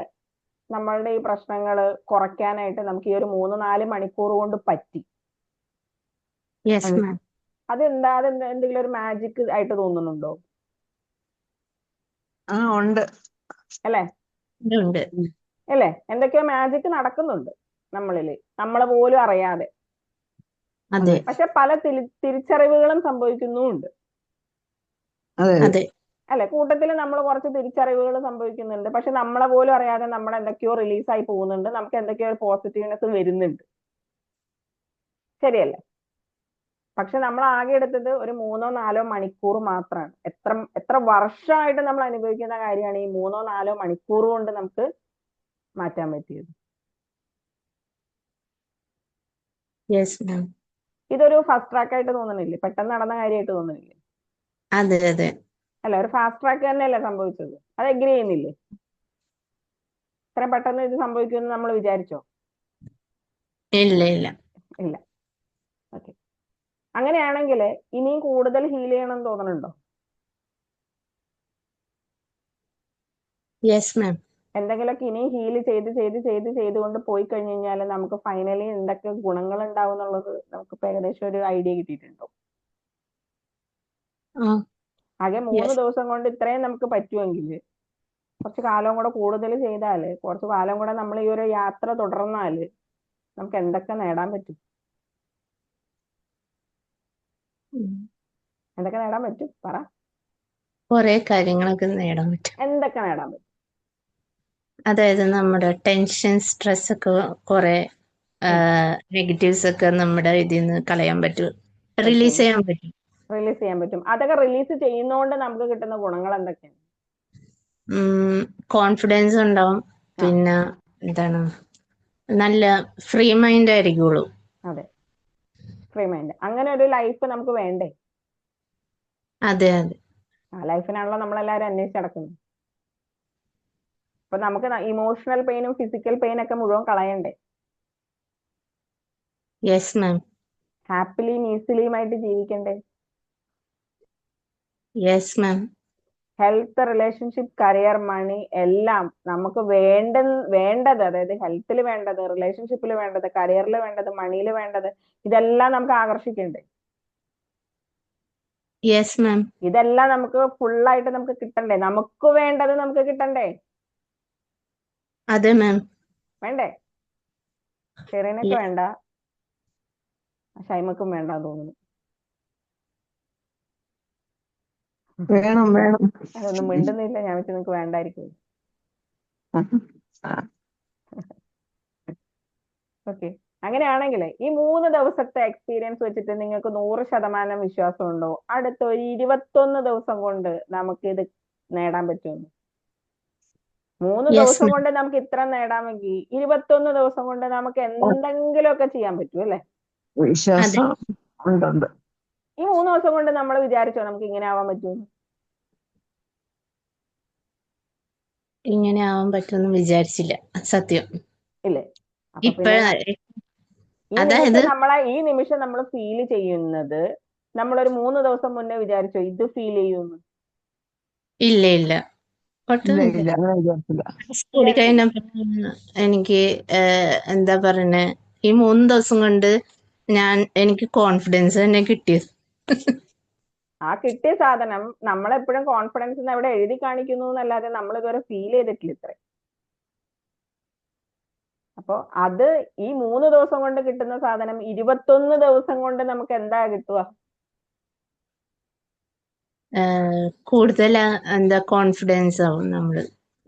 നമ്മളുടെ ഈ പ്രശ്നങ്ങൾ കുറയ്ക്കാനായിട്ട് നമുക്ക് ഈ ഒരു 3-4 മണിക്കൂർ കൊണ്ട് പറ്റി. Yes ma'am. അതെന്താ എന്തെങ്കിലും ഒരു മാജിക് ആയിട്ട് തോന്നുന്നുണ്ടോ? ഉണ്ട്. അല്ലേ? ഉണ്ട്. അല്ലേ? എന്തൊക്കെയോ മാജിക് നടക്കുന്നുണ്ട് നമ്മളില്, നമ്മളെ പോലും അറിയാതെ. അതെ. പക്ഷെ പല തിരിച്ചറിവുകളും സംഭവിക്കുന്നുമുണ്ട്. അതെ. അല്ലെ? കൂട്ടത്തിൽ നമ്മൾ കുറച്ച് തിരിച്ചറിവുകൾ സംഭവിക്കുന്നുണ്ട്, പക്ഷെ നമ്മളെ പോലും അറിയാതെ നമ്മൾ എന്തൊക്കെയോ റിലീസായി പോകുന്നുണ്ട്, നമുക്ക് എന്തൊക്കെയോ പോസിറ്റീവ്നെസ് വരുന്നുണ്ട്. ശരിയല്ലേ? പക്ഷെ നമ്മൾ ആകെ എടുത്തത് ഒരു 3-4 മണിക്കൂർ മാത്രമാണ്. എത്ര വർഷമായിട്ട് നമ്മൾ അനുഭവിക്കുന്ന കാര്യമാണ് ഈ 3-4 മണിക്കൂർ കൊണ്ട് നമുക്ക് മാറ്റാൻ പറ്റിയത്. Yes ma'am. ഇതൊരു ഫാസ്റ്റ് ട്രാക്ക് ആയിട്ട് തോന്നുന്നില്ലേ? പെട്ടെന്ന് നടന്ന കാര്യമായിട്ട് തോന്നുന്നില്ലേ? അതെ അതെ. അല്ല, ഒരു ഫാസ്റ്റ് ട്രാക്ക് തന്നെയല്ലേ സംഭവിച്ചത്? അത് എഗ്രി ചെയ്യുന്നില്ലേ? ഇത്ര പെട്ടെന്ന് ഇത് സംഭവിക്കുമെന്ന് നമ്മൾ വിചാരിച്ചോ? ഇല്ല ഇല്ല. ഇല്ല. ഓക്കെ. അങ്ങനെയാണെങ്കിൽ ഇനിയും കൂടുതൽ ഹീൽ ചെയ്യണമെന്ന് തോന്നുന്നുണ്ടോ? Yes ma'am. എന്തെങ്കിലുമൊക്കെ ഇനിയും ഹീൽ ചെയ്തുകൊണ്ട് പോയി കഴിഞ്ഞു കഴിഞ്ഞാൽ നമുക്ക് ഫൈനലി എന്തൊക്കെ ഗുണങ്ങൾ ഉണ്ടാവും എന്നുള്ളത് നമുക്ക് ഇപ്പൊ ഏകദേശം ഒരു ഐഡിയ കിട്ടിയിട്ടുണ്ടോ? ആകെ 3 ദിവസം കൊണ്ട് ഇത്രയും നമുക്ക് പറ്റുമെങ്കിൽ കുറച്ച് കാലം കൂടെ കൂടുതൽ ചെയ്താല്, കുറച്ച് കാലം കൂടെ നമ്മൾ ഈ ഒരു യാത്ര തുടർന്നാല് നമുക്ക് എന്തൊക്കെ നേടാൻ പറ്റും? എന്തൊക്കെ നേടാൻ പറ്റും? പറ. കുറെ കാര്യങ്ങളൊക്കെ നേടാൻ പറ്റും. എന്തൊക്കെ നേടാൻ പറ്റും? അതായത് നമ്മുടെ ടെൻഷൻ, സ്ട്രെസ് ഒക്കെ കുറെ നെഗറ്റീവ്സ് ഒക്കെ നമ്മുടെ ഇതിൽ നിന്ന് കളയാൻ പറ്റും, റിലീസ് ചെയ്യാൻ പറ്റും. റിലീസ് ചെയ്യാൻ പറ്റും. അതൊക്കെ റിലീസ് ചെയ്യുന്നോണ്ട് നമുക്ക് കിട്ടുന്ന ഗുണങ്ങൾ എന്തൊക്കെയാണ്? കോൺഫിഡൻസ് ഉണ്ടാവും. പിന്നെ എന്താണ്, നല്ല ഫ്രീ മൈൻഡ് ആയിരിക്കുള്ളൂ. അതെ, ഫ്രീ മൈൻഡ്. അങ്ങനെ ഒരു ലൈഫ് നമുക്ക് വേണ്ടേ? അതെ അതെ. ആ ലൈഫിനാണല്ലോ നമ്മളെല്ലാവരും അന്വേഷിച്ച് നടക്കുന്നത്. അപ്പൊ നമുക്ക് ഇമോഷണൽ പെയിനും ഫിസിക്കൽ പെയിനും ഒക്കെ മുഴുവൻ കളയണ്ടേ? Yes ma'am. ഹാപ്പിലിയും ഈസിലിയുമായിട്ട് ജീവിക്കണ്ടേ? Yes ma'am. Health, relationship, career, money എല്ലാം നമുക്ക് വേണ്ടത്, അതായത് ഹെൽത്തിൽ വേണ്ടത്, റിലേഷൻഷിപ്പിൽ വേണ്ടത്, കരിയറിൽ വേണ്ടത്, മണിയിൽ വേണ്ടത്, ഇതെല്ലാം നമുക്ക് ആകർഷിക്കണ്ടേ? Yes ma'am. ഇതെല്ലാം നമുക്ക് ഫുള്ളായിട്ട് നമുക്ക് കിട്ടണ്ടേ? നമുക്ക് വേണ്ടത് നമുക്ക് കിട്ടണ്ടേ? അതെ മാം. വേണ്ടേ? ഷെറീനക്ക് വേണ്ട, ഷൈമക്കും വേണ്ട തോന്നുന്നു. വേണം. അതൊന്നും മിണ്ടുന്നില്ല. ഞാൻ വെച്ച് നിങ്ങക്ക് വേണ്ടായിരിക്കും. ഓക്കെ. അങ്ങനെയാണെങ്കിൽ ഈ 3 ദിവസത്തെ എക്സ്പീരിയൻസ് വെച്ചിട്ട് നിങ്ങൾക്ക് 100% വിശ്വാസമുണ്ടോ അടുത്ത ഒരു 21 ദിവസം കൊണ്ട് നമുക്ക് ഇത് നേടാൻ പറ്റുമെന്ന്? 3 ദിവസം കൊണ്ട് നമുക്ക് ഇത്ര നേടാമെങ്കിൽ 21 ദിവസം കൊണ്ട് നമുക്ക് എന്തെങ്കിലുമൊക്കെ ചെയ്യാൻ പറ്റും അല്ലേ? വിശ്വാസം ഉണ്ട്. ഈ 3 ദിവസം കൊണ്ട് നമ്മൾ വിചാരിച്ചോ നമുക്ക് ഇങ്ങനെ ആവാൻ പറ്റുമെന്ന്? ഇങ്ങനെ ആവാൻ പറ്റുമെന്ന് വിചാരിച്ചില്ല, സത്യം. ഇല്ലേ? ഈ നിമിഷം നമ്മൾ ഫീൽ ചെയ്യുന്നത് നമ്മളൊരു 3 ദിവസം മുന്നേ വിചാരിച്ചോ ഇത് ഫീൽ ചെയ്യുമെന്ന്? ഇല്ല ഇല്ല. ഇല്ല ഒട്ടുമില്ല. ഇല്ല അങ്ങനെ വിചാരിച്ചില്ല. കൂടി വിചാരിച്ചില്ല. കഴിഞ്ഞപ്പോ എനിക്ക് എന്താ പറയണേ, ഈ 3 ദിവസം കൊണ്ട് എനിക്ക് കോൺഫിഡൻസ് തന്നെ കിട്ടിയത്. ആ കിട്ടിയ സാധനം നമ്മളെപ്പോഴും കോൺഫിഡൻസ് എവിടെ എഴുതി കാണിക്കുന്നു എന്നല്ലാതെ നമ്മൾ ഇതുവരെ ഫീൽ ചെയ്തിട്ടില്ല ഇത്ര. അപ്പൊ അത് ഈ 3 ദിവസം കൊണ്ട് കിട്ടുന്ന സാധനം 21 ദിവസം കൊണ്ട് നമുക്ക് എന്താ കിട്ടുക? കൂടുതൽ എന്താ കോൺഫിഡൻസ് ആവും നമ്മള്.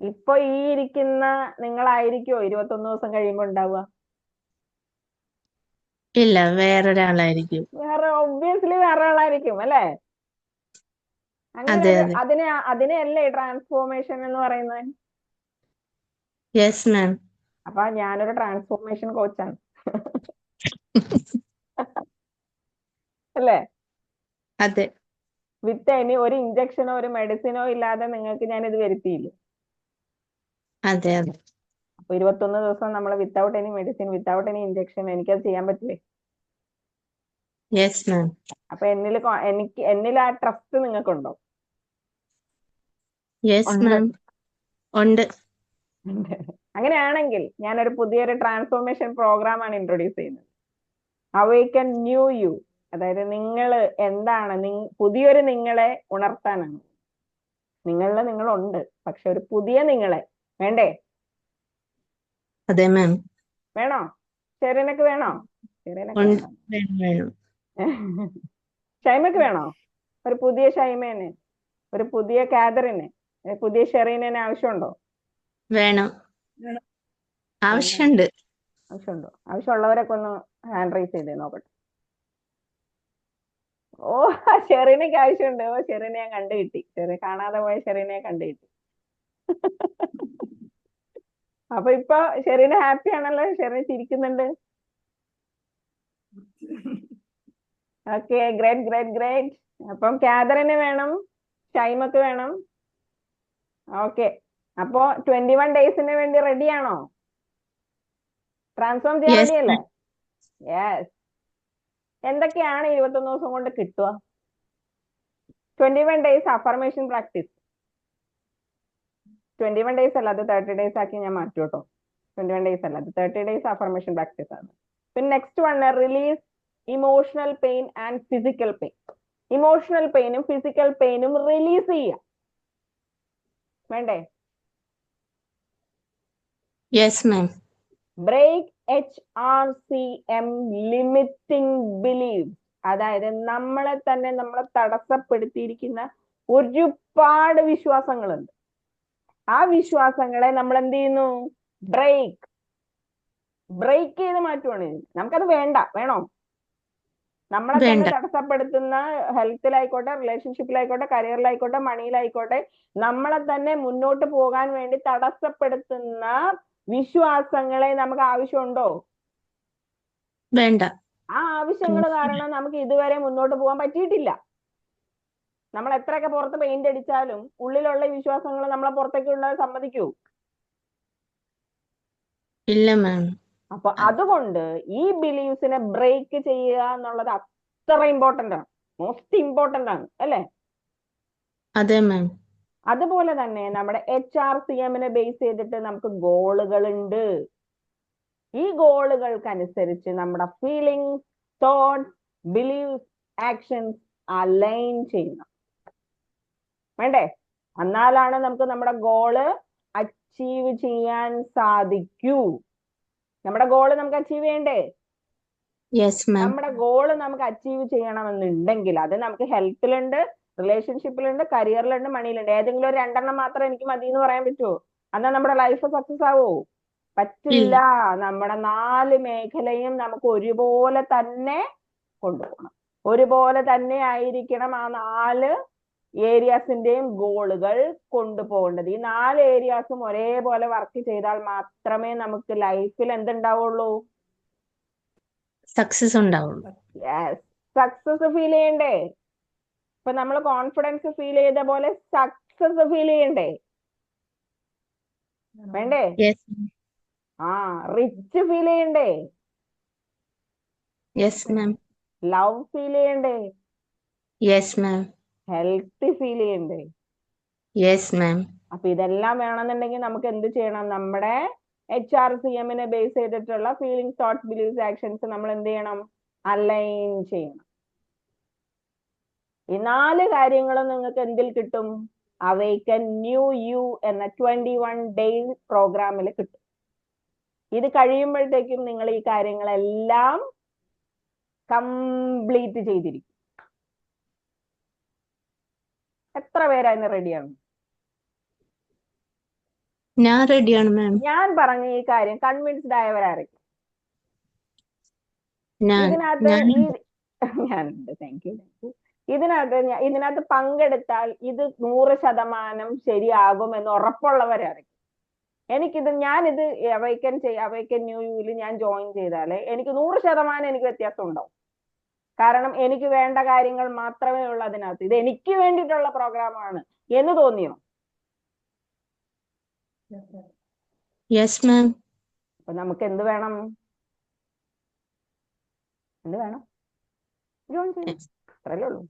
ഇപ്പൊ ഈ ഇരിക്കുന്ന നിങ്ങളായിരിക്കോ 21 ദിവസം കഴിയുമ്പോ ഉണ്ടാവുക? ഇല്ല, വേറൊരാളായിരിക്കും. വേറെ ഒബ്വിയസ്ലി വേറെ ആളായിരിക്കും അല്ലേ? അങ്ങനെ അതെ അതെ. അതിനെയല്ലേ ട്രാൻസ്ഫോർമേഷൻ എന്ന് പറയുന്നത്? Yes ma'am. അപ്പൊ ഞാനൊരു ട്രാൻസ്ഫോർമേഷൻ കോച്ചാണ് അല്ലേ? അതെ വിത്ത് ഇനി ഒരു ഇഞ്ചക്ഷനോ ഒരു മെഡിസിനോ ഇല്ലാതെ നിങ്ങൾക്ക് ഞാൻ ഇത് വരുത്തിയില്ല. അതെ അതെ. അപ്പൊ 21 ദിവസം നമ്മൾ without any medicine without any injection എനിക്കത് ചെയ്യാൻ പറ്റില്ലേ? Yes ma'am. അപ്പൊ എന്നിൽ ആ ട്രസ്റ്റ് നിങ്ങൾക്കുണ്ടോ? യെസ് ഉണ്ട്. മാം. ഉണ്ട്. അങ്ങനെയാണെങ്കിൽ ഞാനൊരു പുതിയൊരു ട്രാൻസ്ഫോർമേഷൻ പ്രോഗ്രാമാണ് ഇൻട്രൊഡ്യൂസ് ചെയ്യുന്നത്. Awaken new you. അതായത് നിങ്ങൾ എന്താണ്, പുതിയൊരു നിങ്ങളെ ഉണർത്താനാണ്. നിങ്ങളുണ്ട്, പക്ഷെ ഒരു പുതിയ നിങ്ങളെ വേണ്ടേ? അതെ മാം. വേണോ? ഷെറിനക്ക് വേണോ? ഷെറിനക്ക് ഉണ്ട്. വേണം. വേണം. ഷൈമക്ക് വേണോ? ഒരു പുതിയ ഷൈമേനെ, ഒരു പുതിയ കാതറിനെ, ഒരു പുതിയ ഷെറീനെ ആവശ്യമുണ്ടോ? വേണം. ആവശ്യമുണ്ട്. ആവശ്യമുണ്ടോ? ആവശ്യമുള്ളവരൊക്കെ ഒന്ന് ഹാൻഡ് റൈസ് ചെയ്തേ നോക്കട്ടെ. ഓ, ഷെറീനക്ക് ആവശ്യമുണ്ട്. ഓ, ഷെറീനെ ഞാൻ കണ്ടു കിട്ടി. കാണാതെ പോയ ഷെറീനെ കണ്ടു കിട്ടി. അപ്പൊ ഇപ്പൊ ഷെറീന ഹാപ്പി ആണല്ലോ? ഷെറീന ചിരിക്കുന്നുണ്ട്. Okay, great great great. അപ്പം കാതറിന് വേണം, ഷൈമക്ക് വേണം. ഓക്കെ, അപ്പോ 21 ഡേയ്സിന് വേണ്ടി റെഡിയാണോ? ട്രാൻസ്ഫോം ചെയ്യാൻ യെസ് റെഡി അല്ലേ? യെസ്. എന്തൊക്കെയാണ് 21 ദിവസം കൊണ്ട് കിട്ടുക? 21 ഡേയ്സ് അഫർമേഷൻ പ്രാക്ടീസ്. 21 ഡേയ്സ് അല്ല, അത് 30 ഡേയ്സ് ആക്കി ഞാൻ മാറ്റും കേട്ടോ. 21 ഡേയ്സ് അല്ല, അത് 30 ഡേയ്സ് അഫർമേഷൻ പ്രാക്ടീസ് ആണ്. പിന്നെ next one, release emotional pain and physical pain. Emotional പെയിനും ഫിസിക്കൽ പെയിനും റിലീസ് ചെയ്യുക. വേണ്ടേ? Yes ma'am. Break HRCM limiting beliefs. അതായത് നമ്മളെ തടസ്സപ്പെടുത്തിയിരിക്കുന്ന ഒരുപാട് വിശ്വാസങ്ങളുണ്ട്. ആ വിശ്വാസങ്ങളെ നമ്മൾ എന്ത് ചെയ്യുന്നു? ബ്രേക്ക് ചെയ്ത് മാറ്റുവാണ്. നമുക്കത് വേണോ? നമ്മളെ തന്നെ വേണ്ട. തടസ്സപ്പെടുത്തുന്ന ഹെൽത്തിലായിക്കോട്ടെ, റിലേഷൻഷിപ്പിലായിക്കോട്ടെ, കരിയറിലായിക്കോട്ടെ, മണിയിലായിക്കോട്ടെ, നമ്മളെ തന്നെ മുന്നോട്ട് പോകാൻ വേണ്ടി തടസ്സപ്പെടുത്തുന്ന വിശ്വാസങ്ങളെ നമുക്ക് ആവശ്യമുണ്ടോ? വേണ്ട. ആ ആവശ്യങ്ങൾ കാരണം നമുക്ക് ഇതുവരെ മുന്നോട്ട് പോകാൻ പറ്റിയിട്ടില്ല. നമ്മൾ എത്രയൊക്കെ പുറത്ത് പെയിന്റ് അടിച്ചാലും ഉള്ളിലുള്ള വിശ്വാസങ്ങൾ നമ്മളെ പുറത്തേക്കുള്ളത് സമ്മതിക്കൂ? ഇല്ല മാം. അപ്പൊ അതുകൊണ്ട് ഈ ബിലീവ്സിനെ ബ്രേക്ക് ചെയ്യുക എന്നുള്ളത് അത്ര ഇമ്പോർട്ടന്റ് ആണ്, മോസ്റ്റ് ഇമ്പോർട്ടന്റ് ആണ് അല്ലേ? അതെ മാം. അതുപോലെ തന്നെ നമ്മുടെ HRCM ബേസ് ചെയ്തിട്ട് നമുക്ക് ഗോളുകൾ ഉണ്ട്. ഈ ഗോളുകൾക്കനുസരിച്ച് നമ്മുടെ feelings, thoughts, beliefs, actions align ചെയ്യണം. വേണ്ടേ? എന്നാലാണ് നമുക്ക് നമ്മുടെ ഗോള് അച്ചീവ് ചെയ്യാൻ സാധിക്കൂ. നമ്മുടെ ഗോള് നമുക്ക് അച്ചീവ് ചെയ്യണ്ടേ? Yes ma'am. നമ്മുടെ ഗോള് നമുക്ക് അച്ചീവ് ചെയ്യണമെന്നുണ്ടെങ്കിൽ അത് നമുക്ക് ഹെൽത്തിലുണ്ട്, റിലേഷൻഷിപ്പിലുണ്ട്, കരിയറിലുണ്ട്, മണിയിലുണ്ട്. ഏതെങ്കിലും ഒരു 2 മാത്രം എനിക്ക് മതി എന്ന് പറയാൻ പറ്റുമോ? എന്നാൽ നമ്മുടെ ലൈഫ് സക്സസ് ആവോ? പറ്റില്ല. നമ്മുടെ 4 മേഖലയും നമുക്ക് ഒരുപോലെ തന്നെ കൊണ്ടുപോകണം. ഒരുപോലെ തന്നെ ആയിരിക്കണം ആ 4 ഏരിയാസിന്റെയും ഗോളുകൾ കൊണ്ടുപോകേണ്ടത്. ഈ 4 ഏരിയാസും ഒരേപോലെ വർക്ക് ചെയ്താൽ മാത്രമേ നമുക്ക് ലൈഫിൽ എന്തുണ്ടാവുള്ളൂ? സക്സസ് ഉണ്ടാവുള്ളൂ. സക്സസ് ഫീൽ ചെയ്യണ്ടേ? ഇപ്പൊ നമ്മൾ കോൺഫിഡൻസ് ഫീൽ ചെയ്ത പോലെ സക്സസ് ഫീൽ ചെയ്യണ്ടേ? വേണ്ടേ? യെസ്. റിച്ച് ഫീൽ ചെയ്യണ്ടേ? Yes ma'am. ലവ് ഫീൽ ചെയ്യണ്ടേ? Yes ma'am. ഹെൽത്ത് ഫീൽ ചെയ്യണ്ടേ? Yes ma'am. അപ്പൊ ഇതെല്ലാം വേണമെന്നുണ്ടെങ്കിൽ നമുക്ക് എന്ത് ചെയ്യണം? നമ്മുടെ HRCM-നെ ബേസ് ചെയ്തിട്ടുള്ള ഫീലിംഗ്സ്, തോട്ട്സ്, ബിലീഫ്സ്, ആക്ഷൻസ് നമ്മൾ എന്ത് ചെയ്യണം? അലൈൻ ചെയ്യണം. ഈ 4 കാര്യങ്ങളും നിങ്ങൾക്ക് എന്തിൽ കിട്ടും? അവേക്കൻ ന്യൂ യു എന്ന 21 ഡേയ്സ് പ്രോഗ്രാമിൽ കിട്ടും. ഇത് കഴിയുമ്പോഴത്തേക്കും നിങ്ങൾ ഈ കാര്യങ്ങളെല്ലാം കംപ്ലീറ്റ് ചെയ്തിരിക്കും. എത്ര പേര് അതിന് റെഡിയാണ്? ഞാൻ റെഡിയാണ് മാം. ഞാൻ പറഞ്ഞ ഈ കാര്യം കൺവിൻസ്ഡ് ആയവരായിരിക്കും ഞാൻ ഇതിനകത്ത്. ഞാൻ ഞാനുണ്ട്. Thank you. ഇതിനകത്ത് പങ്കെടുത്താൽ ഇത് 100% ശരിയാകും എന്ന് ഉറപ്പുള്ളവരായിരിക്കും. ഞാനിത് അവേക്കൻ ന്യൂ യുവിൽ ഞാൻ ജോയിൻ ചെയ്താലേ എനിക്ക് 100% എനിക്ക് വ്യത്യാസം ഉണ്ടാവും. കാരണം എനിക്ക് വേണ്ട കാര്യങ്ങൾ മാത്രമേ ഉള്ളൂ അതിനകത്ത്. ഇത് എനിക്ക് വേണ്ടിയിട്ടുള്ള പ്രോഗ്രാമാണ് എന്ന് തോന്നിയോ? Yes ma'am. അപ്പൊ നമുക്ക് എന്ത് വേണം? ജോയിൻ ചെയ്യണം. അത്രയല്ലേ ഉള്ളൂ.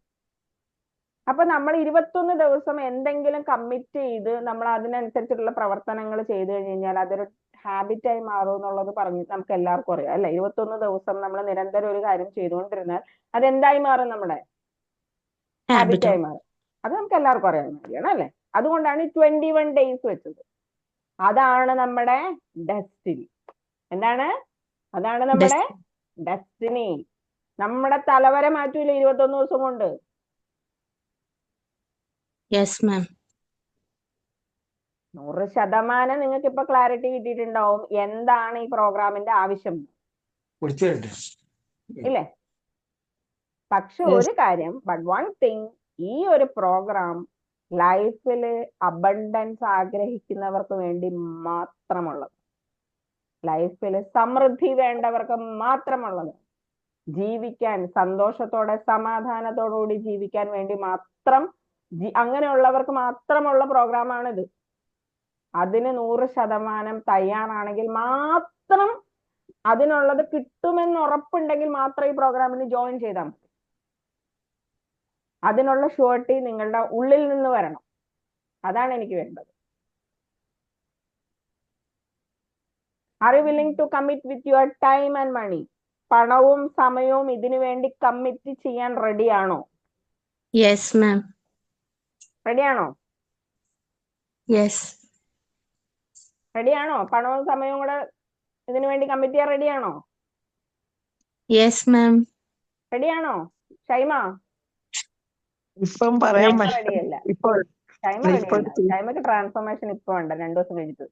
അപ്പൊ നമ്മൾ 21 ദിവസം എന്തെങ്കിലും കമ്മിറ്റ് ചെയ്ത് നമ്മൾ അതിനനുസരിച്ചിട്ടുള്ള പ്രവർത്തനങ്ങൾ ചെയ്തു കഴിഞ്ഞാൽ അതൊരു ഹാബിറ്റായി മാറും എന്നുള്ളത് നമുക്ക് എല്ലാവർക്കും അറിയാം അല്ലെ? 21 ദിവസം നമ്മൾ നിരന്തരം ഒരു കാര്യം ചെയ്തുകൊണ്ടിരുന്നാൽ അതെന്തായി മാറും? നമ്മുടെ ഹാബിറ്റായി മാറും. അത് നമുക്ക് എല്ലാവർക്കും അറിയാവുന്ന കാര്യമാണ് അല്ലെ? അതുകൊണ്ടാണ് ഈ 21 ഡേയ്സ് വെച്ചത്. അതാണ് നമ്മുടെ ഡെസ്റ്റിനി. എന്താണ്? അതാണ് നമ്മുടെ ഡെസ്റ്റിനി. നമ്മുടെ തലവര മാറ്റൂല 21 ദിവസം കൊണ്ട്. Yes ma'am. 100% നിങ്ങൾക്ക് ഇപ്പൊ ക്ലാരിറ്റി കിട്ടിയിട്ടുണ്ടാവും എന്താണ് ഈ പ്രോഗ്രാമിന്റെ ആവശ്യം, ഇല്ലേ? പക്ഷെ ഒരു കാര്യം, ബട്ട് വൺ തിങ്, ഈ ഒരു പ്രോഗ്രാം ലൈഫിൽ അബണ്ടൻസ് ആഗ്രഹിക്കുന്നവർക്ക് വേണ്ടി മാത്രമുള്ളത്, ലൈഫിൽ സമൃദ്ധി വേണ്ടവർക്ക് മാത്രമുള്ളത്, ജീവിക്കാൻ സന്തോഷത്തോടെ സമാധാനത്തോടുകൂടി ജീവിക്കാൻ വേണ്ടി മാത്രം, അങ്ങനെയുള്ളവർക്ക് മാത്രമുള്ള പ്രോഗ്രാമാണിത്. അതിന് 100% തയ്യാറാണെങ്കിൽ മാത്രം, അതിനുള്ളത് കിട്ടുമെന്ന് ഉറപ്പുണ്ടെങ്കിൽ മാത്രം ഈ പ്രോഗ്രാമിന് ജോയിൻ ചെയ്താൽ മതി. അതിനുള്ള ഷുവർട്ടി നിങ്ങളുടെ ഉള്ളിൽ നിന്ന് വരണം. അതാണ് എനിക്ക് വേണ്ടത്. Are you willing to commit with your time and money? പണവും സമയവും ഇതിനു വേണ്ടി കമ്മിറ്റ് ചെയ്യാൻ റെഡിയാണോ? Yes ma'am. റെഡിയാണോ? യെസ്. റെഡിയാണോ? പണവും സമയവും കൂടെ ഇതിനു വേണ്ടി കമ്മിറ്റ് ചെയ്യാൻ റെഡിയാണോ? Yes ma'am. റെഡിയാണോ ഷൈമ? ഇപ്പം പറയാൻ റെഡിയല്ല. ഷൈമ റെഡിയല്ല. ഷൈമക്ക് ട്രാൻസ്ഫോർമേഷൻ ഇപ്പൊ ഉണ്ട്, 2 ദിവസം കഴിഞ്ഞിട്ട്.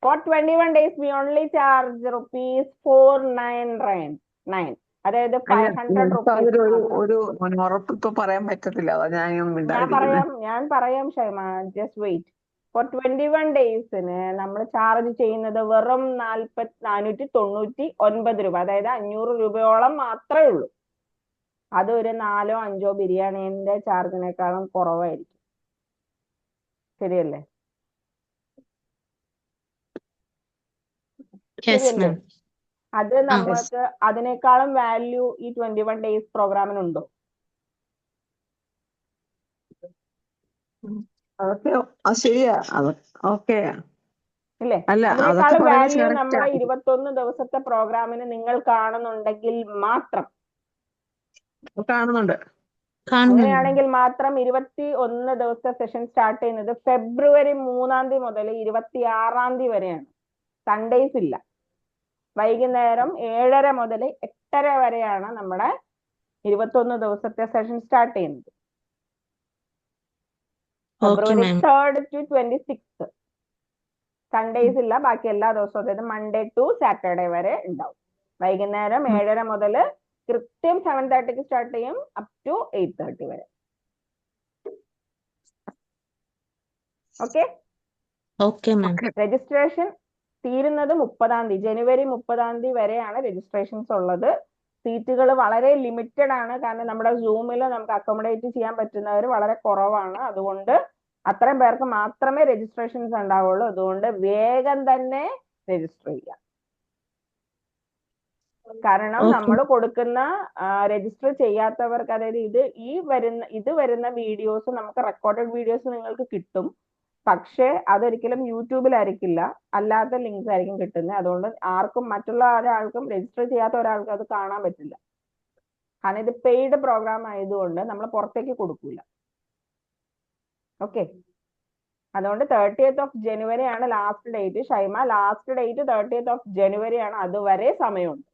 For 21 days we only charge ₹499. അതായത് 500 rupees. ഒരു ഉറപ്പ് ഇപ്പൊ പറയാൻ പറ്റത്തില്ല. ഞാൻ പറയാം ഷൈമ, ജസ്റ്റ് വെയിറ്റ്. ഫോർ 21 ഡേയ്സിന് നമ്മൾ ചാർജ് ചെയ്യുന്നത് വെറും 499 രൂപ, അതായത് 500 രൂപയോളം മാത്രമേ ഉള്ളൂ. അത് ഒരു 4ഓ 5ഓ ബിരിയാണിന്റെ ചാർജിനേക്കാളും കുറവായിരിക്കും. ശരിയല്ലേ? ശരിയല്ലേ? അത് നമ്മൾക്ക് അതിനേക്കാളും വാല്യൂ ഈ 21 ഡേയ്സ് പ്രോഗ്രാമിനുണ്ടോ? ശരിയാ. ഓക്കെ ഇല്ലേ? അല്ല, അതിനേക്കാളും വാല്യൂ നമ്മുടെ 21 ദിവസത്തെ പ്രോഗ്രാമിന് നിങ്ങൾ കാണുന്നുണ്ടെങ്കിൽ മാത്രം, കാണുന്നുണ്ട്. അങ്ങനെയാണെങ്കിൽ മാത്രം 21 ദിവസത്തെ സെഷൻ സ്റ്റാർട്ട് ചെയ്യുന്നത് ഫെബ്രുവരി 3 മുതൽ 26 വരെയാണ്. സൺഡേസ് ഇല്ല. വൈകുന്നേരം 7:30 മുതൽ 8:30 വരെയാണ് നമ്മുടെ 21 ദിവസത്തെ സെഷൻ സ്റ്റാർട്ട് ചെയ്യുന്നത്. ഫെബ്രുവരി 3 to 26 സൺഡേസ് ഇല്ല. ബാക്കി എല്ലാ ദിവസവും, അതായത് മൺഡേ ടു സാറ്റർഡേ വരെ ഉണ്ടാവും. വൈകുന്നേരം 7:30 മുതൽ കൃത്യം 7:30 സ്റ്റാർട്ട് ചെയ്യും, അപ് ടു 8:30 വരെ. ഓക്കെ. രജിസ്ട്രേഷൻ തീരുന്നത് 30 ജനുവരി 30 വരെയാണ് രജിസ്ട്രേഷൻസ് ഉള്ളത്. സീറ്റുകൾ വളരെ ലിമിറ്റഡ് ആണ്. കാരണം നമ്മുടെ സൂമിൽ നമുക്ക് അക്കോമഡേറ്റ് ചെയ്യാൻ പറ്റുന്നവർ വളരെ കുറവാണ്. അതുകൊണ്ട് അത്രയും പേർക്ക് മാത്രമേ രജിസ്ട്രേഷൻസ് ഉണ്ടാവുള്ളൂ. അതുകൊണ്ട് വേഗം തന്നെ രജിസ്റ്റർ ചെയ്യാം. കാരണം നമ്മൾ കൊടുക്കുന്ന രജിസ്റ്റർ ചെയ്യാത്തവർക്ക്, അതായത് ഇത് വരുന്ന വീഡിയോസ്, നമുക്ക് റെക്കോർഡഡ് വീഡിയോസ് നിങ്ങൾക്ക് കിട്ടും. പക്ഷേ അതൊരിക്കലും യൂട്യൂബിലായിരിക്കില്ല, അല്ലാത്ത ലിങ്ക്സ് ആയിരിക്കും കിട്ടുന്നത്. അതുകൊണ്ട് ആർക്കും, മറ്റുള്ള ഒരാൾക്കും, രജിസ്റ്റർ ചെയ്യാത്ത ഒരാൾക്കും അത് കാണാൻ പറ്റില്ല. കാരണം ഇത് പെയ്ഡ് പ്രോഗ്രാം ആയതുകൊണ്ട് നമ്മൾ പുറത്തേക്ക് കൊടുക്കൂല. ഓക്കെ, അതുകൊണ്ട് 30th of January ആണ് last date. Shaima, last date 30th of January ആണ്. അതുവരെ സമയമുണ്ട്.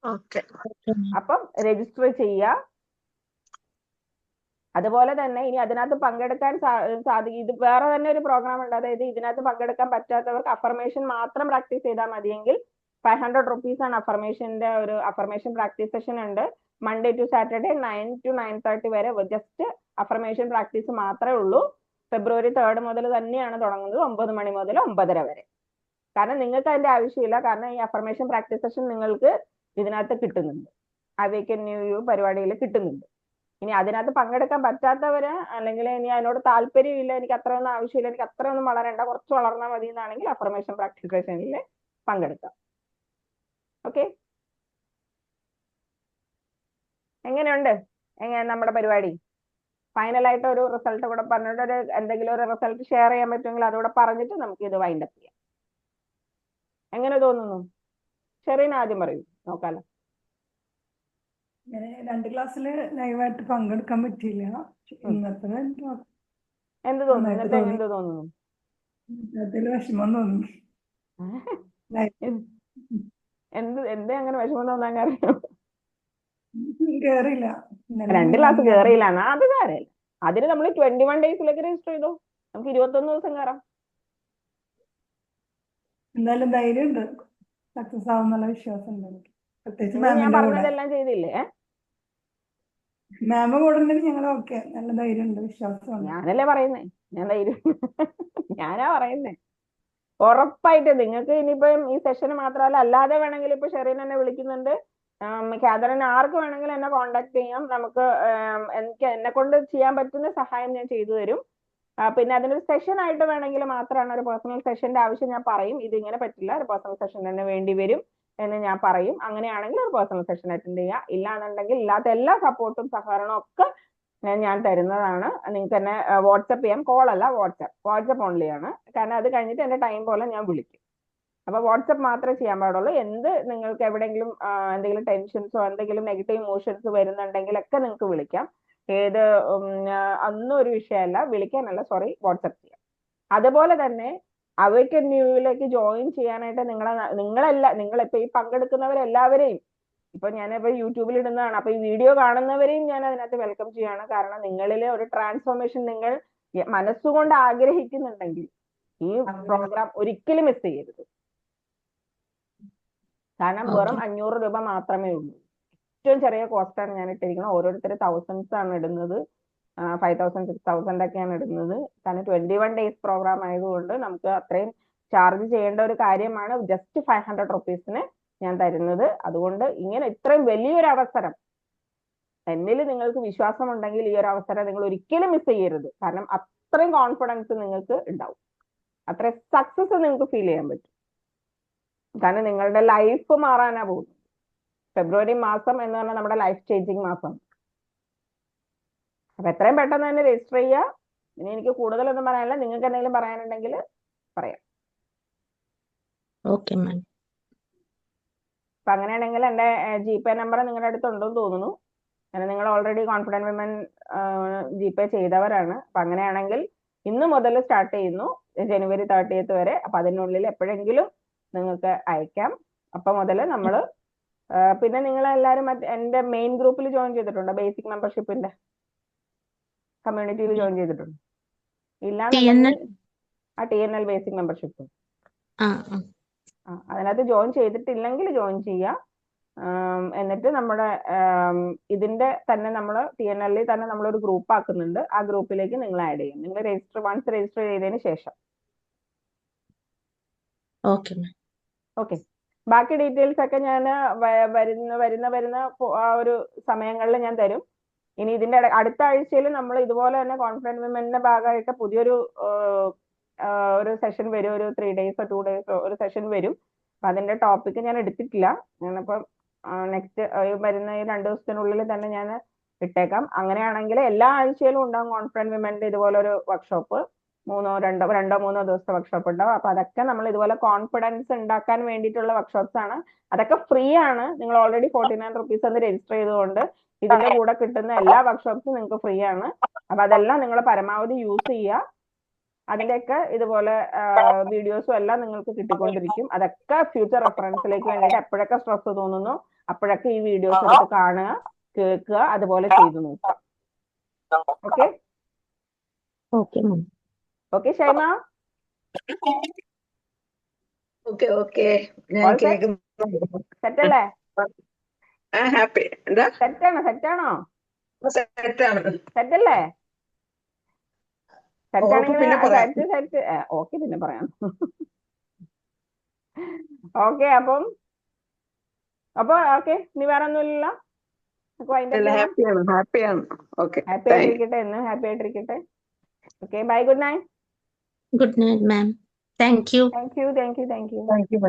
ഓക്കെ. അപ്പം രജിസ്റ്റർ ചെയ്യുക. അതുപോലെ തന്നെ ഇനി അതിനകത്ത് പങ്കെടുക്കാൻ സാധിക്കും. ഇത് വേറെ തന്നെ ഒരു പ്രോഗ്രാം ഉണ്ട്. അതായത് ഇതിനകത്ത് പങ്കെടുക്കാൻ പറ്റാത്തവർക്ക് അഫർമേഷൻ മാത്രം പ്രാക്ടീസ് ചെയ്താൽ മതിയെങ്കിൽ 500 rupees ആണ് അഫർമേഷന്റെ ഒരു അഫർമേഷൻ പ്രാക്ടീസ് സെഷൻ ഉണ്ട്. മൺഡേ ടു സാറ്റർഡേ 9 to 9:30 വരെ ജസ്റ്റ് അഫർമേഷൻ പ്രാക്ടീസ് മാത്രമേ ഉള്ളൂ. February 3rd മുതൽ തന്നെയാണ് തുടങ്ങുന്നത്, 9 മണി മുതൽ 9:30 വരെ. കാരണം നിങ്ങൾക്ക് അതിന്റെ ആവശ്യമില്ല, കാരണം ഈ അഫർമേഷൻ പ്രാക്ടീസ് സെഷൻ നിങ്ങൾക്ക് ഇതിനകത്ത് കിട്ടുന്നുണ്ട്, അവേക്കൻ ന്യൂ യു പരിപാടിയിൽ കിട്ടുന്നുണ്ട്. ഇനി അതിനകത്ത് പങ്കെടുക്കാൻ പറ്റാത്തവര്, അല്ലെങ്കിൽ ഇനി അതിനോട് താല്പര്യമില്ല, എനിക്ക് അത്രയൊന്നും ആവശ്യമില്ല, എനിക്ക് അത്രയൊന്നും വളരണ്ട, കുറച്ച് വളർന്നാൽ മതി എന്നാണെങ്കിൽ അഫർമേഷൻ പ്രാക്ടീസ് സെഷനിൽ പങ്കെടുക്കാം. ഓക്കെ, എങ്ങനെയുണ്ട് നമ്മുടെ പരിപാടി? ഫൈനലായിട്ട് ഒരു റിസൾട്ട് കൂടെ പറഞ്ഞിട്ട് എന്തെങ്കിലും ഒരു റിസൾട്ട് ഷെയർ ചെയ്യാൻ പറ്റുമെങ്കിൽ അതുകൂടെ പറഞ്ഞിട്ട് നമുക്ക് ഇത് വൈൻഡപ്പ് ചെയ്യാം. എങ്ങനെ തോന്നുന്നു? ഷെറീൻ ആദ്യം പറയൂ, നോക്കാലോ. ഇങ്ങനെ 2 ക്ലാസ്സിൽ ലൈവായിട്ട് പങ്കെടുക്കാൻ പറ്റിയില്ല. ഇന്നത്തെ എന്ത് തോന്നുന്നു? ഇന്നത്തെ എന്ത് തോന്നുന്നു? അതിൽ വിഷമം തോന്നി. എന്ത് അങ്ങനെ വിഷമം തോന്നാൻ കാരണം? കേറിയില്ല. 2 ക്ലാസ് കേറിയില്ല, അത് കാര്യമില്ല. അതിന് നമ്മൾ 21 ഡേയ്സിലേക്ക് രജിസ്റ്റർ ചെയ്തോ, നമുക്ക് 21 ദിവസം കയറാം. എന്തായാലും ധൈര്യമുണ്ട്, സക്സസ് ആവുന്നുള്ള വിശ്വാസം ഉണ്ട് എനിക്ക്. പ്രത്യേകിച്ച് ഞാൻ മാമിന്റെ കൂടെ. പറഞ്ഞതെല്ലാം ചെയ്തില്ലേ? മാമ കൂടെ ഉണ്ടെങ്കിൽ ഞങ്ങൾ ഓക്കെ, നല്ല ധൈര്യമുണ്ട്, വിശ്വാസമുണ്ട്. ഞാനല്ലേ പറയുന്നേ, ഞാൻ ധൈര്യം ഞാനാ പറയുന്നേ. ഉറപ്പായിട്ട് നിങ്ങൾക്ക് ഇനിയിപ്പം ഈ സെഷന് മാത്രമല്ല, അല്ലാതെ വേണമെങ്കിൽ ഇപ്പൊ ഷെറീൻ എന്നെ വിളിക്കുന്നുണ്ട്, കാതറിൻ, ആർക്ക് വേണമെങ്കിലും എന്നെ കോണ്ടാക്ട് ചെയ്യാം. നമുക്ക് എനിക്ക് എന്നെ കൊണ്ട് ചെയ്യാൻ പറ്റുന്ന സഹായം ഞാൻ ചെയ്തു തരും. പിന്നെ അതിനൊരു സെഷൻ ആയിട്ട് വേണമെങ്കിൽ മാത്രമാണ്, ഒരു പേഴ്സണൽ സെഷന്റെ ആവശ്യം ഞാൻ പറയും. ഇത് ഇങ്ങനെ പറ്റില്ല, ഒരു പേഴ്സണൽ സെഷൻ തന്നെ വേണ്ടി വരും എന്ന് ഞാൻ പറയും. അങ്ങനെയാണെങ്കിൽ ഒരു പേഴ്സണൽ സെഷൻ അറ്റൻഡ് ചെയ്യുക. ഇല്ലാന്നുണ്ടെങ്കിൽ ഇല്ലാത്ത എല്ലാ സപ്പോർട്ടും സഹകരണവും ഒക്കെ ഞാൻ തരുന്നതാണ്. നിങ്ങൾക്ക് തന്നെ വാട്സപ്പ് ചെയ്യാം. കോൾ അല്ല, വാട്സപ്പ് ഓൺലി ആണ്. കാരണം അത് കഴിഞ്ഞിട്ട് എന്റെ ടൈം പോലെ ഞാൻ വിളിക്കും. അപ്പൊ വാട്സപ്പ് മാത്രമേ ചെയ്യാൻ പാടുള്ളൂ. നിങ്ങൾക്ക് എവിടെയെങ്കിലും എന്തെങ്കിലും ടെൻഷൻസോ എന്തെങ്കിലും നെഗറ്റീവ് ഇമോഷൻസ് വരുന്നുണ്ടെങ്കിലൊക്കെ നിങ്ങൾക്ക് വിളിക്കാം. അന്നും ഒരു വിഷയമല്ല, വിളിക്കാനല്ല, സോറി, വാട്സപ്പ് ചെയ്യാം. അതുപോലെ തന്നെ അവേക്കൻ ന്യൂയിലേക്ക് ജോയിൻ ചെയ്യാനായിട്ട് നിങ്ങളിപ്പോ ഈ പങ്കെടുക്കുന്നവരെല്ലാവരെയും, ഇപ്പൊ ഞാനിപ്പോ യൂട്യൂബിൽ ഇടുന്നതാണ്, അപ്പൊ ഈ വീഡിയോ കാണുന്നവരെയും ഞാൻ അതിനകത്ത് വെൽക്കം ചെയ്യാണ്. കാരണം നിങ്ങളിലെ ഒരു ട്രാൻസ്ഫോർമേഷൻ നിങ്ങൾ മനസ്സുകൊണ്ട് ആഗ്രഹിക്കുന്നുണ്ടെങ്കിൽ ഈ പ്രോഗ്രാം ഒരിക്കലും മിസ് ചെയ്യരുത്. കാരണം വെറും 500 രൂപ മാത്രമേ ഉള്ളൂ. ഏറ്റവും ചെറിയ കോസ്റ്റാണ് ഞാൻ ഇട്ടിരിക്കുന്നത്. ഓരോരുത്തർ തൗസൻഡ്സ് ആണ് ഇടുന്നത്, 5,000 6,000 ഒക്കെയാണ് ഇടുന്നത്. കാരണം 21 ഡേയ്സ് പ്രോഗ്രാം ആയതുകൊണ്ട് നമുക്ക് അത്രയും ചാർജ് ചെയ്യേണ്ട ഒരു കാര്യമാണ് ജസ്റ്റ് 500 റുപ്പീസിന് ഞാൻ തരുന്നത്. അതുകൊണ്ട് ഇങ്ങനെ ഇത്രയും വലിയൊരു അവസരം, എന്നിൽ നിങ്ങൾക്ക് വിശ്വാസം ഉണ്ടെങ്കിൽ ഈ ഒരു അവസരം നിങ്ങൾ ഒരിക്കലും മിസ് ചെയ്യരുത്. കാരണം അത്രയും കോൺഫിഡൻസ് നിങ്ങൾക്ക് ഉണ്ടാവും, അത്രയും സക്സസ് നിങ്ങൾക്ക് ഫീൽ ചെയ്യാൻ പറ്റും. കാരണം നിങ്ങളുടെ ലൈഫ് മാറാനാ പോകുന്നത്. ഫെബ്രുവരി മാസം എന്ന് പറഞ്ഞാൽ നമ്മുടെ ലൈഫ് ചേഞ്ചിങ് മാസം. അപ്പൊ എത്രയും പെട്ടെന്ന് തന്നെ രജിസ്റ്റർ ചെയ്യുക. ഇനി എനിക്ക് കൂടുതലൊന്നും പറയാനില്ല. നിങ്ങൾക്ക് എന്തെങ്കിലും പറയാനുണ്ടെങ്കിൽ പറയാം. Okay ma'am. അപ്പൊ അങ്ങനെയാണെങ്കിൽ എന്റെ ജിപേ നമ്പർ നിങ്ങളുടെ അടുത്ത് ഉണ്ടെന്ന് തോന്നുന്നു. കാരണം നിങ്ങൾ ഓൾറെഡി കോൺഫിഡന്റ് വിമൻ ജിപേ ചെയ്തവരാണ്. അപ്പൊ അങ്ങനെയാണെങ്കിൽ ഇന്ന് മുതൽ സ്റ്റാർട്ട് ചെയ്യുന്നു, January 30th വരെ. അപ്പൊ അതിനുള്ളിൽ എപ്പോഴെങ്കിലും നിങ്ങൾക്ക് അയക്കാം. അപ്പൊ മുതൽ നമ്മൾ പിന്നെ നിങ്ങൾ എല്ലാവരും എന്റെ മെയിൻ ഗ്രൂപ്പിൽ ജോയിൻ ചെയ്തിട്ടുണ്ടോ? ബേസിക് മെമ്പർഷിപ്പിന്റെ കമ്മ്യൂണിറ്റിയിൽ ജോയിൻ ചെയ്തിട്ടുണ്ട്? ഇല്ലാന്നുണ്ടെങ്കിൽ ആ TNL ബേസിക് മെമ്പർഷിപ്പ് അതിനകത്ത് ജോയിൻ ചെയ്തിട്ടില്ലെങ്കിൽ ജോയിൻ ചെയ്യാം. എന്നിട്ട് നമ്മുടെ ഇതിന്റെ തന്നെ നമ്മൾ TNL തന്നെ നമ്മളൊരു ഗ്രൂപ്പ് ആക്കുന്നുണ്ട്. ആ ഗ്രൂപ്പിലേക്ക് നിങ്ങൾ ആഡ് ചെയ്യും. നിങ്ങൾ വൺസ് രജിസ്റ്റർ ചെയ്തതിന് ശേഷം. ഓക്കെ, ബാക്കി ഡീറ്റെയിൽസ് ഒക്കെ ഞാൻ വരുന്ന ആ ഒരു സമയങ്ങളിൽ ഞാൻ തരും. ഇനി ഇതിന്റെ അടുത്ത ആഴ്ചയിൽ നമ്മൾ ഇതുപോലെ തന്നെ കോൺഫിഡന്റ് വിമന്റെ ഭാഗമായിട്ട് പുതിയൊരു ഒരു സെഷൻ വരും. ഒരു 3 days 2 days ഒരു സെഷൻ വരും. അപ്പൊ അതിന്റെ ടോപ്പിക് ഞാൻ എടുത്തിട്ടില്ല. ഞാനിപ്പം നെക്സ്റ്റ് വരുന്ന ഈ 2 ദിവസത്തിനുള്ളിൽ തന്നെ ഞാൻ ഇട്ടേക്കാം. അങ്ങനെയാണെങ്കിൽ എല്ലാ ആഴ്ചയിലും ഉണ്ടാകും കോൺഫിഡന്റ് വിമന്റെ ഇതുപോലെ ഒരു വർക്ക്ഷോപ്പ്. രണ്ടോ മൂന്നോ ദിവസത്തെ വർക്ക്ഷോപ്പ് ഉണ്ടാവും. അപ്പൊ അതൊക്കെ നമ്മൾ ഇതുപോലെ കോൺഫിഡൻസ് ഉണ്ടാക്കാൻ വേണ്ടിയിട്ടുള്ള വർക്ക്ഷോപ്സ് ആണ്. അതൊക്കെ ഫ്രീ ആണ്. നിങ്ങൾ ഓൾറെഡി 49 റുപ്പീസ് എന്ന് രജിസ്റ്റർ ചെയ്തുകൊണ്ട് ഇതിന്റെ കൂടെ കിട്ടുന്ന എല്ലാ വർക്ക്ഷോപ്സും നിങ്ങൾക്ക് ഫ്രീ ആണ്. അപ്പൊ അതെല്ലാം നിങ്ങൾ പരമാവധി യൂസ് ചെയ്യുക. അതിന്റെയൊക്കെ ഇതുപോലെ വീഡിയോസും എല്ലാം നിങ്ങൾക്ക് കിട്ടിക്കൊണ്ടിരിക്കും. അതൊക്കെ ഫ്യൂച്ചർ റെഫറൻസിലേക്ക് വേണ്ടിയിട്ട് എപ്പോഴൊക്കെ സ്ട്രെസ് തോന്നുന്നു അപ്പോഴൊക്കെ ഈ വീഡിയോസ് എടുത്ത് കാണുക, കേൾക്കുക, അതുപോലെ ചെയ്തു നോക്കുക. ഓക്കെ ഓക്കെ മാം. ഓക്കെ ഷൈമ, ഓക്കെ ഓക്കെ ഞാൻ All set? കേൾക്കുന്നു. സെറ്റ് അല്ലേ? ഹാപ്പി എന്താ സെറ്റാണോ? സെറ്റാണ്. സെറ്റ് അല്ലേ? സെറ്റ് ഓക്കെ, ആണെങ്കിൽ പിന്നെ പറയാം. സെറ്റ് ഓക്കെ പിന്നെ പറയാം. ഓക്കെ അപ്പൊ ഓക്കെ, നീ വേറെ ഒന്നുമില്ലല്ലോ? ഹാപ്പിയാണ്. ഓക്കെ, ഹാപ്പി ആയിട്ടിരിക്കട്ടെ, എന്നും ഹാപ്പി ആയിട്ടിരിക്കട്ടെ. Okay, bye, good night. Good night ma'am. Thank you. Thank you. Thank U.